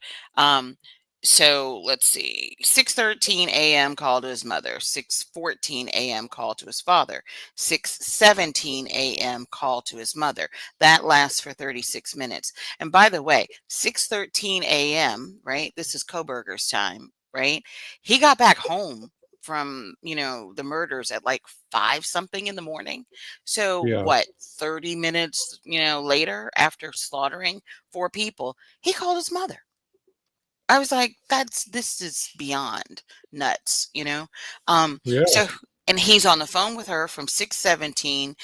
So let's see. 6:13 a.m. call to his mother. 6:14 a.m. call to his father. 6:17 a.m. call to his mother. That lasts for 36 minutes. And by the way, 6:13 a.m., right? This is Kohberger's time, right? He got back home from, the murders at like 5 something in the morning. So Yeah. what, 30 minutes, later after slaughtering 4 people, he called his mother. I was like, this is beyond nuts. Yeah. So and he's on the phone with her from 6:17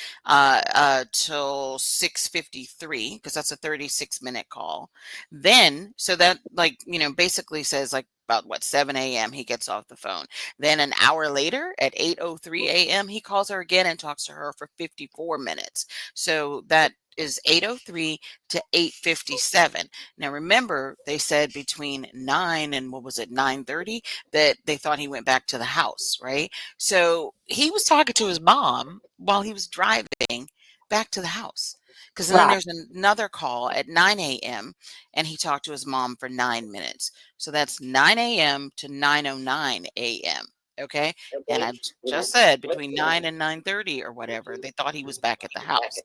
till 6:53 because that's a 36-minute call. Then so that like, basically says like about what 7 a.m. he gets off the phone. Then an hour later at 8:03 a.m. he calls her again and talks to her for 54 minutes. So that is 8:03 to 8:57. Now remember, they said between 9 and what was it, 9:30, that they thought he went back to the house, right? So he was talking to his mom while he was driving back to the house. Because then Right. there's another call at 9 a.m. and he talked to his mom for 9 minutes. So that's 9 a.m. to 9:09 a.m. Okay. And I just said between 9 and 9:30 or whatever, they thought he was back at the house.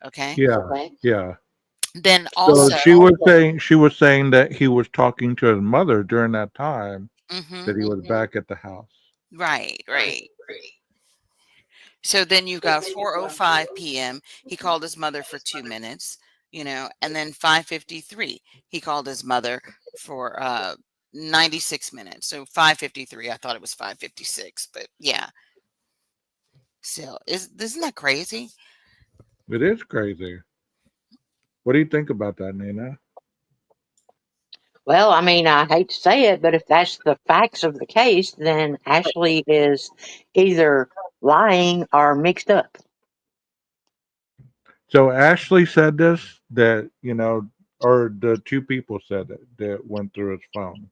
Okay. Yeah. Yeah. Then So also, she was saying that he was talking to his mother during that time mhm, that he was back at the house. right, right. So then you got 4:05 p.m. He called his mother for 2 minutes, and then 5:53 he called his mother for 96 minutes. So 5:53. I thought it was 5:56, but yeah. Still, isn't that crazy? It is crazy. What do you think about that, Nina? Well, I mean, I hate to say it, but if that's the facts of the case, then Ashley is either lying or mixed up. So Ashley said this that, or the two people said it that went through his phone.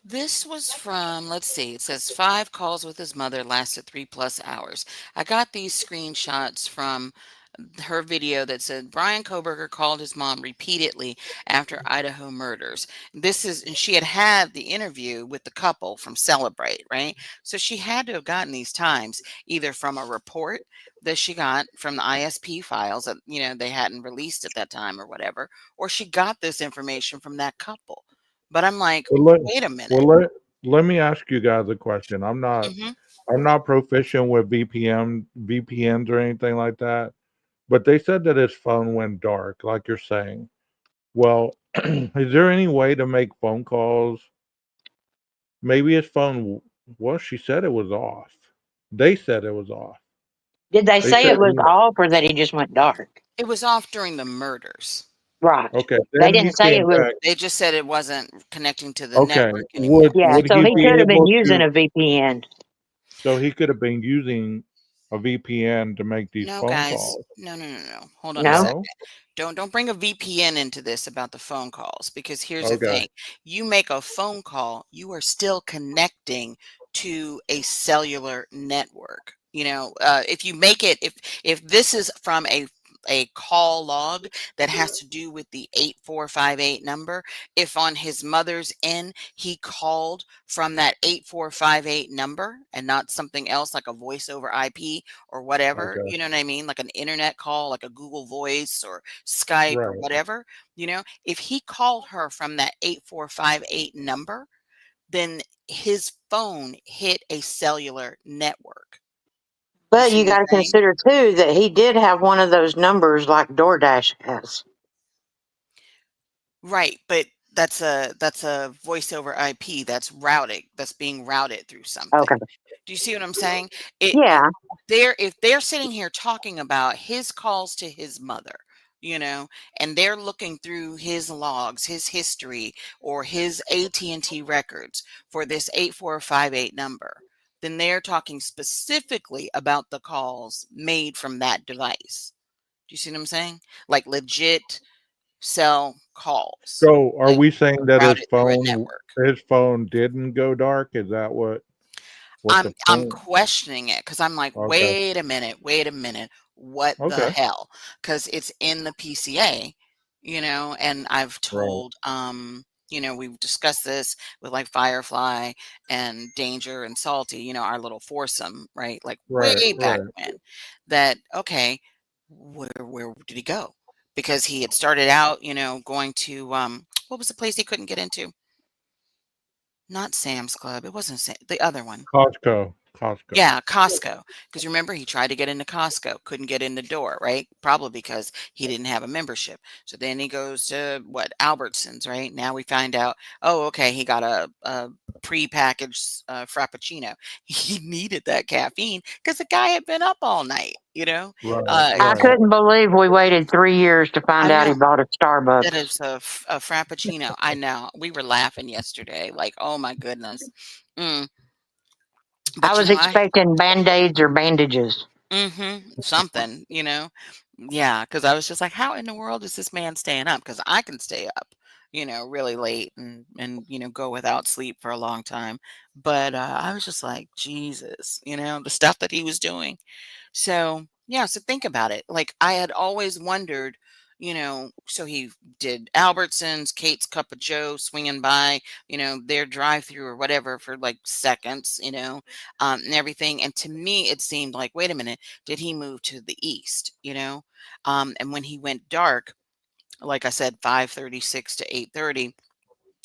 This was from, let's see, it says 5 calls with his mother lasted 3+ hours. I got these screenshots from her video that said Brian Kohberger called his mom repeatedly after Idaho murders. This is, and she had the interview with the couple from Celebrate, right? So she had to have gotten these times either from a report that she got from the ISP files that, you know, they hadn't released at that time or whatever, or she got this information from that couple. But I'm like, Well, wait a well, minute. let me ask you guys a question. I'm Hmm. not proficient with VPNs or anything like that, but they said that his phone went dark, like you're saying. Well, is there any way to make phone calls? Maybe his phone. Well, she said it was off. They said it was off. Did they They say said it was off or that he just went dark? It was off during the murders. Right. okay. They Then he didn't say came it was. back. They just said it wasn't connecting to the Okay, network anymore. Yeah, would so he he be could have been able using to? a VPN. So he could have been using a VPN to make these No, phone guys. calls. No. Hold on a No? No. second. Don't bring a VPN into this about the phone calls, because here's the Okay. thing. You make a phone call, you are still connecting to a cellular network. You know, if you make it, if this is from a call log that has to do with the 8458 number, if on his mother's end he called from that 8458 number and not something else like a voice over IP or whatever, Okay. you know what I mean? Like an internet call, like a Google Voice or Skype or Right. whatever, you know, if he called her from that 8458 number, then his phone hit a cellular network. You But see you what I'm got to saying? consider too that he did have one of those numbers like DoorDash has. Right, but that's a voice over IP that's routing, that's being routed through something. Okay. Do you see what I'm saying? It Yeah. if they're sitting here talking about his calls to his mother, you know, and they're looking through his logs, his history, or his AT&T records for this 8458 number, then they're talking specifically about the calls made from that device. Do you see what I'm saying? Like legit cell calls, So are like we saying that routed through a network. his phone didn't go dark? Is that what the I'm point? questioning it because I'm like, Okay. wait a minute, what the Okay. hell? Because it's in the PCA, you know, and I've Right. told, you know, we've discussed this with like Firefly and Danger and Salty, you know, our little foursome, right? Like Right. way back Right. when, that okay, where did he go? Because he had started out, you know, going to what was the place he couldn't get into? Not Sam's Club. It wasn't the other one. Costco. Costco. Yeah, Costco. Because remember, he tried to get into Costco, couldn't get in the door, right? Probably because he didn't have a membership. So then he goes to what, Albertsons, right? Now we find out, oh, okay, he got a pre-packaged Frappuccino. He needed that caffeine because the guy had been up all night, you know? Right. I Right. couldn't believe we waited 3 years to I find out he know. bought a That Starbucks. is a Frappuccino. I know. We were laughing yesterday, like, oh my goodness. Mm. I But you was know, expecting Band-Aids or bandages. something, you know? Yeah, because I was just like, how in the world is this man staying up? Because I can stay up, you know, really late and you know, go without sleep for a long time. But I was just like, Jesus, you know, the stuff that he was doing. So, yeah, so think about it. Like I had always wondered, you know, so he did Albertsons, Kate's Cup of Joe swinging by, you know, their drive through or whatever for like seconds, you know, and everything. And to me, it seemed like, wait a minute, did he move to the east, you know? And when he went dark, like I said, 5:36 to 8:30,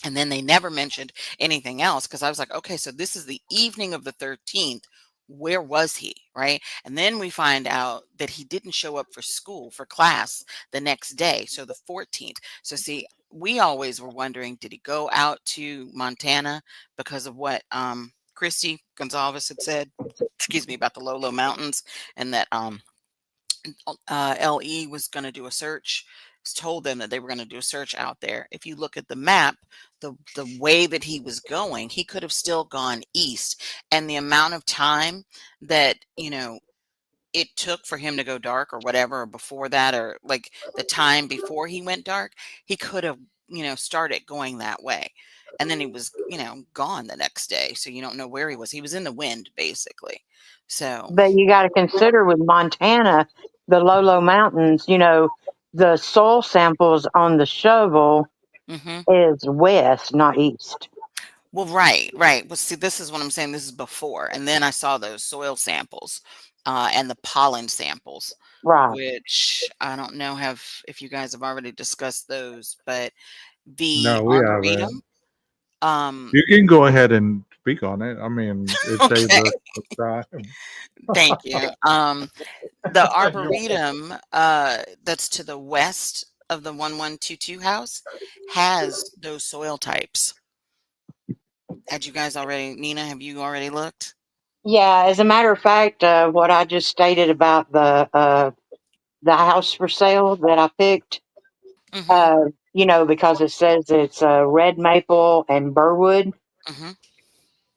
and then they never mentioned anything else because I was like, okay, so this is the evening of the 13th. Where was he? Right. And then we find out that he didn't show up for school, for class the next day. So the 14th. So, see, we always were wondering, did he go out to Montana because of what Christy Gonzalez had said, excuse me, about the Lolo Mountains, and that LE was going to do a search, told them that they were going to do a search out there. If you look at the map, the way that he was going, he could have still gone east. And the amount of time that, you know, it took for him to go dark or whatever, or before that, or like the time before he went dark, he could have, you know, started going that way. And then he was, you know, gone the next day. So you don't know where he was. He was in the wind, basically. So, But you got to consider with Montana, the Lolo Mountains, the soil samples on the shovel Hmm. is west, not east. Well, right, right. Well, see, this is what I'm saying. This is before, and then I saw those soil samples, and the pollen samples, Right. which I don't know have if you guys have already discussed those, but the No, we haven't. arboretum. Um, You can go ahead and speak on it. I mean, it saves okay, us some time. thank you. The arboretum, that's to the west of the 1122 house, has those soil types. Had you guys already, Nina? Have you already looked? Yeah, as a matter of fact, what I just stated about the house for sale that I picked, Mm-hmm. because it says it's red maple and burwood. Mm-hmm.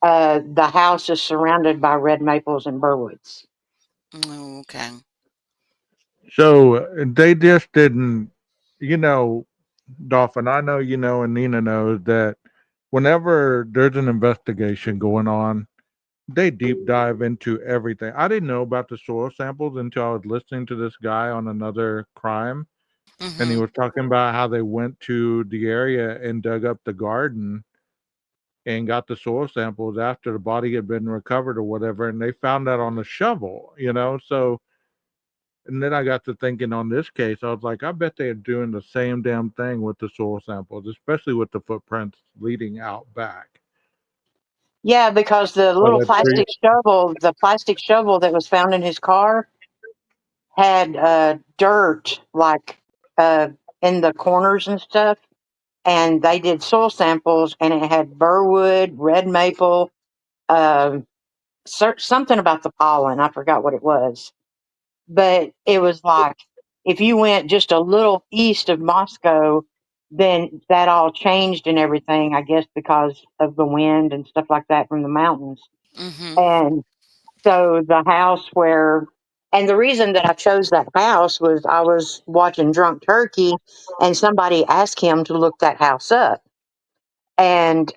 The house is surrounded by red maples and burwoods. Oh, okay. So they just didn't, you know, Dolphin, I know you know, and Nina knows that whenever there's an investigation going on, they deep dive into everything. I didn't know about the soil samples until I was listening to this guy on another crime, and he Mm-hmm. was talking about how they went to the area and dug up the garden and got the soil samples after the body had been recovered or whatever, and they found that on the shovel. So, and then I got to thinking on this case, I was like, I bet they're doing the same damn thing with the soil samples, especially with the footprints leading out back. Yeah, because Or that tree. the plastic shovel that was found in his car had dirt like uh, in the corners and stuff. And they did soil samples, and it had burwood, red maple, um, something about the pollen. I forgot what it was, but it was like if you went just a little east of Moscow, then that all changed and everything. I guess because of the wind and stuff like that from the mountains. Mm-hmm. And so the house where, and the reason that I chose that house was I was watching Drunk Turkey, and somebody asked him to look that house up. And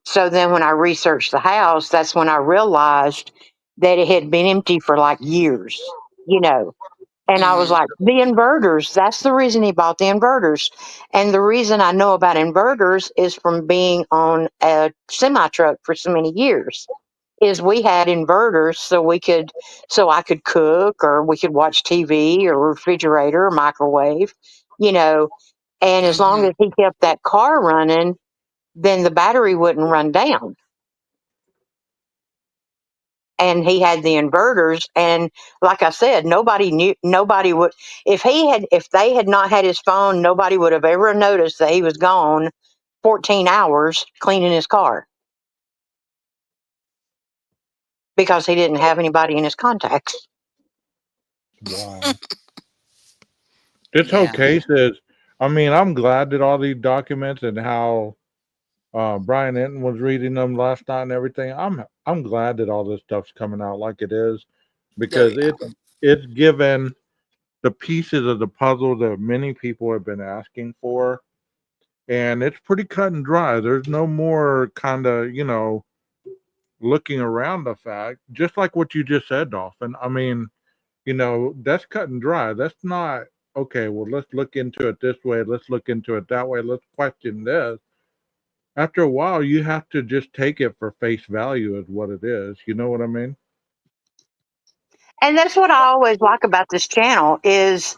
so then when I researched the house, that's when I realized that it had been empty for like years, you know. And I was Mm-hmm. like, the inverters, that's the reason he bought the inverters. And the reason I know about inverters is from being on a semi truck for so many years. Is we had inverters so I could cook or we could watch TV or refrigerator or microwave, you know. And as long Mm-hmm. as he kept that car running, then the battery wouldn't run down. And he had the inverters, and like I said, nobody would, if they had not had his phone, nobody would have ever noticed that he was gone 14 hours cleaning his car because he didn't have anybody in his contacts. Wow. This whole Yeah. case is, I mean, I'm glad that all these documents and how Brian Enton was reading them last night and everything. I'm glad that all this stuff's coming out like it is Oh because yeah. it's given the pieces of the puzzle that many people have been asking for, and it's pretty cut and dry. There's no more kind of looking around the fact, just like what you just said, Dolphin. I mean, that's cut and dry. That's not okay. Well, let's look into it this way. Let's look into it that way. Let's question this. After a while, you have to just take it for face value as what it is. You know what I mean? And that's what I always like about this channel is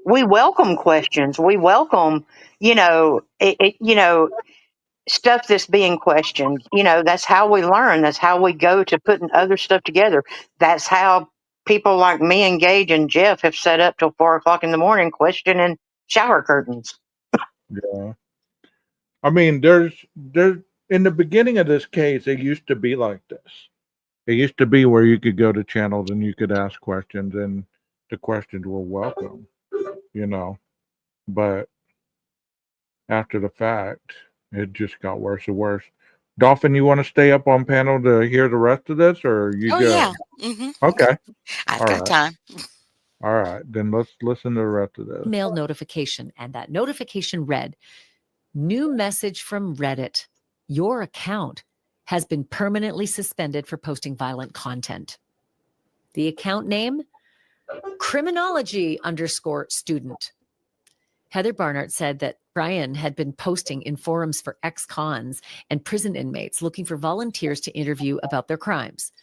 we welcome questions. We welcome, stuff that's being questioned. That's how we learn. That's how we go to putting other stuff together. That's how people like me and Gage and Jeff have set up till 4 o'clock in the morning questioning shower curtains. Yeah. I mean, there's in the beginning of this case, it used to be like this. It used to be where you could go to channels and you could ask questions, and the questions were welcome. You know, but after the fact, it just got worse and worse. Dolphin, you want to stay up on panel to hear the rest of this, or are you Oh good? yeah. Mm-hmm. Okay. I've All got right. time. All right. Then let's listen to the rest of this. Mail notification, and that notification read, new message from Reddit. Your account has been permanently suspended for posting violent content. The account name, Criminology_student. Heather Barnard said that Brian had been posting in forums for ex-cons and prison inmates looking for volunteers to interview about their crimes.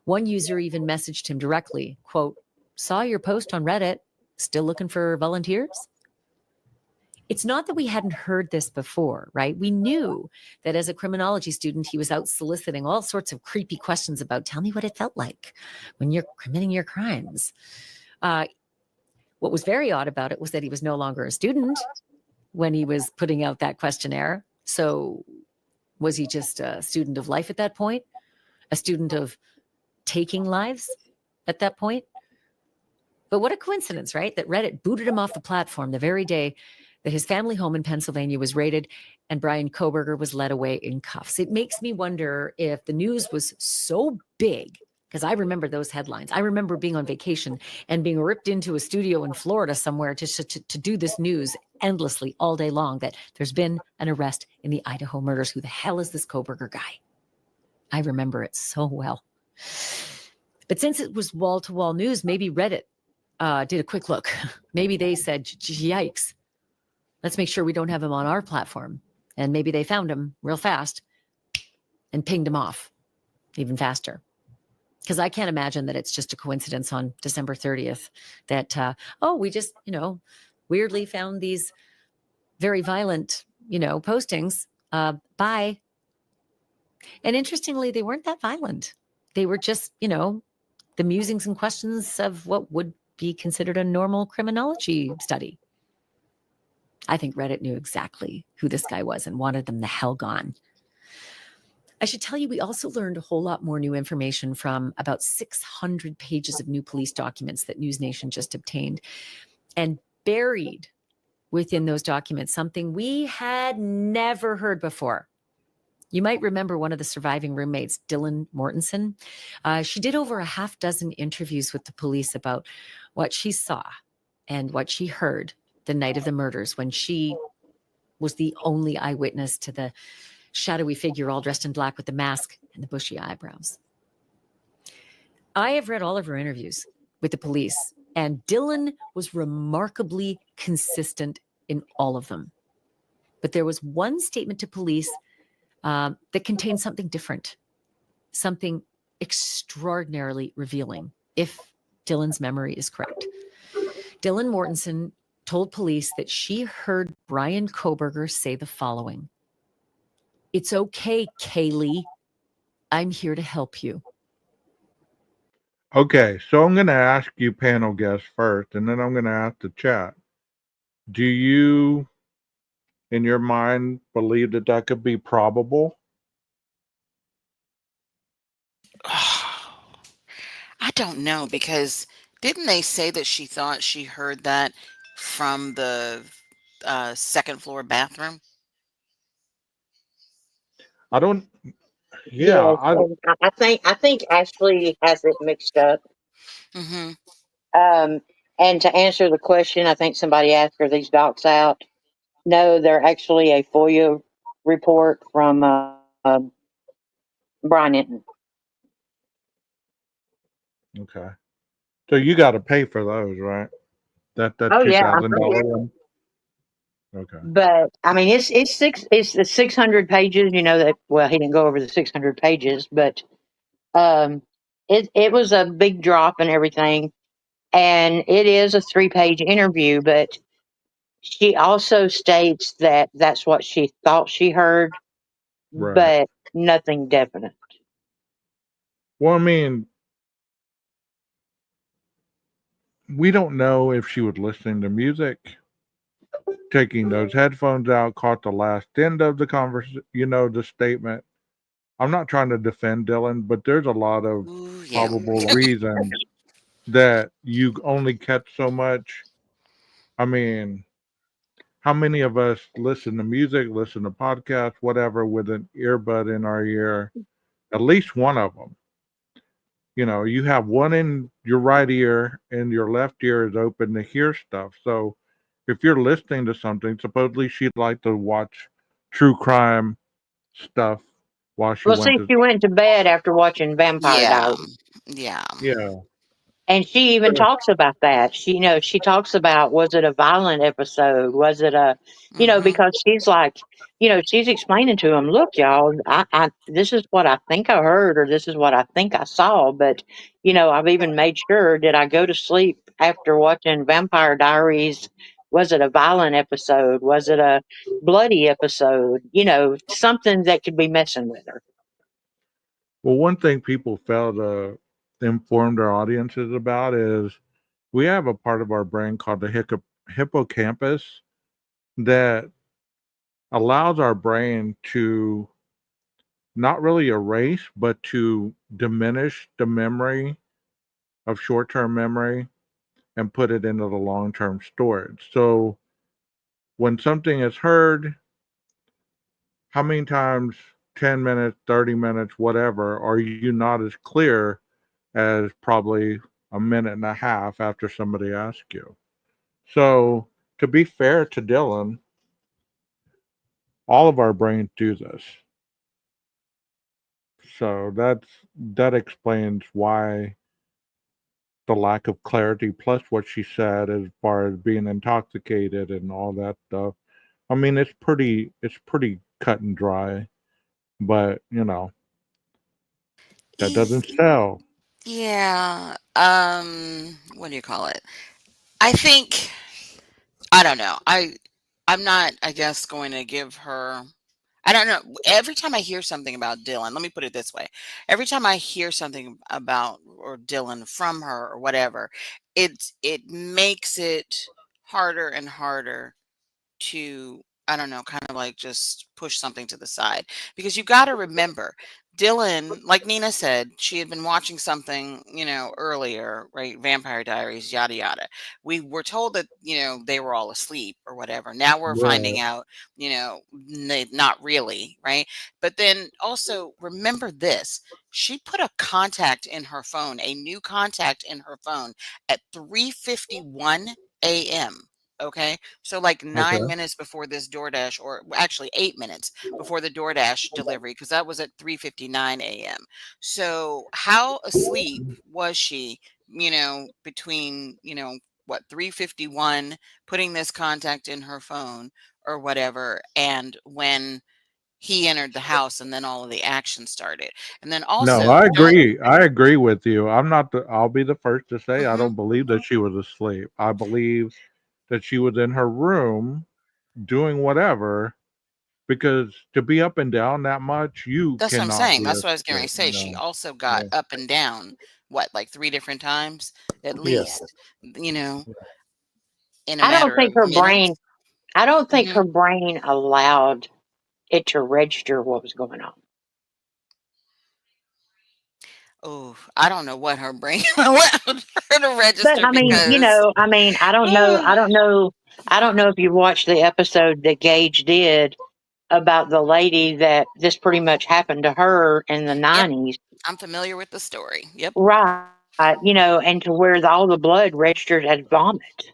One user even messaged him directly, quote, "Saw your post on Reddit, still looking for volunteers?" It's not that we hadn't heard this before, right? We knew that as a criminology student, he was out soliciting all sorts of creepy questions about, tell me what it felt like when you're committing your crimes. What was very odd about it was that he was no longer a student when he was putting out that questionnaire. So was he just a student of life at that point? A student of taking lives at that point? But what a coincidence, right? That Reddit booted him off the platform the very day that his family home in Pennsylvania was raided and Brian Kohberger was led away in cuffs. It makes me wonder if the news was so big, because I remember those headlines. I remember being on vacation and being ripped into a studio in Florida somewhere to do this news endlessly all day long, that there's been an arrest in the Idaho murders. Who the hell is this Kohberger guy? I remember it so well. But since it was wall-to-wall news, maybe Reddit did a quick look. Maybe they said, yikes, let's make sure we don't have him on our platform. And maybe they found him real fast and pinged him off even faster. Because I can't imagine that it's just a coincidence on December 30th that, we just, weirdly found these very violent, postings. Bye. And interestingly, they weren't that violent. They were just, the musings and questions of what would be considered a normal criminology study. I think Reddit knew exactly who this guy was and wanted them the hell gone. I should tell you, we also learned a whole lot more new information from about 600 pages of new police documents that News Nation just obtained. And buried within those documents, something we had never heard before. You might remember one of the surviving roommates, Dylan Mortonson. She did over a half dozen interviews with the police about what she saw and what she heard the night of the murders, when she was the only eyewitness to the shadowy figure all dressed in black with the mask and the bushy eyebrows. I have read all of her interviews with the police, and Dylan was remarkably consistent in all of them. But there was one statement to police that contained something different, something extraordinarily revealing, if Dylan's memory is correct. Dylan Mortonson told police that she heard Brian Kohberger say the following: "It's okay, Kaylee. I'm here to help you." Okay, so I'm going to ask you panel guests first, and then I'm going to ask the chat. Do you, in your mind, believe that that could be probable? I don't know, because didn't they say that she thought she heard that from the second floor bathroom? I don't. Yes, Yeah, and I think Ashley has it mixed up. Mm-hmm. And to answer the question, I think somebody asked, "Are these docs out?" No, they're actually a FOIA report from Brian Hinton. Okay. So you got to pay for those, right? That Oh yeah, $2,000 one. Okay. but I mean it's the 600 pages. That, well, he didn't go over the 600 pages, but it was a big drop and everything, and it is a 3-page interview. But she also states that that's what she thought she heard, Right. but nothing definite. Well, I mean, we don't know if she was listening to music, taking those headphones out, caught the last end of the conversation, the statement. I'm not trying to defend Dylan, but there's a lot of Ooh, yeah. probable reasons that you only catch so much. I mean, how many of us listen to music, listen to podcasts, whatever, with an earbud in our ear? At least one of them. You have one in your right ear and your left ear is open to hear stuff. So if you're listening to something, supposedly she'd like to watch true crime stuff while she Well, went see, to. she went to bed after watching Vampire Yeah. Diaries. Yeah. Yeah. And she even talks about that. She talks about, was it a violent episode? Was it Mm-hmm. because she's like, she's explaining to him, look, y'all, this is what I think I heard, or this is what I think I saw. But, I've even made sure, did I go to sleep after watching Vampire Diaries? Was it a violent episode? Was it a bloody episode? Something that could be messing with her. Well, one thing people fail to inform their audiences about is we have a part of our brain called the hippocampus that allows our brain to not really erase, but to diminish the memory of short term memory and put it into the long term storage. So when something is heard, how many times, 10 minutes, 30 minutes, whatever, are you not as clear as probably a minute and a half after somebody asks you? So, to be fair to Dylan, all of our brains do this. So that explains why the lack of clarity, plus what she said as far as being intoxicated and all that stuff. I mean, it's pretty cut and dry, but that doesn't sell. Yeah. What do you call it? I think I don't know. I'm not, I guess, going to give her. I don't know. Every time I hear something about Dylan, let me put it this way. Every time I hear something about or Dylan from her or whatever, it makes it harder and harder to, I don't know, kind of like just push something to the side. Because you got to remember, Dylan, like Nina said, she had been watching something, earlier, right? Vampire Diaries, yada, yada. We were told that, they were all asleep or whatever. Now we're Right. finding out, not really, right? But then also remember this. She put a contact in her phone, a new contact in her phone at 3:51 a.m. Okay. So like 9 minutes before this DoorDash, or actually 8 minutes before the DoorDash delivery, because that was at 3:59 a.m. So how asleep was she, between, what, 3:51, putting this contact in her phone or whatever, and when he entered the house and then all of the action started. And then No, also I don't agree. I agree with you. I'll be the first to say I mhm, don't believe that she was asleep. I believe that she was in her room doing whatever, because to be up and down that much, you that's what I'm cannot saying. be That's what I was going to asleep. say. She No. also got Yeah. up and down, what, like three different times at Yeah. least, you know, in a I don't matter think of her brain. minutes. I don't think Hmm. her brain allowed it to register what was going on. Oh, I don't know what her brain allowed her to But register I mean, because I don't know. I don't know. I don't know if you watched the episode that Gage did about the lady that this pretty much happened to her in the yep, 90s. I'm familiar with the story. Yep. Right. And to where all the blood registered as vomit.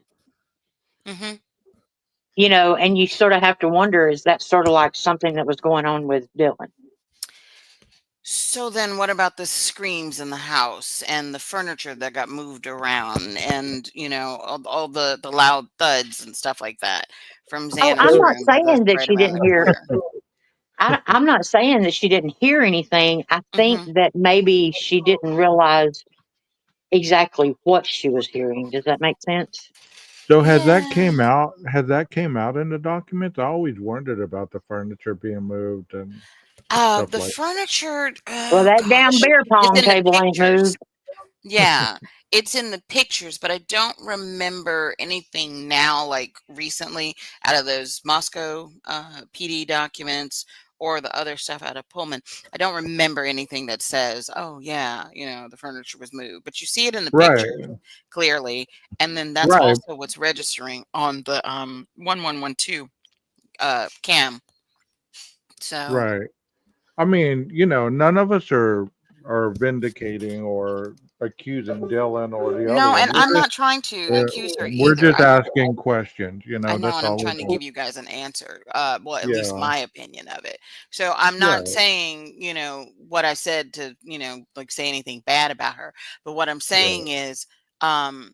Hmm. And you sort of have to wonder, is that sort of like something that was going on with Dylan? So then what about the screams in the house and the furniture that got moved around and, all the loud thuds and stuff like that from Oh, Xana's I'm not room to the saying that right she around didn't the hear. corner? I'm not saying that she didn't hear anything. I think Hmm. that maybe she didn't realize exactly what she was hearing. Does that make sense? So Yeah. has that came out in the documents? I always wondered about the furniture being moved and stuff The like. furniture, Well, oh that damn gosh, beer it's pong in the table ain't moved. pictures. Yeah, it's in the pictures, but I don't remember anything now, like recently, out of those Moscow PD documents or the other stuff out of Pullman. I don't remember anything that says, "Oh yeah, the furniture was moved." But you see it in the pictures Right. clearly, and then that's Right. also what's registering on the 1112 cam. So Right. I mean, none of us are vindicating or accusing Dylan or the other no, one. and I'm not trying to accuse her We're either. just asking questions. I know, That's and I'm all we're trying to doing. give you guys an answer. Well, at least Yeah. my opinion of it. So I'm not Right. saying, what I said to, like say anything bad about her. But what I'm saying Right. is um,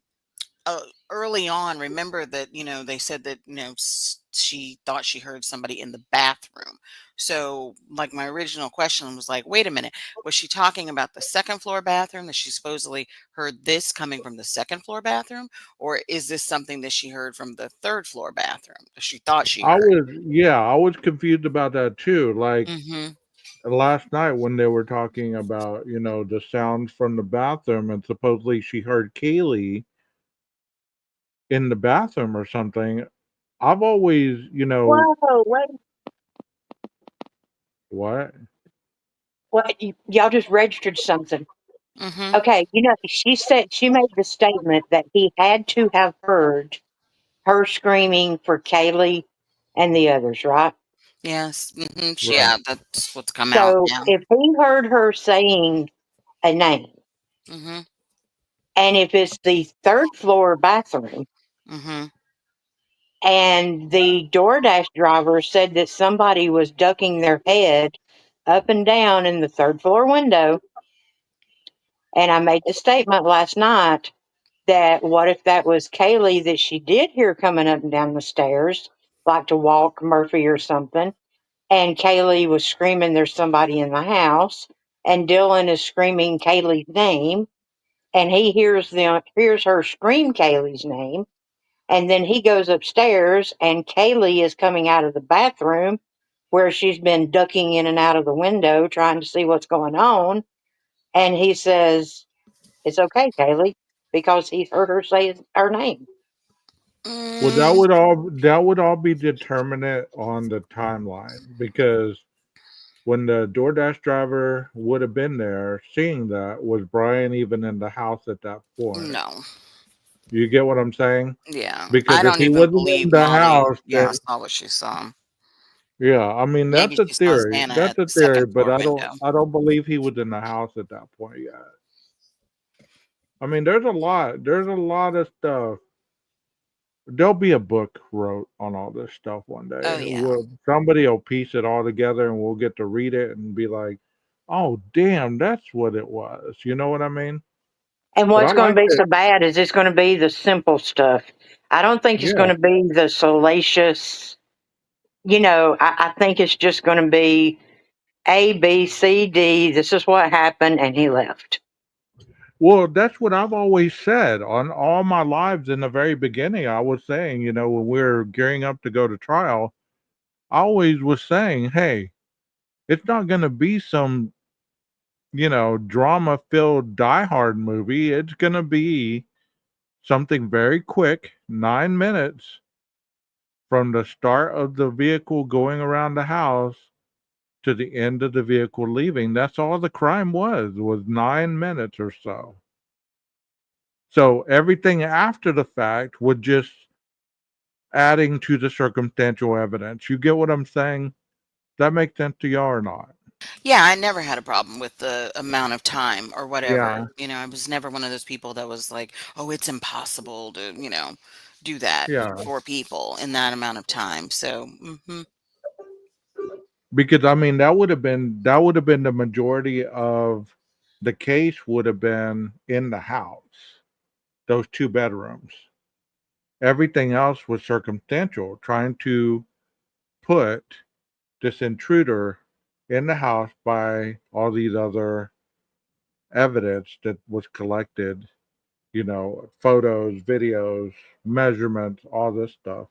early on, remember that, they said that, she thought she heard somebody in the bathroom. So, like, my original question was like, wait a minute, was she talking about the second floor bathroom that she supposedly heard this coming from the second floor bathroom? Or is this something that she heard from the third floor bathroom that she thought she heard? I was confused about that too. Like Mm-hmm. last night when they were talking about, the sounds from the bathroom, and supposedly she heard Kaylee in the bathroom or something. I've always, Whoa, wait, what? what? Y'all just registered something. Mm-hmm. Okay, she said she made the statement that he had to have heard her screaming for Kaylee and the others, right? Yes. Mm-hmm. Right. Yeah, that's what's come out So now. if he heard her saying a name, Mm-hmm. and if it's the third floor bathroom, Mm-hmm. and the DoorDash driver said that somebody was ducking their head up and down in the third floor window, and I made the statement last night that what if that was Kaylee that she did hear coming up and down the stairs, like to walk Murphy or something, and Kaylee was screaming, "There's somebody in the house," and Dylan is screaming Kaylee's name, and he hears her scream Kaylee's name, and then he goes upstairs, and Kaylee is coming out of the bathroom where she's been ducking in and out of the window trying to see what's going on, and he says, "It's okay, Kaylee," because he heard her say her name. Well, Mm, that would all be determinate on the timeline, because when the DoorDash driver would have been there seeing that, was Brian even in the house at that point? no. You get what I'm saying? Yeah. I Because if don't he even wasn't in believe the Molly, house, yeah, then saw what she saw. yeah, I mean Maybe that's a she saw theory. Xana That's at a the theory, second but floor window. I don't believe he was in the house at that point yet. I mean, there's a lot of stuff. There'll be a book wrote on all this stuff one Oh, day. yeah. Somebody will piece it all together, and we'll get to read it and be like, "Oh, damn, that's what it was." You know what I mean? And But I what's going like to be it. so bad is it's going to be the simple stuff. I don't think it's Yeah. going to be the salacious, I think it's just going to be A, B, C, D. This is what happened, and he left. Well, that's what I've always said on all my lives. In the very beginning, I was saying, when we are gearing up to go to trial, I always was saying, hey, it's not going to be some, drama filled Die Hard movie. It's going to be something very quick, 9 minutes from the start of the vehicle going around the house to the end of the vehicle leaving. That's all the crime was 9 minutes or so. So everything after the fact would just adding to the circumstantial evidence. You get what I'm saying? That makes sense to y'all or not? Yeah, I never had a problem with the amount of time or whatever. Yeah, I was never one of those people that was like, oh, it's impossible to, do that yeah. for people in that amount of time. So, Because I mean that would have been the majority of the case would have been in the house, those two bedrooms. Everything else was circumstantial, trying to put this intruder in the house by all these other evidence that was collected, photos, videos, measurements, all this stuff.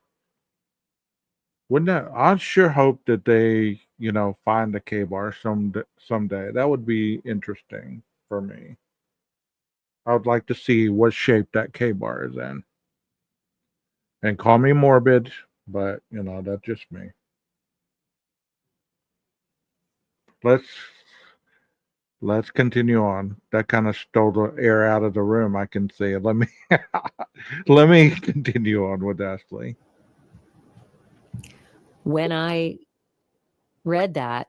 Wouldn't that? I sure hope that they, find the K bar someday. That would be interesting for me. I would like to see what shape that K bar is in. And call me morbid, but that's just me. Let's let's continue on. That kind of stole the air out of the room. I can see it. Let me let me continue on with Ashley. When I read that,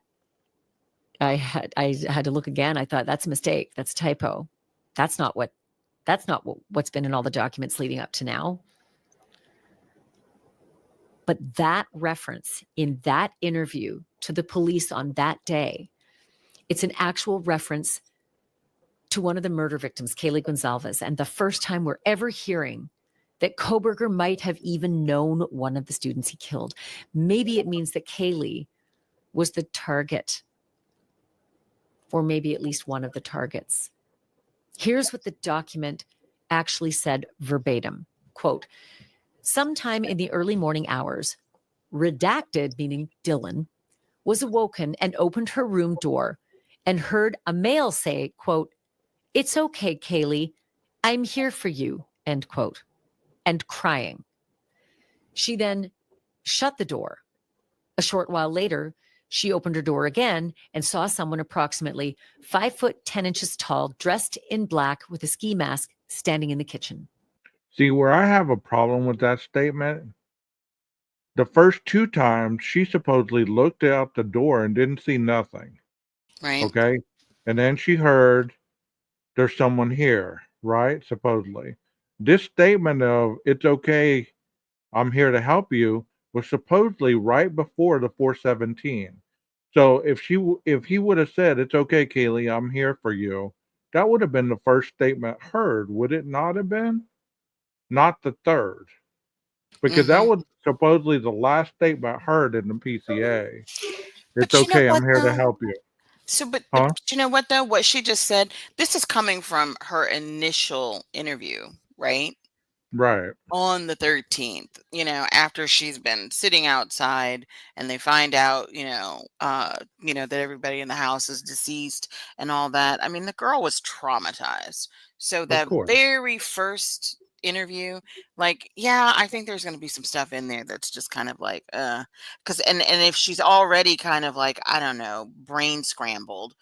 I had to look again. I thought that's a mistake. That's a typo. That's not what's been in all the documents leading up to now. But that reference in that interview to the police on that day, it's an actual reference to one of the murder victims, Kaylee Gonzalez, and the first time we're ever hearing that Kohberger might have even known one of the students he killed. Maybe it means that Kaylee was the target, or maybe at least one of the targets. Here's what the document actually said verbatim. Quote, sometime in the early morning hours, redacted, meaning Dylan, was awoken and opened her room door and heard a male say, quote, it's okay, Kaylee, I'm here for you, end quote, and crying. She then shut the door. A short while later, she opened her door again and saw someone approximately 5'10" tall, dressed in black with a ski mask, standing in the kitchen. See, where I have a problem with that statement, the first 2 times she supposedly looked out the door and didn't see nothing. Right. Okay. And then she heard there's someone here, right? Supposedly. This statement of it's okay, I'm here to help you was supposedly right before the 417. So if he would have said it's okay, Kaylee, I'm here for you, that would have been the first statement heard, would it not have been? Not the third. Because that was supposedly the last statement heard in the PCA. It's But you know okay, what, I'm here to though? help you. So, but Huh? you know what, though? What she just said, this is coming from her initial interview, right? Right. On the 13th, after she's been sitting outside and they find out, that everybody in the house is deceased and all that. I mean, the girl was traumatized. So Of that course. very first interview, like, yeah, I think there's going to be some stuff in there that's just kind of like, because and if she's already kind of like, I don't know, brain scrambled,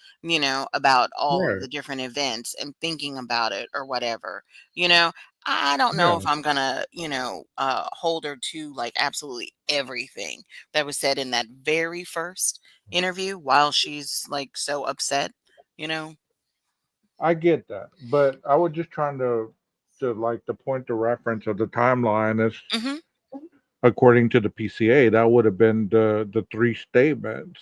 about all of Right. the different events and thinking about it or whatever, you know, I don't know Yeah. if I'm gonna, hold her to like absolutely everything that was said in that very first interview while she's like so upset, you know? I get that. But I was just trying to like the point of reference of the timeline is hmm according to the PCA, that would have been the 3 statements.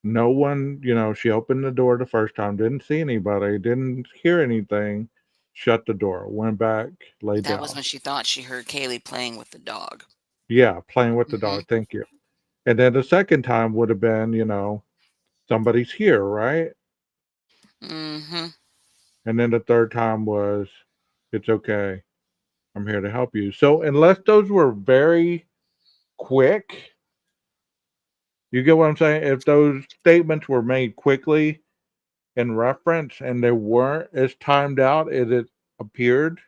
No one, she opened the door the first time, didn't see anybody, didn't hear anything, shut the door, went back, laid That was down. when she thought she heard Kaylee playing with the dog. Yeah, playing with the hmm dog. Thank you. And then the second time would have been, somebody's here, right? hmm And then the third time was, it's okay. I'm here to help you. So unless those were very quick, you get what I'm saying? If those statements were made quickly in reference and they weren't as timed out as it appeared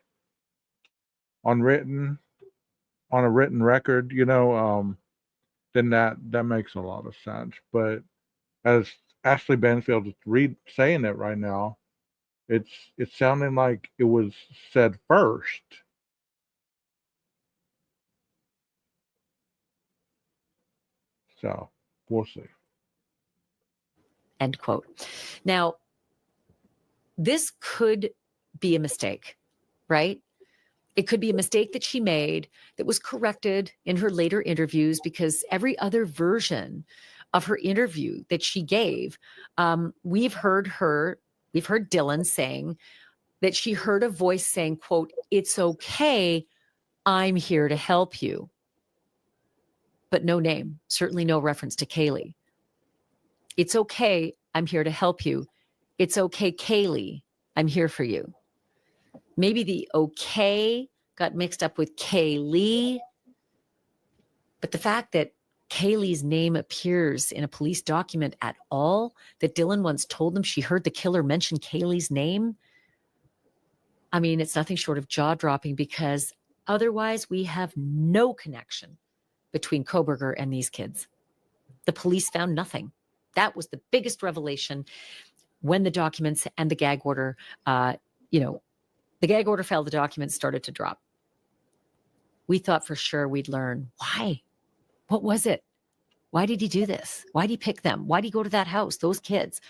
on written on a written record, then that makes a lot of sense. But as Ashley Banfield is saying it right now, it's sounding like it was said first. So we'll see. End quote. Now, this could be a mistake, right? It could be a mistake that she made that was corrected in her later interviews, because every other version of her interview that she gave, we've heard Dylan saying that she heard a voice saying, quote, it's okay, I'm here to help you. But no name, certainly no reference to Kaylee. It's okay, I'm here to help you. It's okay, Kaylee, I'm here for you. Maybe the okay got mixed up with Kaylee. But the fact that Kaylee's name appears in a police document at all, that Dylan once told them she heard the killer mention Kaylee's name, I mean, it's nothing short of jaw-dropping, because otherwise we have no connection between Kohberger and these kids. The police found nothing. That was the biggest revelation when the documents and the gag order, the gag order fell, the documents started to drop. We thought for sure we'd learn why. What was it? Why did he do this? Why did he pick them? Why did he go to that house, those kids?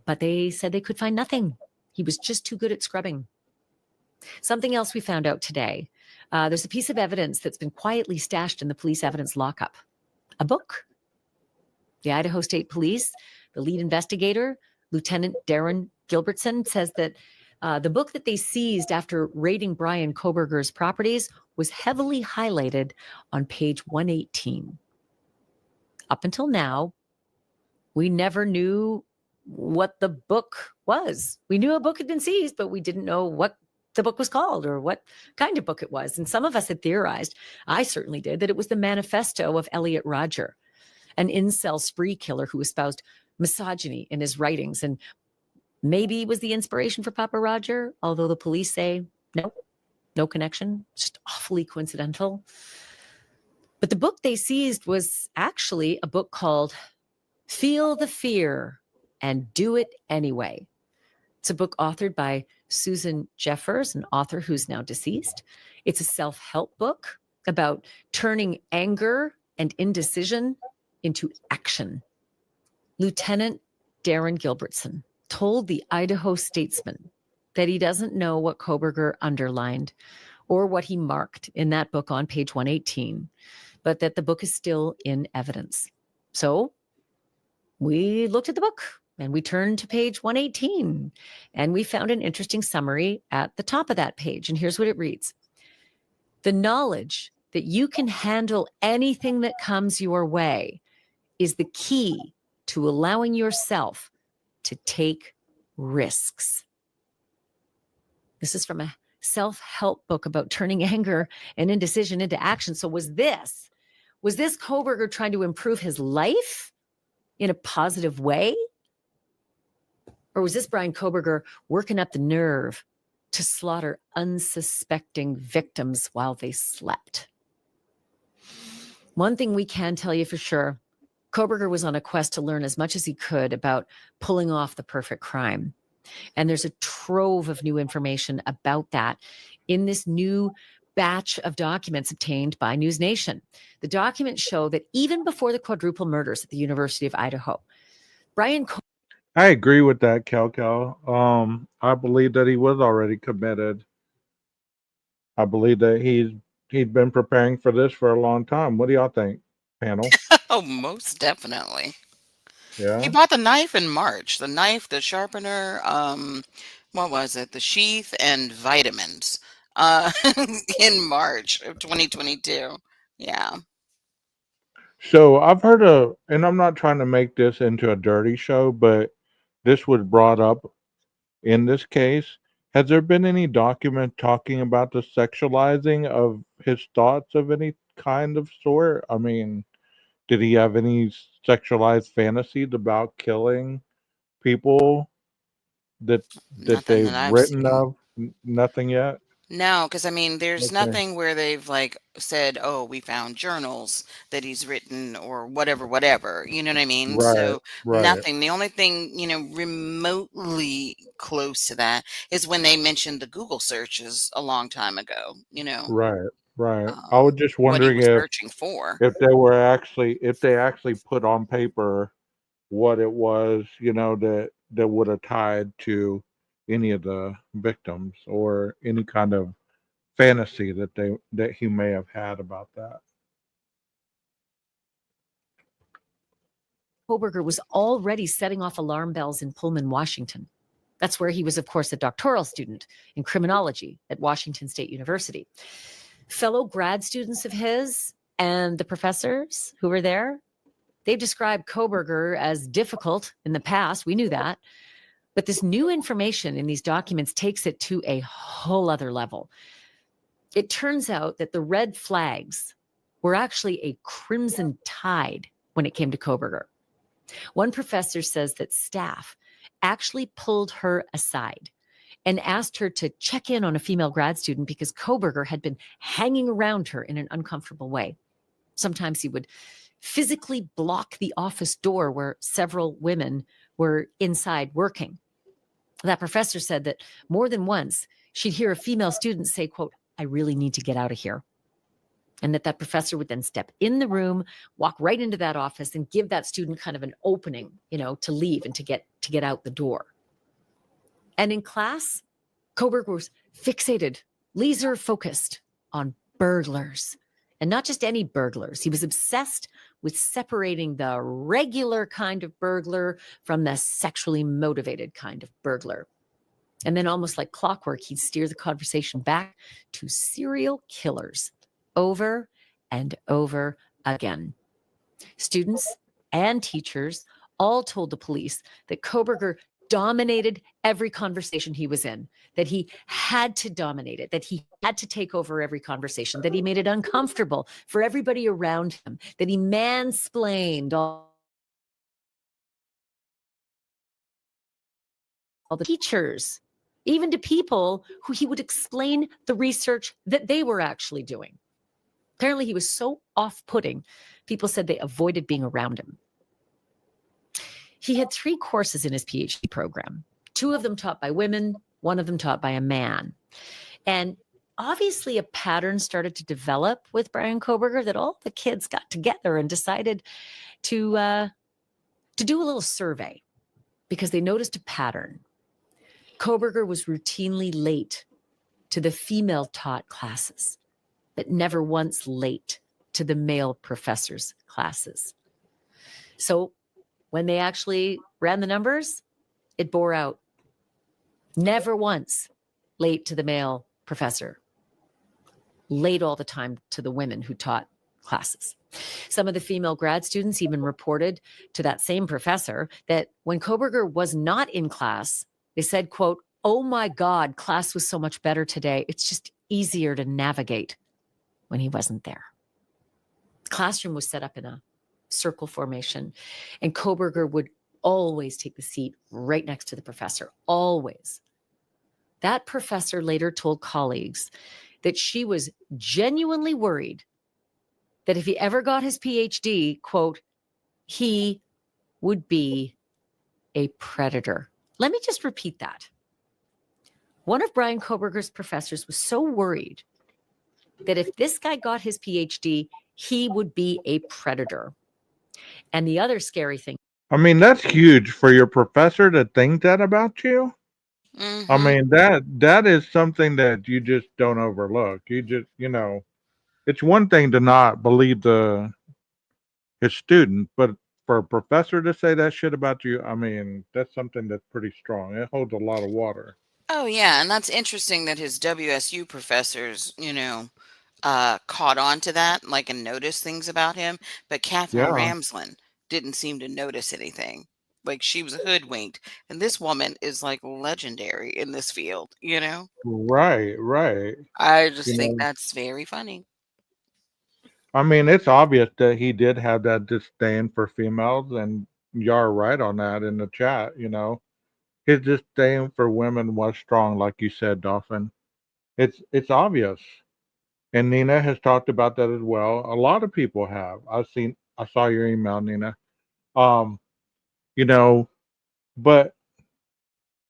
But they said they could find nothing. He was just too good at scrubbing. Something else we found out today. There's a piece of evidence that's been quietly stashed in the police evidence lockup. A book. The Idaho State Police, the lead investigator, Lieutenant Darren Gilbertson says that the book that they seized after raiding Brian Kohberger's properties was heavily highlighted on page 118. Up until now, we never knew what the book was. We knew a book had been seized, but we didn't know what the book was called or what kind of book it was. And some of us had theorized, I certainly did, that it was the manifesto of Elliot Rodger, an incel spree killer who espoused misogyny in his writings. And maybe it was the inspiration for Papa Roger, although the police say no connection, just awfully coincidental. But the book they seized was actually a book called Feel the Fear and Do It Anyway. It's a book authored by Susan Jeffers, an author who's now deceased. It's a self-help book about turning anger and indecision into action. Lieutenant Darren Gilbertson told the Idaho Statesman that he doesn't know what Kohberger underlined or what he marked in that book on page 118, but that the book is still in evidence. So we looked at the book and we turned to page 118 and we found an interesting summary at the top of that page. And here's what it reads. The knowledge that you can handle anything that comes your way is the key to allowing yourself to take risks. This is from a self-help book about turning anger and indecision into action. So was this Kohberger trying to improve his life in a positive way? Or was this Brian Kohberger working up the nerve to slaughter unsuspecting victims while they slept? One thing we can tell you for sure, Kohberger was on a quest to learn as much as he could about pulling off the perfect crime. And there's a trove of new information about that in this new batch of documents obtained by News Nation. The documents show that even before the quadruple murders at the University of Idaho, Brian I agree with that, Cal. I believe that he was already committed. I believe that he'd been preparing for this for a long time. What do y'all think, panel? Oh, most definitely. He Yeah. bought the knife in March. The knife, the sharpener, what was it? The sheath and vitamins in March of 2022. Yeah. So I've heard and I'm not trying to make this into a dirty show, but this was brought up in this case. Has there been any document talking about the sexualizing of his thoughts of any kind of sort? I mean, did he have any sexualized fantasies about killing people that Nothing they've that I've written seen. of? Nothing yet? No, because I mean, there's Okay. nothing where they've like said, "Oh, we found journals that he's written or whatever." You know what I mean? Right, So right, nothing. The only thing, remotely close to that is when they mentioned the Google searches a long time ago. right, right. I was just What he wondering was searching for. if they actually put on paper what it was, that would have tied to any of the victims or any kind of fantasy that he may have had about that. Kohberger was already setting off alarm bells in Pullman, Washington. That's where he was, of course, a doctoral student in criminology at Washington State University. Fellow grad students of his and the professors who were there, they've described Kohberger as difficult in the past. We knew that. But this new information in these documents takes it to a whole other level. It turns out that the red flags were actually a crimson tide when it came to Kohberger. One professor says that staff actually pulled her aside and asked her to check in on a female grad student because Kohberger had been hanging around her in an uncomfortable way. Sometimes he would physically block the office door where several women were inside working. That professor said that more than once she'd hear a female student say, quote, "I really need to get out of here." And that professor would then step in the room, walk right into that office and give that student kind of an opening, to leave and to get out the door. And in class, Kohberger was fixated, laser focused on burglars. And not just any burglars. He was obsessed with separating the regular kind of burglar from the sexually motivated kind of burglar. And then, almost like clockwork, he'd steer the conversation back to serial killers over and over again. Students and teachers all told the police that Kohberger dominated every conversation he was in, that he had to dominate it, that he had to take over every conversation, that he made it uncomfortable for everybody around him, that he mansplained all the teachers, even to people who he would explain the research that they were actually doing. Apparently, he was so off-putting, people said they avoided being around him. He had 3 courses in his PhD program, 2 of them taught by women, 1 of them taught by a man. And obviously a pattern started to develop with Brian Kohberger, that all the kids got together and decided to do a little survey because they noticed a pattern. Kohberger was routinely late to the female taught classes, but never once late to the male professors' classes. So when they actually ran the numbers, it bore out. Never once late to the male professor. Late all the time to the women who taught classes. Some of the female grad students even reported to that same professor that when Kohberger was not in class, they said, quote, "Oh my God, class was so much better today. It's just easier to navigate," when he wasn't there. The classroom was set up in a circle formation, and Kohberger would always take the seat right next to the professor, always. That professor later told colleagues that she was genuinely worried that if he ever got his PhD, quote, he would be a predator. Let me just repeat that. One of Brian Kohberger's professors was so worried that if this guy got his PhD, he would be a predator. And the other scary thing. I mean, that's huge for your professor to think that about you. I Mhm. mean, that is something that you just don't overlook. You just, it's one thing to not believe his student, but for a professor to say that shit about you, I mean, that's something that's pretty strong. It holds a lot of water. Oh, yeah, and that's interesting that his WSU professors, caught on to that, like, and noticed things about him, but Catherine Yeah. Ramsland didn't seem to notice anything. Like, she was hoodwinked, and this woman is, like, legendary in this field, you know? Right, right. I You just think know, that's very funny. I mean, it's obvious that he did have that disdain for females, and you're right on that in the chat. His disdain for women was strong, like you said, Dolphin. It's obvious. And Nina has talked about that as well. A lot of people have. I saw your email, Nina. Um, you know, but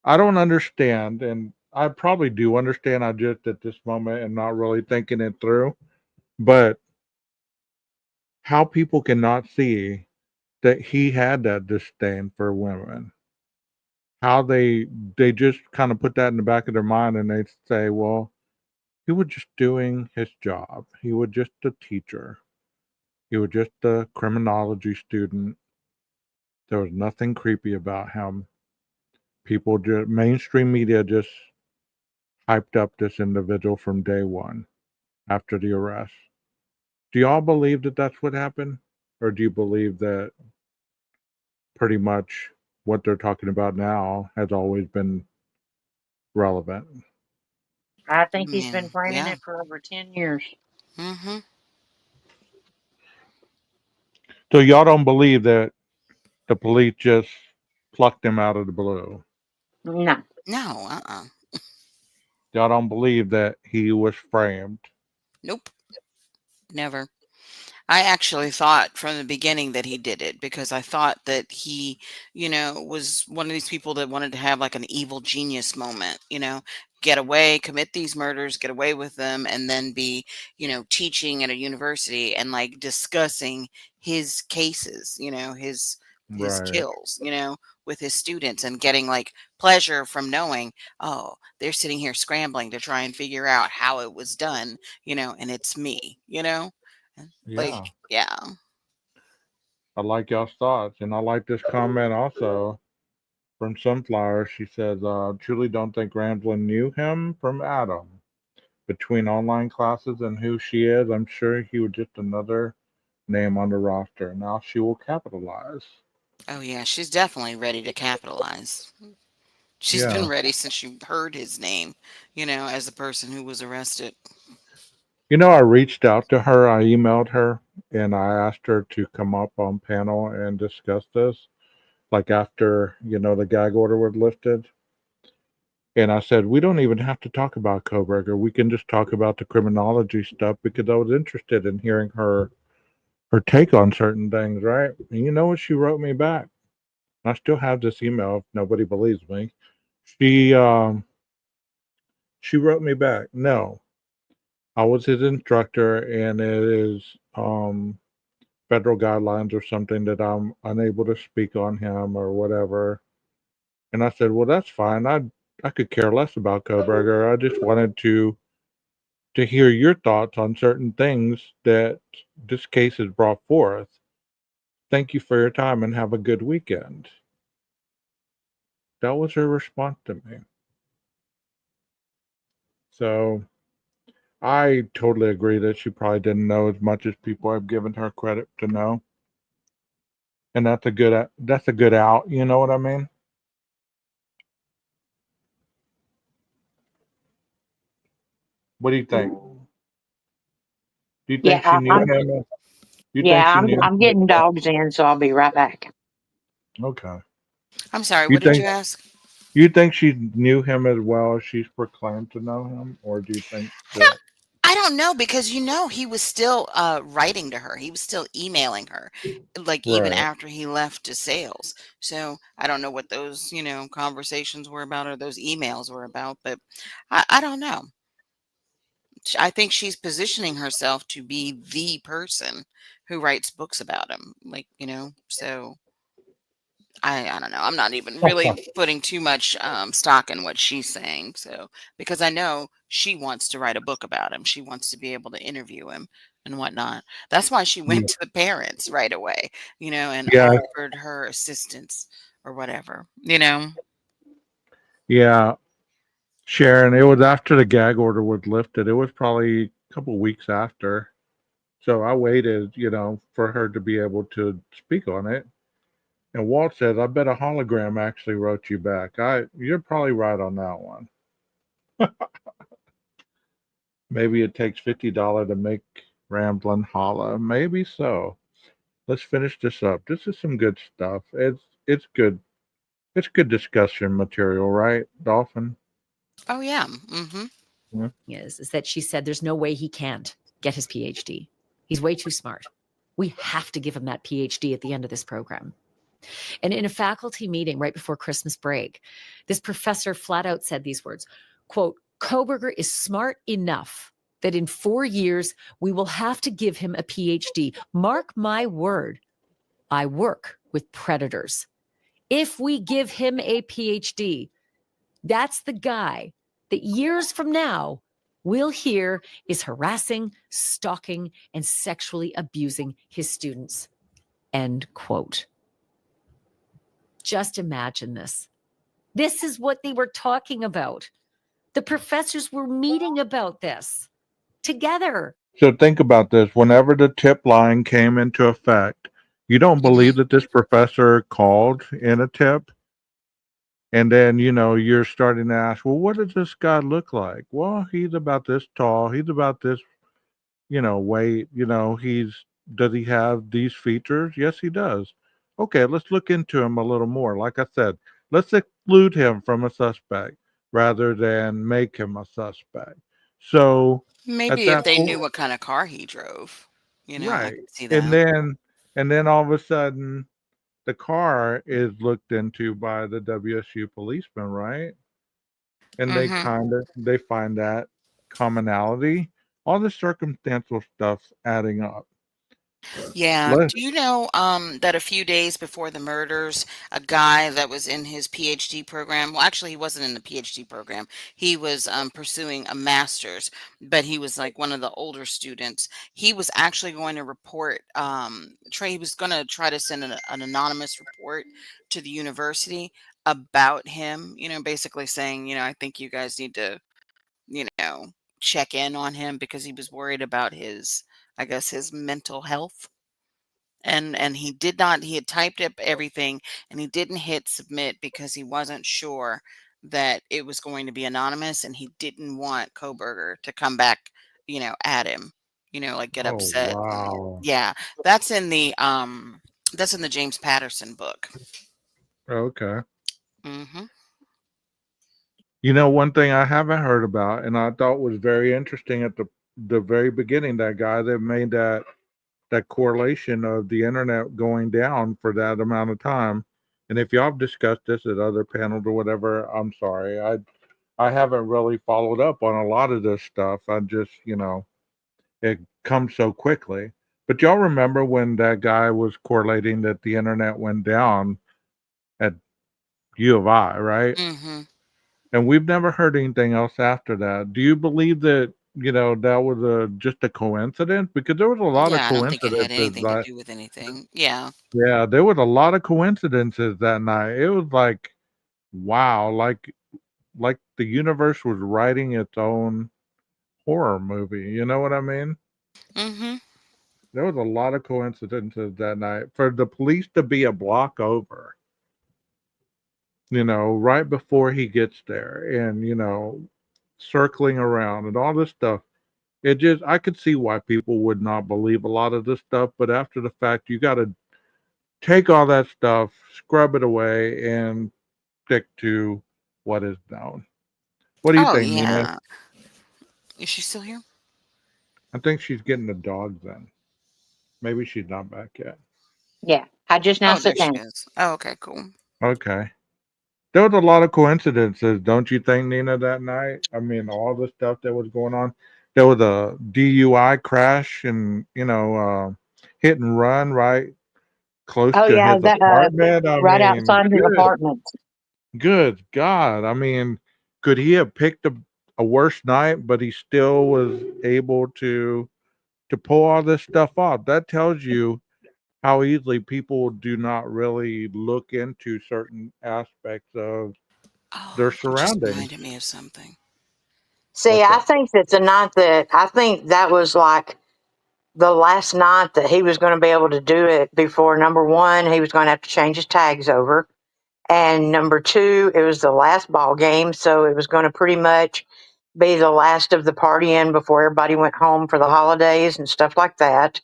I don't understand, and I probably do understand. I just at this moment am not really thinking it through. But how people cannot see that he had that disdain for women. How they just kind of put that in the back of their mind, and they say, well, he was just doing his job. He was just a teacher. He was just a criminology student. There was nothing creepy about him. Mainstream media just hyped up this individual from day one after the arrest. Do y'all believe that that's what happened? Or do you believe that pretty much what they're talking about now has always been relevant? I think he's Yeah, been planning yeah. it for over 10 years. Mhm. So y'all don't believe that the police just plucked him out of the blue? No. No, Y'all don't believe that he was framed? nope, never. I actually thought from the beginning that he did it because I thought that he, was one of these people that wanted to have like an evil genius moment, get away, commit these murders, get away with them, and then be, teaching at a university and like discussing his cases, his Right. kills, with his students and getting like pleasure from knowing, oh, they're sitting here scrambling to try and figure out how it was done, and it's me. Like, Yeah. yeah. I like y'all's thoughts, and I like this comment also from Sunflower. She says, "Truly don't think Ramblin knew him from Adam. Between online classes and who she is, I'm sure he was just another name on the roster. Now she will capitalize." Oh yeah, she's definitely ready to capitalize. She's been Yeah. ready since she heard his name, as the person who was arrested. I reached out to her. I emailed her and I asked her to come up on panel and discuss this, like after, the gag order was lifted. And I said, we don't even have to talk about Kohberger. We can just talk about the criminology stuff because I was interested in hearing her take on certain things, right? And you know what she wrote me back? I still have this email if nobody believes me. She she wrote me back, no, I was his instructor and it is federal guidelines or something that I'm unable to speak on him or whatever. And I said, well, that's fine. I could care less about Kohberger. I just wanted to hear your thoughts on certain things that this case has brought forth. Thank you for your time and have a good weekend. That was her response to me. So I totally agree that she probably didn't know as much as people have given her credit to know. And that's a good out, you know what I mean? What do you think? Do you think she Yeah, knew him? You think yeah, she I'm knew I'm him? getting dogs in, so I'll be right back. Okay. I'm sorry, You what did you think ask? you think she knew him as well as she's proclaimed to know him, or do you think that I don't know because he was still writing to her. He was still emailing her, like even right? after he left to sales. So I don't know what those conversations were about or those emails were about, but I don't know. I think she's positioning herself to be the person who writes books about him, So I don't know. I'm not even really putting too much stock in what she's saying. So because I know she wants to write a book about him, she wants to be able to interview him and whatnot. That's why she Yeah. went to the parents right away, and Yeah, offered her assistance or whatever. yeah, Sharon. It was after the gag order was lifted. It was probably a couple weeks after. So I waited, for her to be able to speak on it. And Walt says, "I bet a hologram actually wrote you back." You're probably right on that one. Maybe it takes $50 to make Ramblin' holla. Maybe so. Let's finish this up. This is some good stuff. It's good. It's good discussion material, right, Dolphin? Oh yeah. Hmm. Yeah. Is that she said there's no way he can't get his PhD. He's way too smart. We have to give him that PhD at the end of this program. And in a faculty meeting right before Christmas break, this professor flat out said these words, quote, Kohberger is smart enough that in 4 years, we will have to give him a PhD. Mark my word, I work with predators. If we give him a PhD, that's the guy that years from now we'll hear is harassing, stalking, and sexually abusing his students. End quote. Just imagine this. This is what they were talking about. The professors were meeting about this together. So think about this. Whenever the tip line came into effect, you don't Hmm. believe that this professor called in a tip, and then you're starting to ask, well, what does this guy look like? Well, he's about this tall. He's about this weight. Does he have these features? Yes, he does. Okay, let's look into him a little more. Like I said, let's exclude him from a suspect rather than make him a suspect. So at Maybe if that they knew point, what kind of car he drove, I right. could see And that. then all of a sudden the car is looked into by the WSU policeman, right? And Hmm. they find that commonality, all the circumstantial stuff's adding up. Yeah. Let, Do you know that a few days before the murders, a guy that was in his PhD program, well, actually, he wasn't in the PhD program. He was pursuing a master's, but he was like one of the older students. He was actually going to report, he was going to try to send an anonymous report to the university about him, basically saying, I think you guys need to, you know, check in on him because he was worried about his, I guess, his mental health. And he did not, he had typed up everything and he didn't hit submit because he wasn't sure that it was going to be anonymous and he didn't want Kohberger to come back, at him, like get oh upset. wow. Yeah, that's in the James Patterson book. Okay. Hmm. One thing I haven't heard about, and I thought was very interesting at the very beginning, that guy that made that correlation of the internet going down for that amount of time. And if y'all have discussed this at other panels or whatever, I'm sorry. I haven't really followed up on a lot of this stuff. I just, it comes so quickly. But y'all remember when that guy was correlating that the internet went down at U of I, right? Hmm. And we've never heard anything else after that. Do you believe that, that was just a coincidence? Because there was a lot of Yeah, I don't think it had coincidences. anything to do with anything. Yeah. Yeah, there was a lot of coincidences that night. It was like, wow, like the universe was writing its own horror movie. You know what I mean? Hmm. There was a lot of coincidences that night. For the police to be a block over, right before he gets there and, circling around and all this stuff. It just I could see why people would not believe a lot of this stuff, but after the fact, you got to take all that stuff, scrub it away, and stick to what is known. What do you Oh think, Nina? yeah. Is she still here? I think she's getting the dogs in. Maybe she's not back yet. Yeah, I just now Oh, sit there she down. is. Oh, okay, cool. Okay. There was a lot of coincidences, don't you think, Nina, that night? I mean, all the stuff that was going on. There was a DUI crash and, hit and run right close Oh to yeah, his that apartment. I right mean, outside his good. apartment. Good God. I mean, could he have picked a worse night, but he still was able to pull all this stuff off? That tells you how easily people do not really look into certain aspects of Oh, their you just surroundings. reminded me of something. See, What's I that? think that the night that I think that was like the last night that he was going to be able to do it before number one, he was going to have to change his tags over. And number two, it was the last ball game. So it was going to pretty much be the last of the partying before everybody went home for the holidays and stuff like that.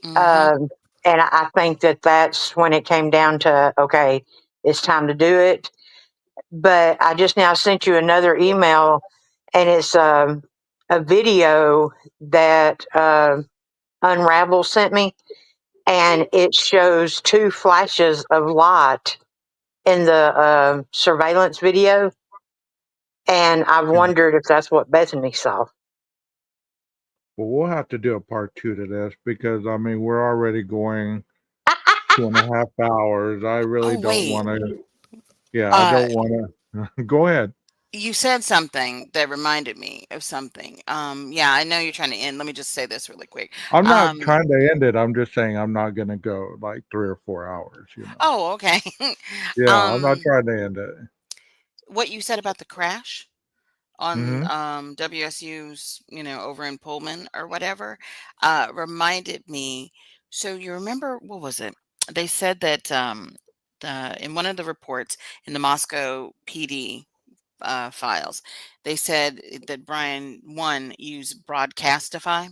Mm-hmm. Um, and I think that that's when it came down to, okay, it's time to do it. But I just now sent you another email and it's a video that Unravel sent me, and it shows two flashes of light in the surveillance video, and I Yeah. wondered if that's what Bethany saw. Well, we'll have to do a part two to this because I mean we're already going 2.5 hours. I really Oh, don't wait. want to. Yeah, I Uh, don't want to. Go ahead. you said something that reminded me of something. Yeah, I know you're trying to end. Let me just say this really quick. I'm not Um, trying to end it. I'm just saying I'm not going to go like 3 or 4 hours. oh, okay. Yeah, I'm not um, trying to end it. what you said about the crash on Hmm. WSU's, over in Pullman or whatever, reminded me. So you remember, what was it? They said that in one of the reports in the Moscow PD files, they said that Brian one used Broadcastify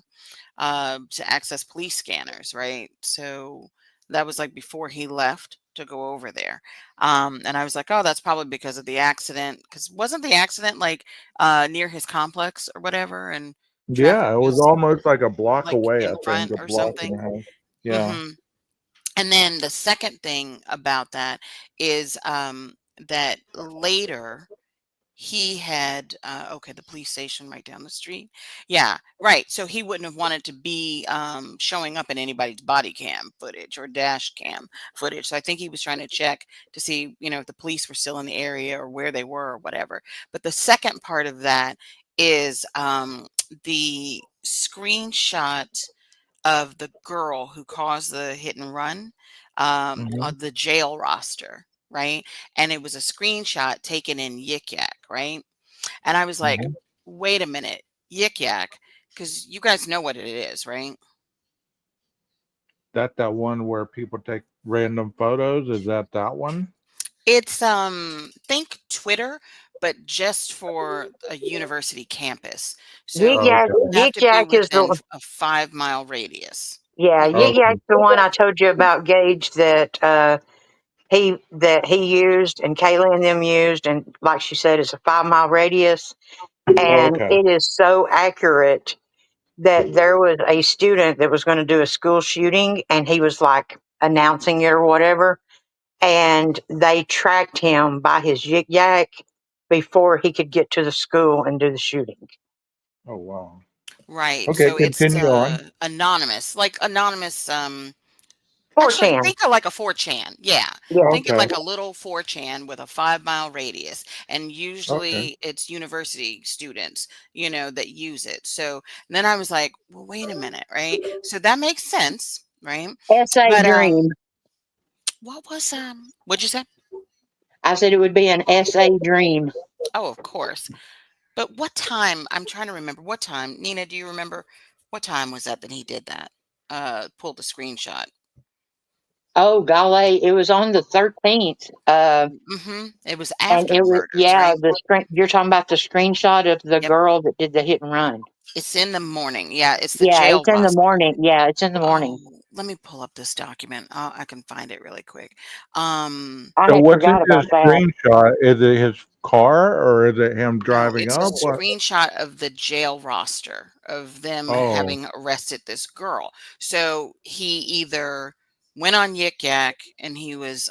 to access police scanners, right? So that was like before he left to go over there. And I was like, oh, that's probably because of the accident. Because wasn't the accident like near his complex or whatever? And traffic Yeah, it was was almost like a block like away. in I think front a or block and something. a half. Yeah. Hmm. And then the second thing about that is that later he had okay, the police station right down the street. Yeah, right. So he wouldn't have wanted to be showing up in anybody's body cam footage or dash cam footage. So I think he was trying to check to see, if the police were still in the area or where they were or whatever. But the second part of that is the screenshot of the girl who caused the hit and run Mhm. on the jail roster, right? And it was a screenshot taken in Yik Yak, right? And I was like, Mhm. wait a minute, Yik Yak, because you guys know what it is, right? That one where people take random photos? Is that one? It's think Twitter, but just for a university campus. Yik So Yak, Okay. you have Yik to be Yak is within the a 5 mile radius. yeah, Yik Okay. Yak's the one I told you about, Gage, that he used and Kaylee and them used, and like she said, it's a 5 mile radius, and Okay. it is so accurate that there was a student that was going to do a school shooting, and he was like announcing it or whatever, and they tracked him by his Yik Yak before he could get to the school and do the shooting. Oh wow. Right. Okay, So it's continue on. anonymous, like anonymous. Actually, 4chan. think of like a 4chan. Yeah. Yeah. Think of Okay. like a little 4chan with a 5 mile radius. And Okay. usually it's university students, that use it. So then I was like, well, wait a minute, right? So that makes sense, right? SA But Dream. what'd you say? I said it would be an SA Dream. Oh, of course. But what time? I'm trying to remember what time. Nina, do you remember what time was that he did that? Pulled the screenshot. Oh, golly, it was on the 13th. It was And after it the was, murders, yeah, right? you're talking about the screenshot of the Yep. girl that did the hit and run. It's in the morning. Yeah, it's the Yeah, jail it's in the roster. morning. Yeah, it's in the morning. Oh, let me pull up this document. I can find it really quick. I So had what's in forgot this about that. screenshot? Is it his car or is it him No, driving it's a up? What? screenshot of the jail roster of them Oh, having arrested this girl. So he either went on Yik Yak and he was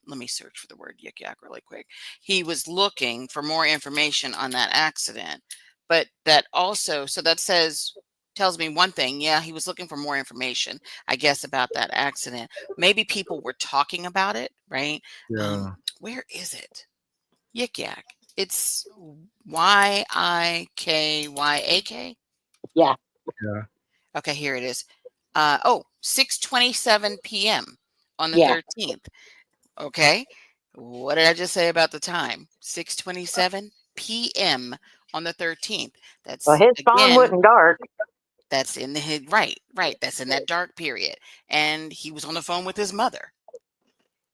let me search for the word Yik Yak really quick. He was looking for more information on that accident. But that also, so that tells me one thing. Yeah, he was looking for more information, I guess, about that accident. Maybe people were talking about it, right? yeah. Where is it? Yik Yak. It's YIKYAK. Yeah, Yeah. Okay, here it is. 6:27 p.m. on the yeah. 13th. Okay. What did I just say about the time? 6:27 p.m. on the 13th. Well, That's his phone again, wasn't dark. that's in the right. That's in that dark period. And he was on the phone with his mother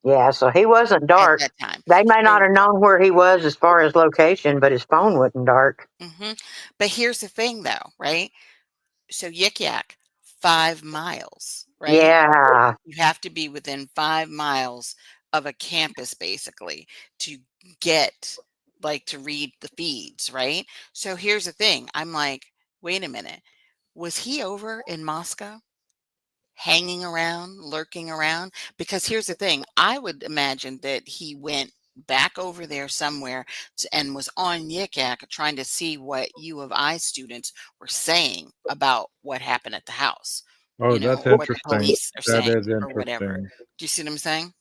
Yeah, so he wasn't at dark. that time. They may not So have known where he was as far as location, but his phone wasn't dark. but here's the thing though, right? So Yik Yak, 5 miles, right? Yeah. You have to be within 5 miles of a campus basically to get to read the feeds, right? So here's the thing. I'm like, wait a minute. Was he over in Moscow hanging around, lurking around? Because here's the thing. I would imagine that he went back over there somewhere and was on Yik Yak trying to see what U of I students were saying about what happened at the house, Oh, that's or what the interesting. police are That saying is or whatever. interesting. Do you see what I'm saying?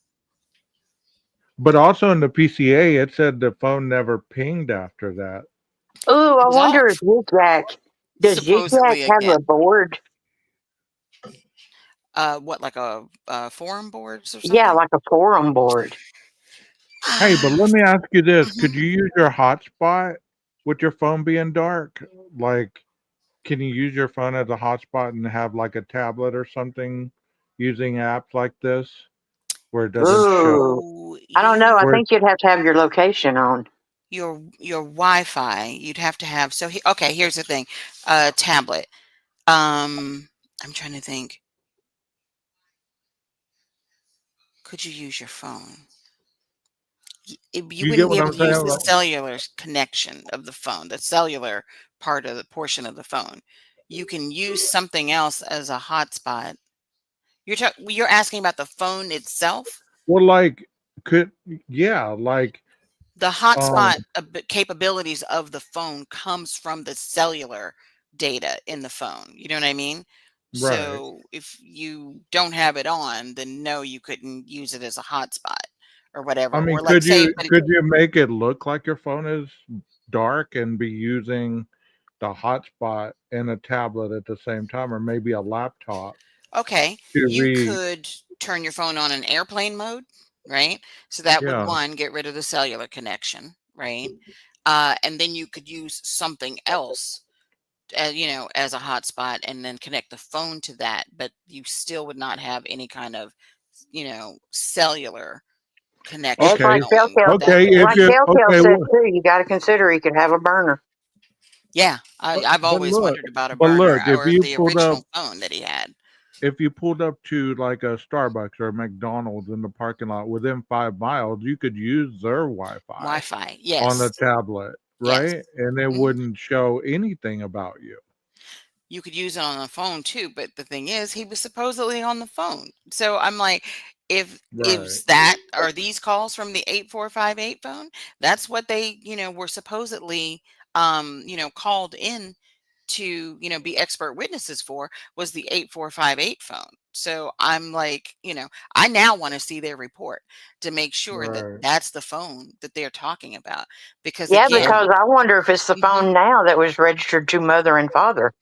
But also in the PCA, it said the phone never pinged after that. Ooh, It I was wonder if off, Yik does Yik supposedly have a again. board? What, like a forum boards or Yeah, something? like a forum board. Hey, but let me ask you this. Could Mhm. you use your hotspot with your phone being dark? Like, can you use your phone as a hotspot and have like a tablet or something using apps like this where it doesn't show? Ooh, So I don't know. I Where think you'd have to have your location on. your Wi-Fi, you'd have to have. So okay, here's the thing. Tablet. I'm trying to think. Could you use your phone? You you get wouldn't be what able I'm to use saying? the Like, cellular connection of the phone, the cellular part of the portion of the phone. You can use something else as a hotspot. You're asking about the phone itself? well, like, could yeah, like The Um, hotspot capabilities of the phone comes from the cellular data in the phone. You know what I mean? right. So if you don't have it on, then no, you couldn't use it as a hotspot or I whatever. mean, Or like say, but could you make it look like your phone is dark and be using the hotspot and a tablet at the same time, or maybe a laptop okay, to you read? could turn your phone on an airplane mode, right? So that would Yeah. one get rid of the cellular connection, right? And then you could use something else as a hotspot and then connect the phone to that, but you still would not have any kind of, cellular That's connection Okay. like going. Telltale. That Okay. If would Like you be, Telltale okay, said too, you got to consider he could have a burner. yeah, but I've but always look, wondered about a but burner look, if or you the pulled up original phone that he had. if you pulled up to like a Starbucks or a McDonald's in the parking lot within 5 miles, you could use their Wi-Fi Wi-Fi, on the yes, tablet, yes. right? And it Mhm. wouldn't show anything about you. You could use it on the phone too, but the thing is, he was supposedly on the phone. So I'm like, Right. if that are these calls from the 8458 phone, that's what they, were supposedly called in to, be expert witnesses for, was the 8458 phone. So I'm like, I now want to see their report to make sure that Right. that's the phone that they're talking about, because Yeah, But again, because I wonder if it's the mhm, phone now that was registered to mother and father.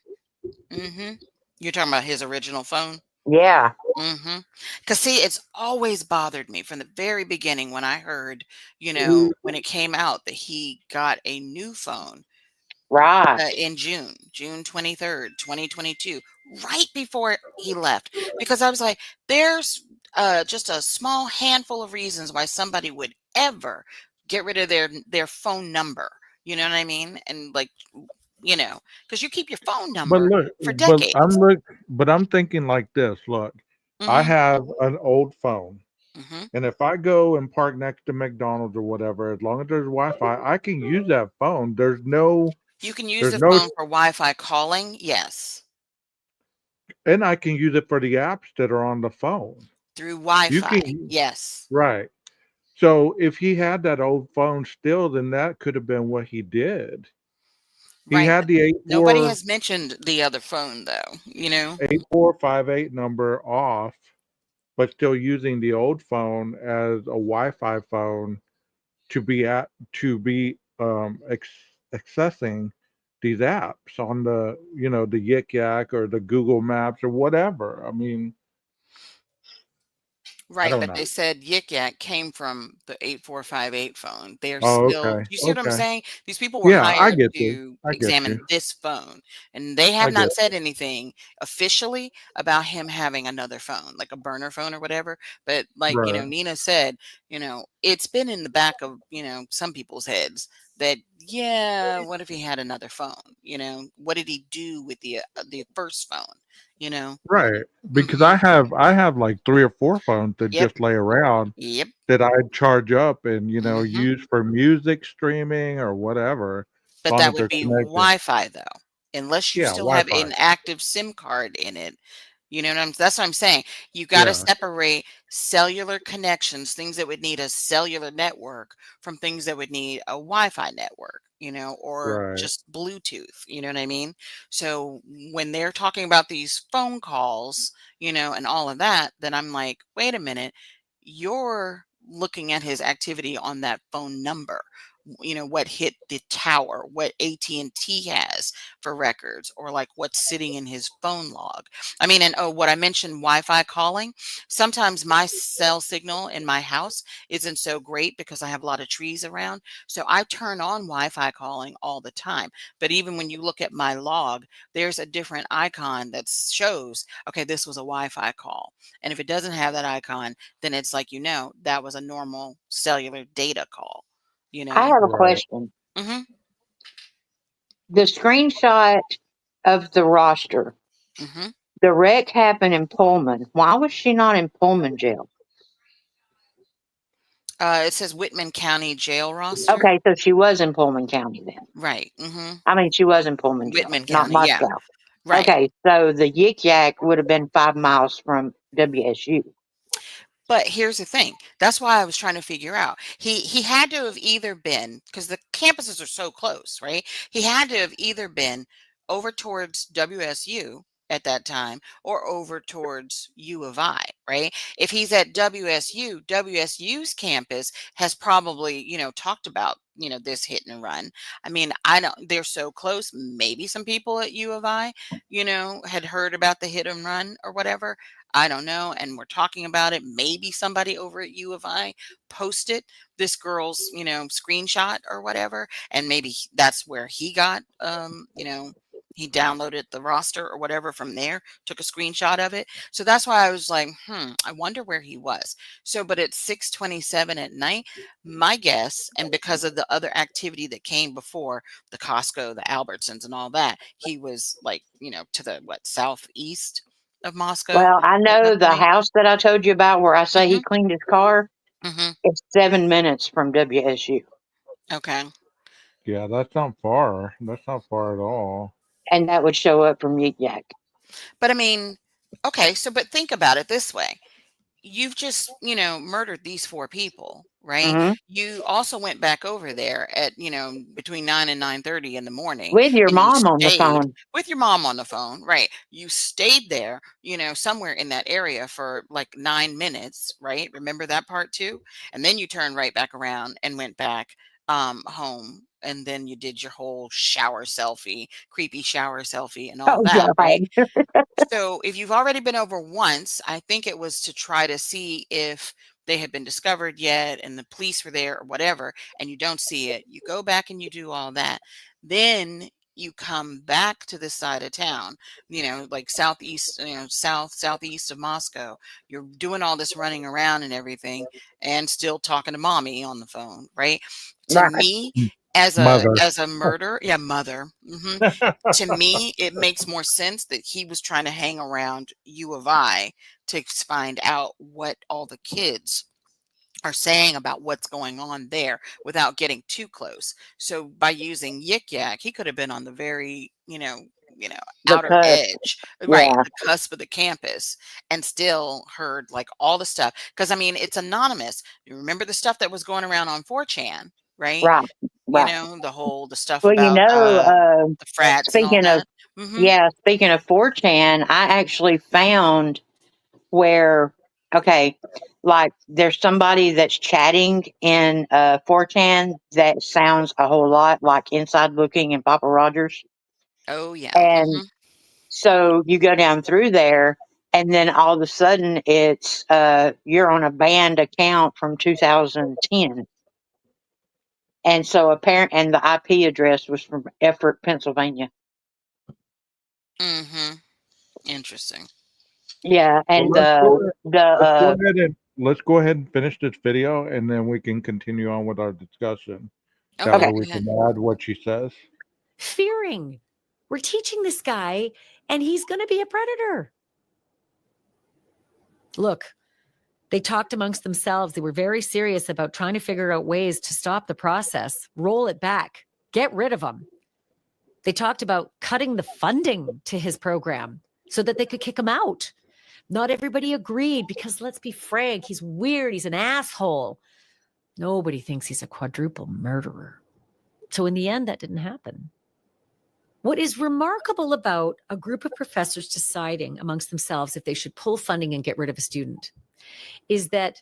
mhm. You're talking about his original phone? Yeah, Mhm. 'Cause see, it's always bothered me from the very beginning when I heard, when it came out that he got a new phone, right. in June 23rd, 2022, right before he left, because I was like, there's, just a small handful of reasons why somebody would ever get rid of their phone number, you know what I mean? And, like, because you keep your phone but number look, for decades. but I'm thinking like this. Look, I Mhm, have an old phone. mhm. And if I go and park next to McDonald's or whatever, as long as there's Wi-Fi, I can use that phone. You can use There's the no, phone for Wi-Fi calling, yes, and I can use it for the apps that are on the phone. through You Wi-Fi, can, yes. right. So if he had that old phone still, then that could have been what he did. He Right, had but the nobody has mentioned the other phone though, you know? 8458 number off, but still using the old phone as a Wi-Fi phone to be accessing these apps on the Yik Yak or the Google Maps or whatever. I mean, I Right, don't but know. they said Yik Yak came from the 8458 phone. They're Oh, still, okay, you see what I'm okay. saying? These people were Yeah, I hired get you. to I get you. examine this phone, and they I have get. not said anything officially about him having another phone, like a burner phone or whatever. But like, Right, Nina said, it's been in the back of, some people's heads that, yeah, what if he had another phone? What did he do with the first phone? You know? right. Because Hmm. I have like 3 or 4 phones that Yep. just lay around Yep. that I charge up and Hmm. use for music streaming or whatever, as But long that as would they're be connected. Wi-Fi though, unless you Yeah, still have Wi-Fi. an active SIM card in it. That's what I'm saying. You got to Yeah, separate cellular connections, things that would need a cellular network from things that would need a Wi-Fi network, or right. just Bluetooth, you know what I mean? So when they're talking about these phone calls, and all of that, then I'm like, wait a minute, you're looking at his activity on that phone number, what hit the tower, what AT&T has for records, or like what's sitting in his phone log. I mean, and oh, what I mentioned, Wi-Fi calling, sometimes my cell signal in my house isn't so great because I have a lot of trees around, so I turn on Wi-Fi calling all the time. But even when you look at my log, there's a different icon that shows, okay, this was a Wi-Fi call. And if it doesn't have that icon, then it's like, that was a normal cellular data call, you I know? have a Right. question. Mhm, The screenshot of the roster, mhm. the wreck happened in Pullman. Why was she not in Pullman jail? It says Whitman County jail roster. Okay, so she was in Pullman County then. Right, mhm. I mean, she was in Pullman jail, Whitman not County, yeah, Moscow. right. Okay, so the Yik Yak would have been 5 miles from WSU. But here's the thing. That's why I was trying to figure out. He had to have either been, because the campuses are so close, right? He had to have either been over towards WSU at that time or over towards U of I, right? If he's at WSU, WSU's campus has probably, talked about, this hit and run. I mean, I don't, they're so close. Maybe some people at U of I, had heard about the hit and run or whatever. I don't know. And we're talking about it. Maybe somebody over at U of I posted this girl's, screenshot or whatever. And maybe that's where he got, he downloaded the roster or whatever from there, took a screenshot of it. So that's why I was like, I wonder where he was. So, but at 6:27 at night, my guess, and because of the other activity that came before, the Costco, the Albertsons and all that, he was like, to the southeast of Moscow Well, I at know that the point. house that I told you about where I say he Hmm. cleaned his car. Hmm. It's 7 minutes from WSU, Okay. Yeah, that's not far. That's not far at all. and that would show up from Yik Yak. But I mean, okay, so but think about it this way. You've just, murdered these 4 people, right? Hmm. You also went back over there at, between 9 and 9:30 in the morning, With your and you mom on the stayed phone. with your mom on the phone, right? You stayed there, somewhere in that area for like 9 minutes, right? Remember that part too? And then you turned right back around and went back home, and then you did your whole shower selfie, creepy shower selfie and all Oh that, right? God. So if you've already been over once, I think it was to try to see if they had been discovered yet and the police were there or whatever, and you don't see it. You go back and you do all that. Then you come back to this side of town, like southeast, southeast of Moscow. You're doing all this running around and everything and still talking to mommy on the phone, right? To Right. me, as a Mother. as a murder, yeah, mother. To me, it makes more sense that he was trying to hang around U of I to find out what all the kids are saying about what's going on there without getting too close. So by using Yik Yak, he could have been on the very, outer Because edge, right, yeah, the cusp of the campus, and still heard like all the stuff. Because I mean, it's anonymous. You remember the stuff that was going around on 4chan, right? right, right. The stuff Well, about the frats and all speaking of that. Hmm. yeah, speaking of 4chan, I actually found where okay, like there's somebody that's chatting in 4chan that sounds a whole lot like Inside Looking and Papa Rogers. Oh yeah. And Hmm. so you go down through there and then all of a sudden it's you're on a banned account from 2010. And so and the IP address was from Effort, Pennsylvania. Hmm. Interesting. Yeah, Well, and let's go ahead and finish this video, and then we can continue on with our discussion. That Okay. way okay, we Go ahead. can add what she says. Fearing. We're teaching this guy, and he's going to be a predator. Look, they talked amongst themselves. They were very serious about trying to figure out ways to stop the process, roll it back, get rid of him. They talked about cutting the funding to his program so that they could kick him out. Not everybody agreed because let's be frank, he's weird. He's an asshole. Nobody thinks he's a quadruple murderer. So in the end, that didn't happen. What is remarkable about a group of professors deciding amongst themselves if they should pull funding and get rid of a student is that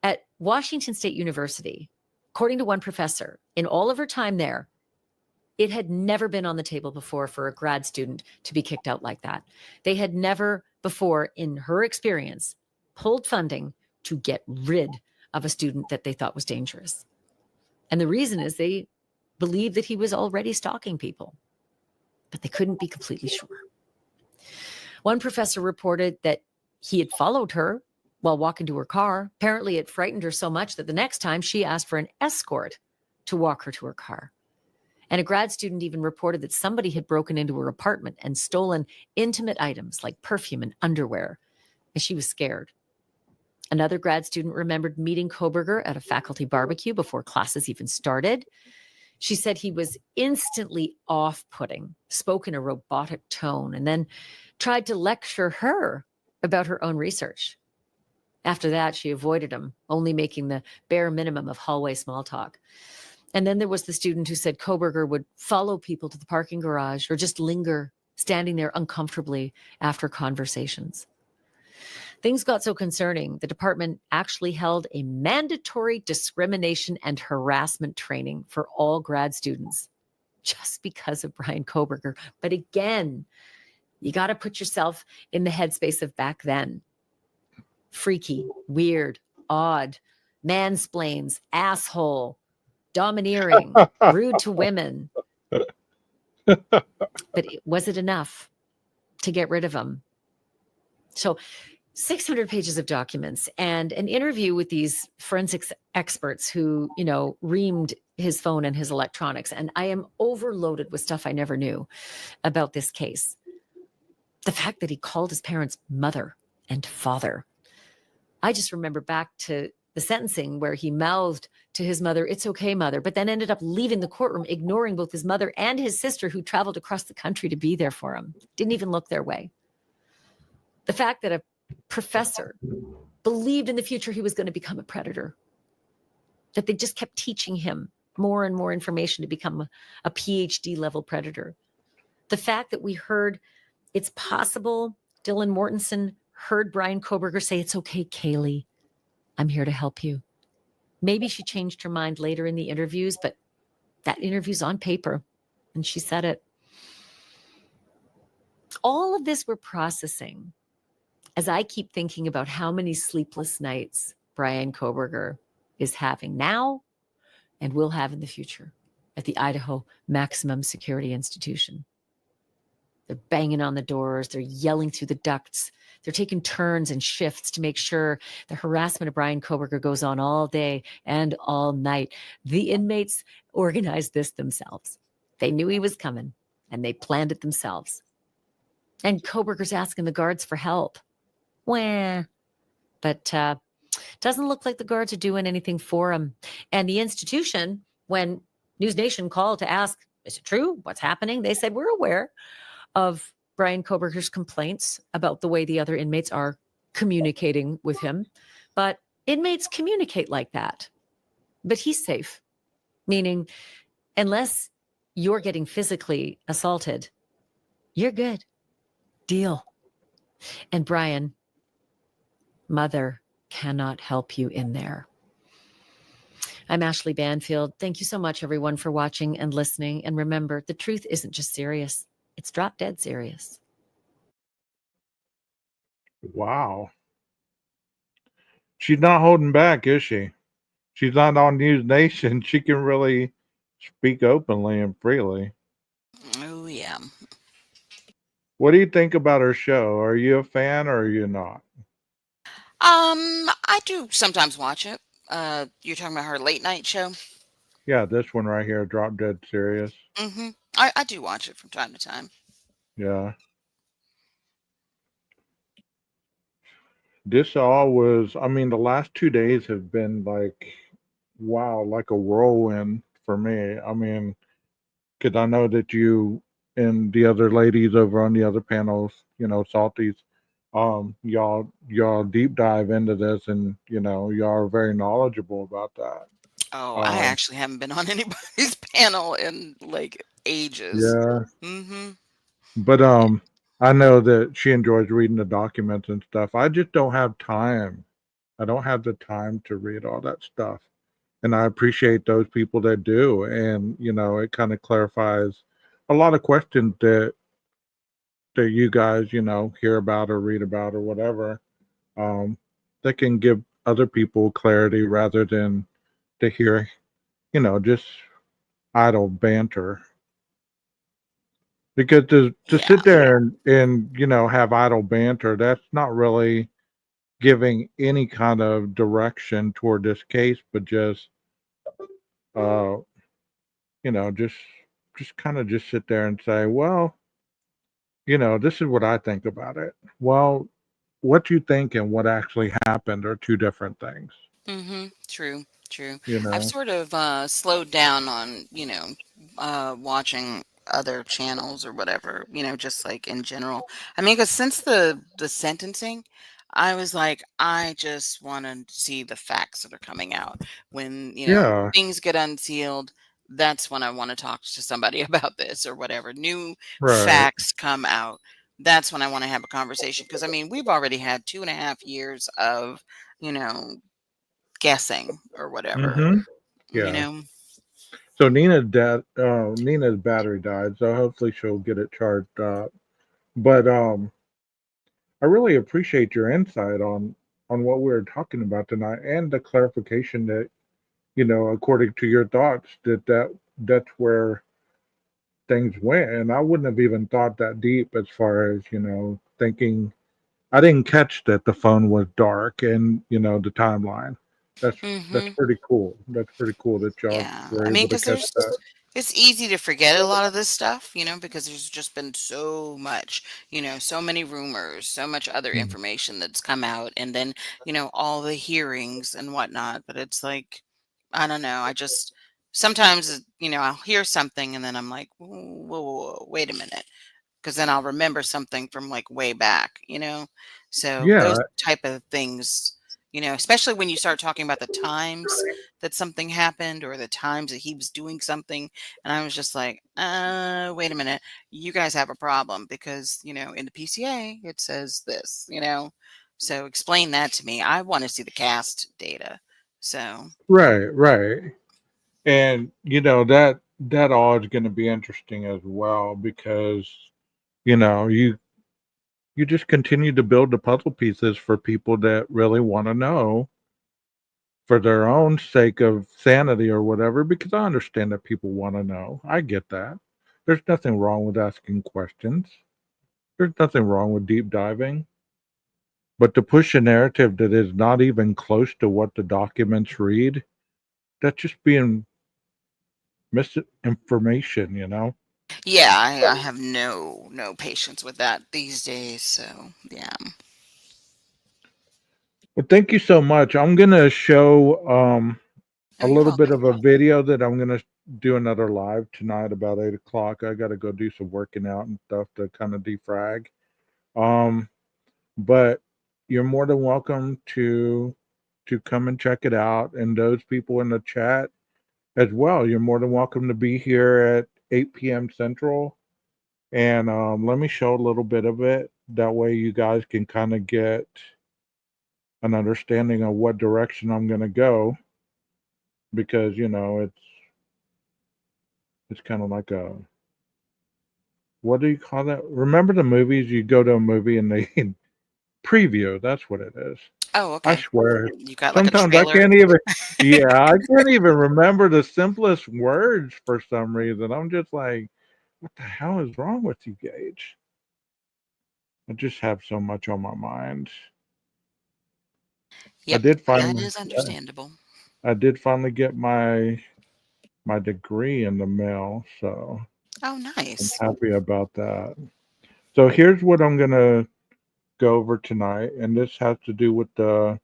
at Washington State University, according to one professor, in all of her time there, it had never been on the table before for a grad student to be kicked out like that. They had never before, in her experience, pulled funding to get rid of a student that they thought was dangerous. And the reason is they believed that he was already stalking people, but they couldn't be completely sure. One professor reported that he had followed her while walking to her car. Apparently, it frightened her so much that the next time she asked for an escort to walk her to her car. And a grad student even reported that somebody had broken into her apartment and stolen intimate items like perfume and underwear, and she was scared. Another grad student remembered meeting Kohberger at a faculty barbecue before classes even started. She said he was instantly off-putting, spoke in a robotic tone, and then tried to lecture her about her own research. After that, she avoided him, only making the bare minimum of hallway small talk. And then there was the student who said Kohberger would follow people to the parking garage or just linger, standing there uncomfortably after conversations. Things got so concerning, the department actually held a mandatory discrimination and harassment training for all grad students just because of Brian Kohberger. But again, you got to put yourself in the headspace of back then. Freaky, weird, odd, mansplains, asshole, domineering, rude to women. But was it enough to get rid of him? So 600 pages of documents and an interview with these forensics experts who, reamed his phone and his electronics. And I am overloaded with stuff I never knew about this case. The fact that he called his parents mother and father. I just remember back to the sentencing where he mouthed to his mother, "It's okay, mother," but then ended up leaving the courtroom, ignoring both his mother and his sister who traveled across the country to be there for him. Didn't even look their way. The fact that a professor believed in the future he was going to become a predator, that they just kept teaching him more and more information to become a PhD level predator. The fact that we heard it's possible Dylan Mortonson heard Brian Kohberger say, "It's okay, Kaylee. I'm here to help you." Maybe she changed her mind later in the interviews, but that interview's on paper, and she said it. All of this we're processing as I keep thinking about how many sleepless nights Brian Kohberger is having now and will have in the future at the Idaho Maximum Security Institution. They're banging on the doors. They're yelling through the ducts. They're taking turns and shifts to make sure the harassment of Brian Kohberger goes on all day and all night. The inmates organized this themselves. They knew he was coming, and they planned it themselves. And Kohberger's asking the guards for help. Wah. But doesn't look like the guards are doing anything for him. And the institution, when News Nation called to ask, "Is it true? What's happening?" They said, "We're aware of Brian Kohberger's complaints about the way the other inmates are communicating with him. But inmates communicate like that. But he's safe." Meaning, unless you're getting physically assaulted, you're good. Deal. And Brian, mother cannot help you in there. I'm Ashley Banfield. Thank you so much, everyone, for watching and listening. And remember, the truth isn't just serious. It's drop dead serious. Wow. She's not holding back, is she? She's not on News Nation. She can really speak openly and freely. Oh, yeah. What do you think about her show? Are you a fan or are you not? I do sometimes watch it. You're talking about her late night show? Yeah, this one right here, Drop Dead Serious. Mm-hmm. I do watch it from time to time. Yeah. This all was, I mean, the last 2 days have been like, wow, like a whirlwind for me. I mean, because I know that you and the other ladies over on the other panels, Salties, y'all deep dive into this, and y'all are very knowledgeable about that. Oh, I actually haven't been on anybody's panel in like ages. Yeah, Mm-hmm. but I know that she enjoys reading the documents and stuff. I just don't have time. I don't have the time to read all that stuff, and I appreciate those people that do. And it kind of clarifies a lot of questions that you guys hear about or read about or whatever. That can give other people clarity rather than to hear just idle banter. Because to sit there and have idle banter, that's not really giving any kind of direction toward this case, but just just kind of just sit there and say, well, this is what I think about it. Well, what you think and what actually happened are two different things. Mm-hmm. True. You know, I've sort of slowed down on, watching other channels or whatever, just like in general. I mean, because since the sentencing, I was like, I just want to see the facts that are coming out. When, Yeah, things get unsealed, that's when I want to talk to somebody about this or whatever. New right. facts come out. That's when I want to have a conversation. Because, I mean, we've already had 2.5 years of, you know, guessing or whatever, Mm-hmm. you Yeah. know? So Nina's battery died, so hopefully she'll get it charged up. But I really appreciate your insight on what we were talking about tonight and the clarification that, according to your thoughts, that's where things went. And I wouldn't have even thought that deep as far as, thinking I didn't catch that the phone was dark and, the timeline. That's Hmm. pretty cool. That's pretty cool that y'all Yeah. I were mean, able to because catch that. it's easy to forget a lot of this stuff, because there's just been so much, so many rumors, so much other Mm. information that's come out, and then, all the hearings and whatnot. But it's like, I don't know. I just sometimes, I'll hear something and then I'm like, whoa, whoa, whoa, wait a minute, because then I'll remember something from like way back. So those Yeah, type of things, especially when you start talking about the times that something happened or the times that he was doing something, and I was just like, wait a minute, you guys have a problem because in the PCA it says this. So explain that to me. I want to see the cast data. So right, right. And that all is going to be interesting as well because you know you you just continue to build the puzzle pieces for people that really want to know for their own sake of sanity or whatever, because I understand that people want to know. I get that. There's nothing wrong with asking questions. There's nothing wrong with deep diving. But to push a narrative that is not even close to what the documents read, that's just being misinformation. yeah, I have no patience with that these days. So yeah. Well, thank you so much. I'm gonna show Oh, a you're little bit welcome. of a video that I'm gonna do another live tonight about 8 o'clock. I got to go do some working out and stuff to kind of defrag. Um, but you're more than welcome to come and check it out, and those people in the chat as well. You're more than welcome to be here at 8 p.m. Central. And let me show a little bit of it. That way, you guys can kind of get an understanding of what direction I'm going to go because it's kind of like a what do you call that? Remember the movies? You go to a movie and they preview. That's what it is. Oh, I okay. swear. You got like a Sometimes I trailer? can't even. Yeah, I can't even remember the simplest words for some reason. I'm just like, what the hell is wrong with you, Gage? I just have so much on my mind. I Yep, did that finally. is understandable. I did finally get my degree in the mail, so Oh, I'm nice. happy about that. So here's what I'm gonna go over tonight, and this has to do with the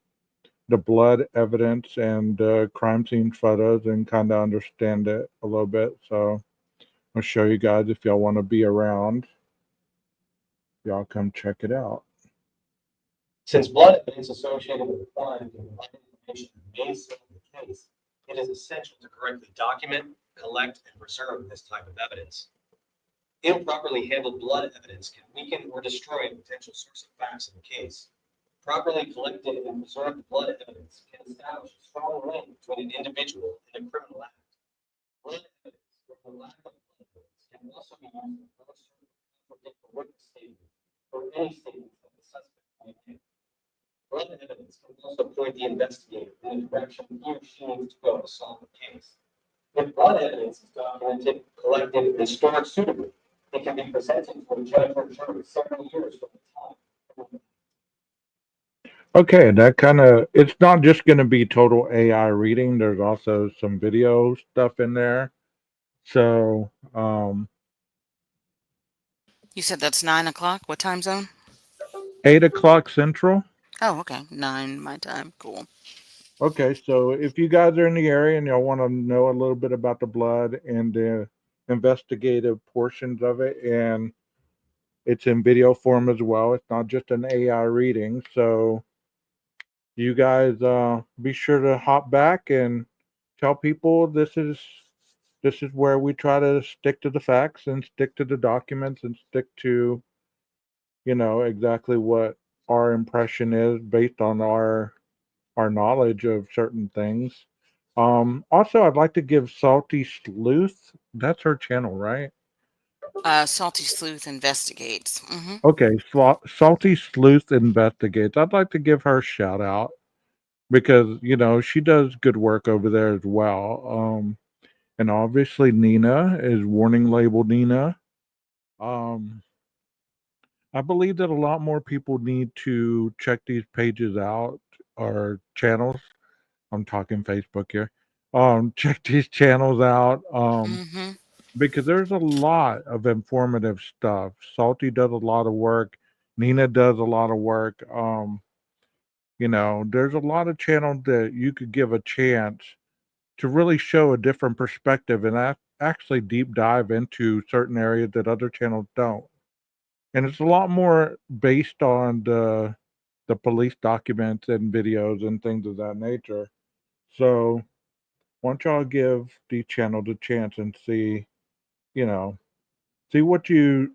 blood evidence and crime scene photos, and kind of understand it a little bit. So I'll show you guys if y'all want to be around. Y'all come check it out. Since blood evidence associated with a crime can provide information that may solve the case, it is essential to correctly document, collect, and preserve this type of evidence. Improperly handled blood evidence can weaken or destroy a potential source of facts in the case. Properly collected and preserved blood evidence can establish a strong link between an individual and a criminal act. Blood evidence or the lack of blood evidence can also be used to contradict the witness statement or any statements that the suspect may make. Blood evidence can also point the investigator in the direction he or she needs to go to solve the case. If blood evidence is documented, collected, and stored suitably, it can be presented to a judge or jury several years from the time. Okay, that kind of it's not just going to be total AI reading. There's also some video stuff in there. So, You said that's 9 o'clock. What time zone? 8 o'clock Central. Oh, okay. 9 my time. Cool. Okay, so if you guys are in the area and y'all want to know a little bit about the blood and the investigative portions of it and It's in video form as well. It's not just an AI reading. So you guys be sure to hop back and tell people this is where we try to stick to the facts and stick to the documents and stick to, exactly what our impression is based on our knowledge of certain things. Also, I'd like to give Salty Sleuth. That's her channel, right? Salty Sleuth investigates. Okay, Salty Sleuth Investigates. I'd like to give her a shout out because she does good work over there as well. And obviously Nina is Warning Label Nina. Um, I believe that a lot more people need to check these pages out or channels. I'm talking Facebook here. Check these channels out. Mm-hmm. Because there's a lot of informative stuff. Salty does a lot of work. Nina does a lot of work. There's a lot of channels that you could give a chance to really show a different perspective and actually deep dive into certain areas that other channels don't. And it's a lot more based on the police documents and videos and things of that nature. So why don't y'all give the channel the chance and you know, see what you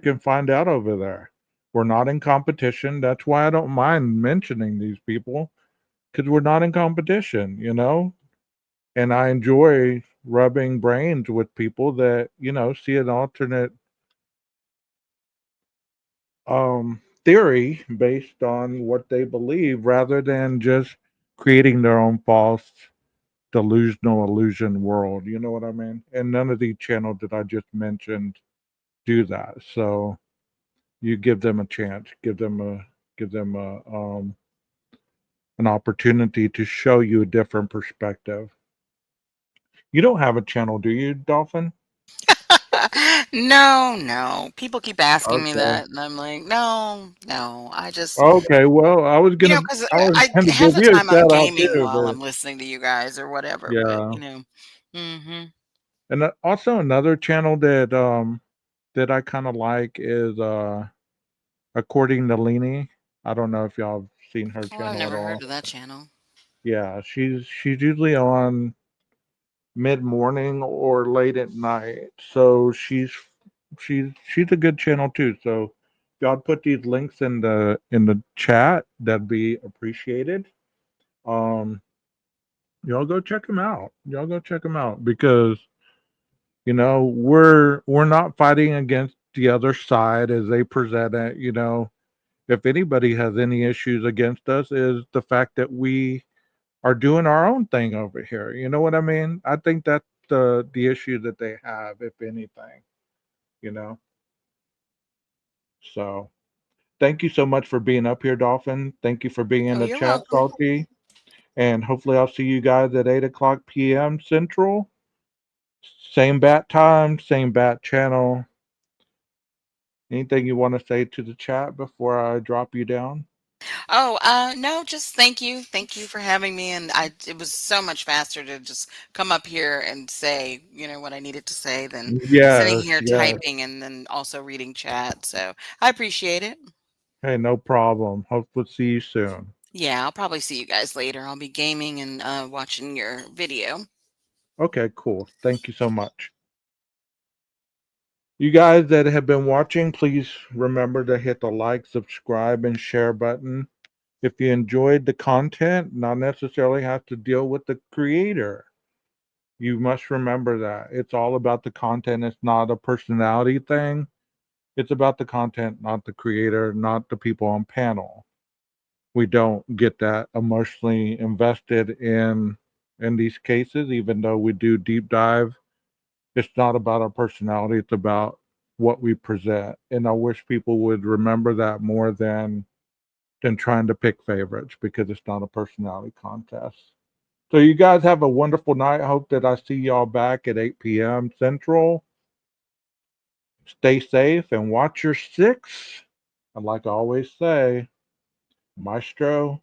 can find out over there. We're not in competition. That's why I don't mind mentioning these people because we're not in competition. And I enjoy rubbing brains with people that see an alternate theory based on what they believe rather than just creating their own false delusional illusion world. You know what I mean? And none of these channels that I just mentioned do that. So you give them a chance, give them an opportunity to show you a different perspective. You don't have a channel, do you, Dolphin? No, no. People keep asking me Okay. that, and I'm like, no, no. I just, Okay. Well, I was gonna, because I was I gonna half give the you a time I'm shout out gaming too, while but I'm listening to you guys or whatever. But yeah. hmm And also another channel that I kind of like is According to Leanie. I don't know if y'all have seen her Oh, I've channel at never heard all. of that channel. Yeah, she's usually on mid morning or late at night. So she's a good channel too. So if y'all put these links in the chat, that'd be appreciated. Um, y'all go check them out. Y'all go check them out because we're not fighting against the other side as they present it. If anybody has any issues against us, is the fact that we are doing our own thing over here. You know what I mean? I think that's the issue that they have, if anything. You know. So thank you so much for being up here, Dolphin. Thank you for being in Oh, the you're chat, welcome. Salty. And hopefully I'll see you guys at 8 o'clock p.m. Central. Same bat time, same bat channel. Anything you want to say to the chat before I drop you down? Oh, no, just thank you for having me. And it was so much faster to just come up here and say, what I needed to say than sitting Yes, here yes. typing and then also reading chat. So I appreciate it. Hey, no problem. Hope we'll see you soon. Yeah, I'll probably see you guys later. I'll be gaming and watching your video. Okay, cool. Thank you so much. You guys that have been watching, please remember to hit the like, subscribe, and share button. If you enjoyed the content, not necessarily have to deal with the creator. You must remember that. It's all about the content. It's not a personality thing. It's about the content, not the creator, not the people on panel. We don't get that emotionally invested in these cases, even though we do deep dive. It's not about our personality, it's about what we present. And I wish people would remember that more than trying to pick favorites because it's not a personality contest. So you guys have a wonderful night. I hope that I see y'all back at 8 p.m. Central. Stay safe and watch your six. And like I always say, Maestro,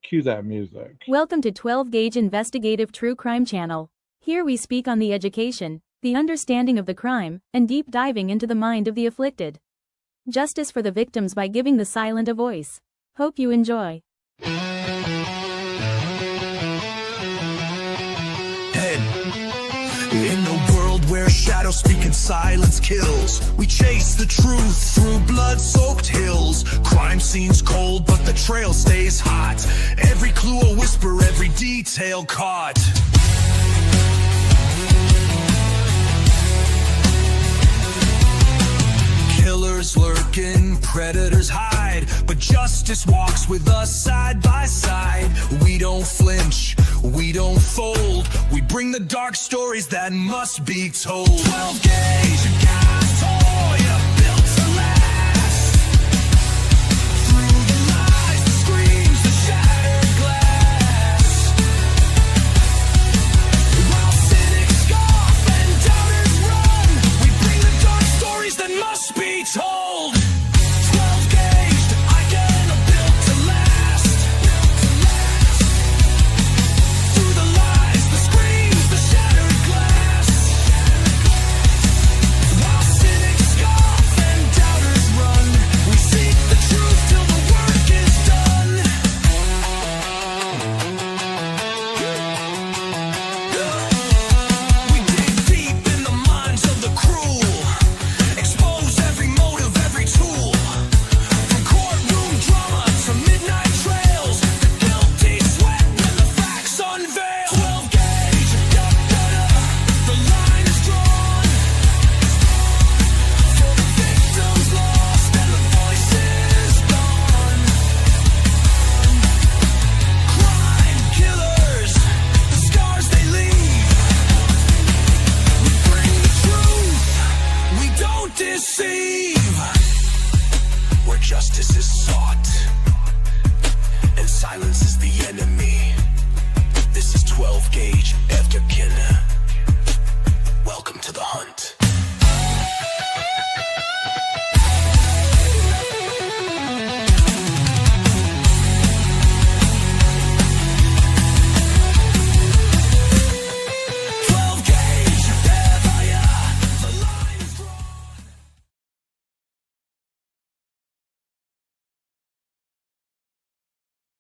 cue that music. Welcome to 12 Gauge Investigative True Crime Channel. Here we speak on the education, the understanding of the crime, and deep diving into the mind of the afflicted. Justice for the victims by giving the silent a voice. Hope you enjoy. In a world where shadows speak and silence kills, we chase the truth through blood-soaked hills. Crime scenes cold, but the trail stays hot. Every clue a whisper, every detail caught. Killers lurking, predators hide, but justice walks with us side by side. We don't flinch, we don't fold, we bring the dark stories that must be told. 12 gauge, a gas toy, built to last. Through the lies, the screams, the shattered glass. While cynics scoff and doubters run, we bring the dark stories that must be told. 12 gauge, I can built to last. Through the lies, the screams, the shattered glass. While cynics scoff and doubters run, we seek the truth till the work is done. We dig deep in the minds of the cruel, expose every motive, every tool. From courtroom drama to midnight trails, the guilty sweat when the facts unveil. 12 gauge, the line is drawn. For the victims lost and the voices gone. Crime killers, the scars they leave. We bring the truth, we don't deceive. Where justice is sought and silence is the enemy. This is 12 gauge Evgekin. Welcome to the hunt.